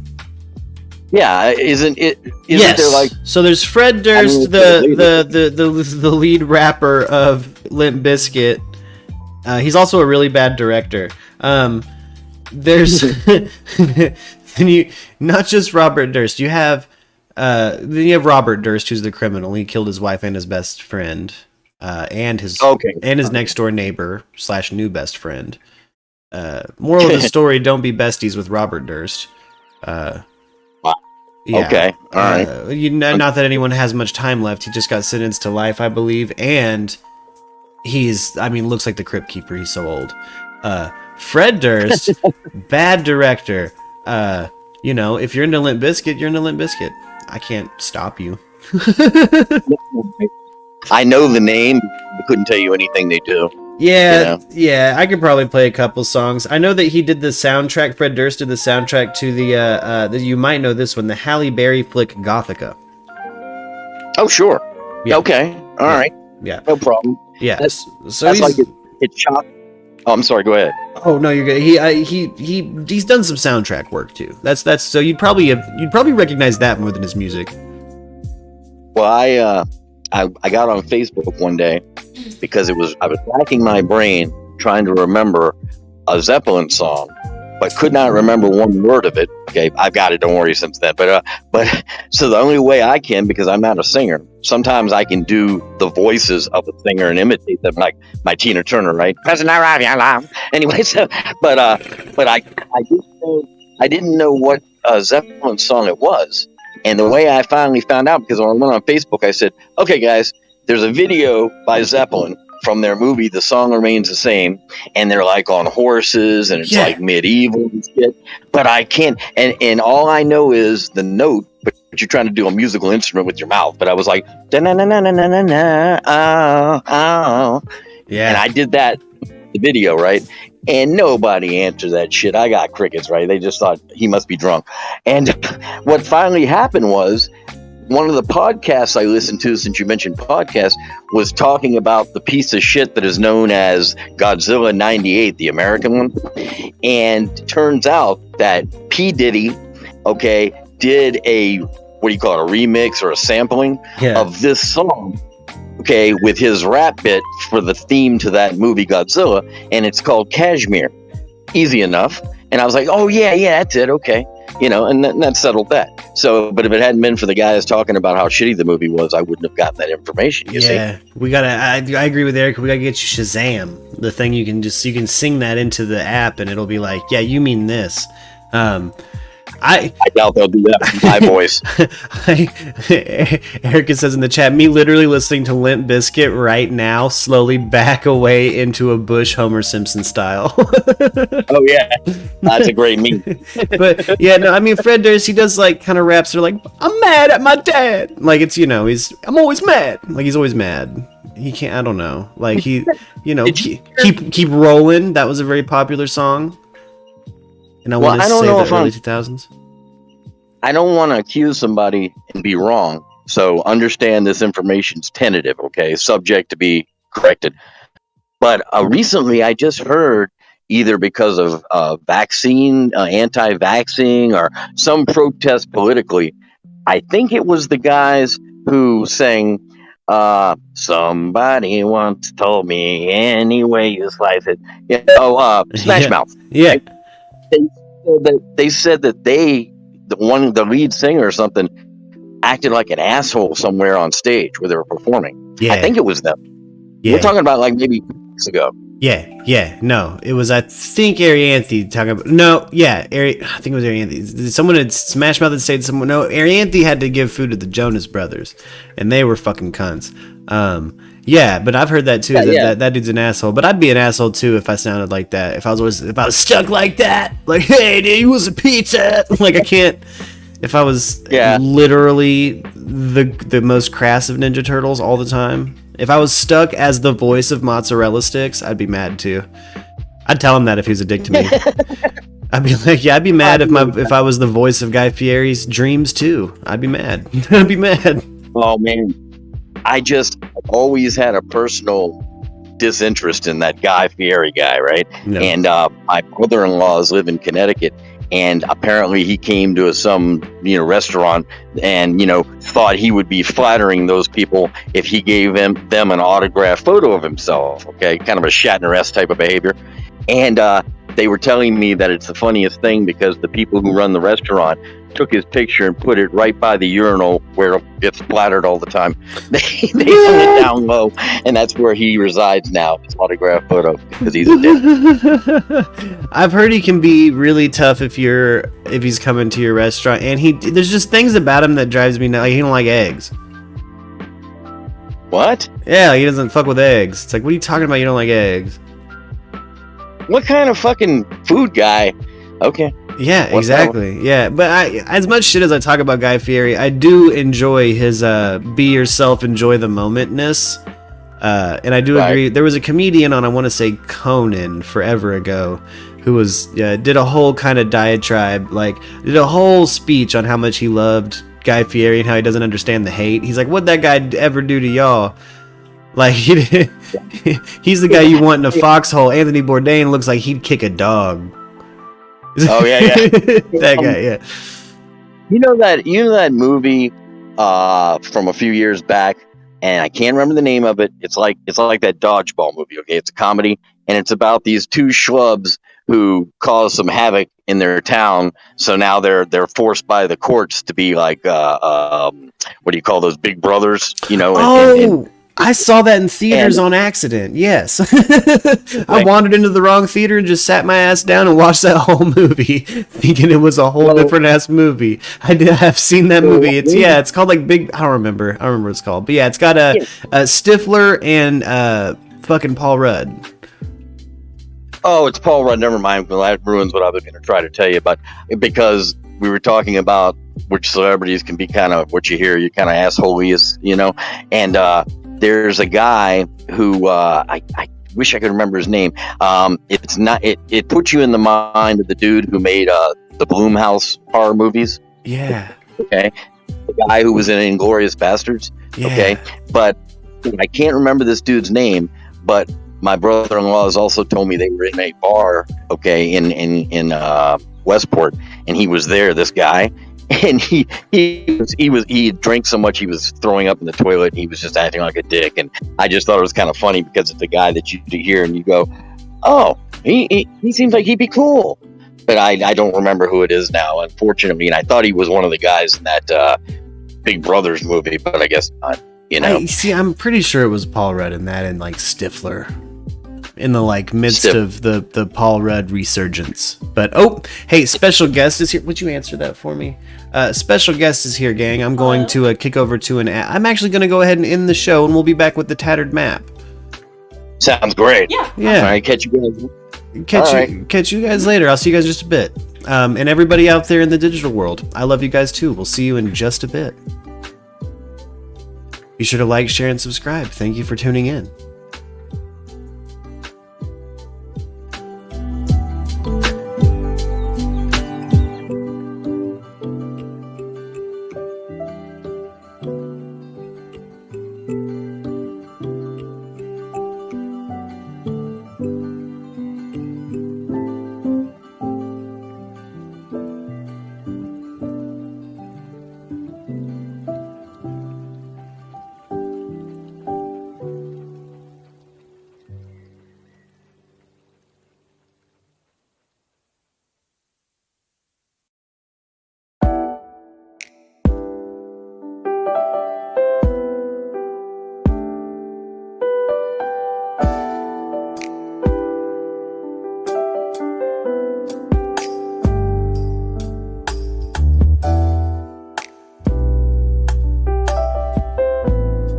[SPEAKER 19] Yeah, isn't
[SPEAKER 5] yes.
[SPEAKER 19] there like
[SPEAKER 5] so there's Fred Durst, the lead rapper of Limp Bizkit. He's also a really bad director. There's not just Robert Durst. You have Robert Durst, who's the criminal. He killed his wife and his best friend, and his next door neighbor / new best friend. Moral of the story: don't be besties with Robert Durst. Yeah.
[SPEAKER 19] Okay, all right.
[SPEAKER 5] Not that anyone has much time left. He just got sentenced to life, I believe, and looks like the Crypt Keeper. He's so old. Fred Durst, bad director. If you're into Limp Bizkit, you're into Limp Bizkit. I can't stop you.
[SPEAKER 19] I know the name. I couldn't tell you anything they do.
[SPEAKER 5] Yeah, I could probably play a couple songs. I know that he did the soundtrack. Fred Durst did the soundtrack to the you might know this one, the Halle Berry flick Gothica.
[SPEAKER 19] Oh, sure.
[SPEAKER 5] Yeah.
[SPEAKER 19] Okay. All right.
[SPEAKER 5] Yeah.
[SPEAKER 19] No problem.
[SPEAKER 5] Yeah.
[SPEAKER 19] That's
[SPEAKER 5] he's
[SPEAKER 19] like it's shot. Oh, I'm sorry. Go ahead.
[SPEAKER 5] Oh no, you're good. He's done some soundtrack work too. That's so you'd probably recognize that more than his music.
[SPEAKER 19] Well, I got on Facebook one day because I was racking my brain trying to remember a Zeppelin song, but could not remember one word of it. Okay, I've got it. Don't worry since then. But so the only way I can, because I'm not a singer, sometimes I can do the voices of a singer and imitate them, like my Tina Turner, right? Anyway, so but I didn't know what Zeppelin song it was. And the way I finally found out, because when I went on Facebook, I said, okay, guys, there's a video by Zeppelin from their movie, the song remains the same, and they're like on horses, and it's like medieval and shit. But I can't, and all I know is the note. But you're trying to do a musical instrument with your mouth. But I was like, da na na na na na na na,
[SPEAKER 5] yeah.
[SPEAKER 19] And I did that, the video, right? And nobody answered that shit. I got crickets, right? They just thought he must be drunk. And what finally happened was, one of the podcasts I listened to, since you mentioned podcasts, was talking about the piece of shit that is known as Godzilla 98, the American one. And turns out that P. Diddy, did a, what do you call it, a remix or a sampling of this song, with his rap bit for the theme to that movie Godzilla, and it's called Kashmir. Easy enough. And I was like, oh, yeah, that's it, okay. And that settled that. So, but if it hadn't been for the guys talking about how shitty the movie was, I wouldn't have gotten that information. You see?
[SPEAKER 5] We gotta. I agree with Eric. We gotta get you Shazam, the thing you can sing that into the app, and it'll be like, yeah, you mean this. I
[SPEAKER 19] doubt they'll do that in my voice.
[SPEAKER 5] Erica says in the chat, me literally listening to Limp Bizkit right now slowly back away into a Bush Homer Simpson style.
[SPEAKER 19] Oh yeah, that's a great meme.
[SPEAKER 5] But yeah, no, I mean Fred Durst, he does like kind of raps that are like, I'm mad at my dad. Like it's, I'm always mad. Like he's always mad. He can't, I don't know. Like he, keep rolling. That was a very popular song. And I want to say the early 2000s.
[SPEAKER 19] I don't want to accuse somebody and be wrong. So understand this information's tentative, okay? Subject to be corrected. But recently I just heard, either because of vaccine, anti-vaxxing, or some protest politically, I think it was the guys who sang, somebody once told me any way you slice it. Smash Mouth.
[SPEAKER 5] Yeah.
[SPEAKER 19] Right? They said that the lead singer or something acted like an asshole somewhere on stage where they were performing.
[SPEAKER 5] Yeah.
[SPEAKER 19] I think it was them.
[SPEAKER 5] Yeah.
[SPEAKER 19] We're talking about like maybe weeks ago.
[SPEAKER 5] No, it was, I think, Arianthi talking about, I think it was Arianthi. Someone had Smash Mouth had said Arianthi had to give food to the Jonas Brothers, and they were fucking cunts. But I've heard that too. That dude's an asshole. But I'd be an asshole too if I sounded like that. If I was stuck like that, like, hey, dude, you was a pizza. Like I can't. If I was literally the most crass of Ninja Turtles all the time. If I was stuck as the voice of Mozzarella Sticks, I'd be mad too. I'd tell him that if he was a dick to me. I'd be like, I'd be mad if I was the voice of Guy Fieri's Dreams too. I'd be mad. I'd be mad.
[SPEAKER 19] Oh man, I just always had a personal disinterest in that Guy Fieri guy, right? No. And my brother-in-laws live in Connecticut, and apparently he came to some restaurant and thought he would be flattering those people if he gave them an autographed photo of himself. Okay, kind of a Shatner-esque type of behavior. And they were telling me that it's the funniest thing because the people who run the restaurant took his picture and put it right by the urinal where it gets splattered all the time. They put it down low, and that's where he resides now. His autograph photo, because he's a dick.
[SPEAKER 5] I've heard he can be really tough if he's coming to your restaurant, and there's just things about him that drives me nuts. Like he don't like eggs.
[SPEAKER 19] What?
[SPEAKER 5] Yeah, he doesn't fuck with eggs. It's like, what are you talking about? You don't like eggs?
[SPEAKER 19] What kind of fucking food guy? Okay.
[SPEAKER 5] Yeah, exactly. Yeah, but as much shit as I talk about Guy Fieri, I do enjoy his be yourself, enjoy the momentness. And I do agree. There was a comedian on, I want to say Conan, forever ago, who was did a whole kind of diatribe, did a whole speech on how much he loved Guy Fieri and how he doesn't understand the hate. He's like, what'd that guy ever do to y'all? Like, he's the guy you want in a foxhole. Anthony Bourdain looks like he'd kick a dog.
[SPEAKER 19] Oh yeah.
[SPEAKER 5] That guy, yeah.
[SPEAKER 19] You know that movie from a few years back, and I can't remember the name of it. It's like that dodgeball movie. Okay, it's a comedy, and it's about these two schlubs who cause some havoc in their town. So now they're forced by the courts to be like what do you call those, big brothers?
[SPEAKER 5] I saw that in theaters on accident. Yes. I wandered into the wrong theater and just sat my ass down and watched that whole movie thinking it was a whole different ass movie. I've seen that movie. It's called like Big, I don't remember what it's called. But yeah, it's got a Stifler and fucking Paul Rudd.
[SPEAKER 19] Oh, it's Paul Rudd. Never mind. Well, that ruins what I was going to try to tell you. But because we were talking about which celebrities can be kind of what you hear, you kind of assholeiest, you know. And there's a guy who I wish I could remember his name. It's not. It puts you in the mind of the dude who made the Blumhouse horror movies.
[SPEAKER 5] Yeah.
[SPEAKER 19] Okay. The guy who was in Inglourious Bastards.
[SPEAKER 5] Yeah. Okay.
[SPEAKER 19] But I can't remember this dude's name. But my brother-in-law has also told me they were in a bar, okay, in Westport, and he was there. This guy, and he drank so much he was throwing up in the toilet. And he was just acting like a dick, and I just thought it was kind of funny because it's the guy that you hear and you go, oh, he seems like he'd be cool, but I don't remember who it is now, unfortunately. And I thought he was one of the guys in that Big Brothers movie, but I guess not. You know,
[SPEAKER 5] I'm pretty sure it was Paul Rudd in that, and like Stifler. In the like midst of the Paul Rudd resurgence. But oh, hey, special guest is here. Would you answer that for me? Special guest is here, gang. I'm going to kick over to I'm actually going to go ahead and end the show, and we'll be back with the tattered map.
[SPEAKER 19] Sounds great.
[SPEAKER 5] Yeah.
[SPEAKER 19] All right, catch you guys.
[SPEAKER 5] Catch you guys later. I'll see you guys in just a bit. And everybody out there in the digital world, I love you guys too. We'll see you in just a bit. Be sure to like, share, and subscribe. Thank you for tuning in.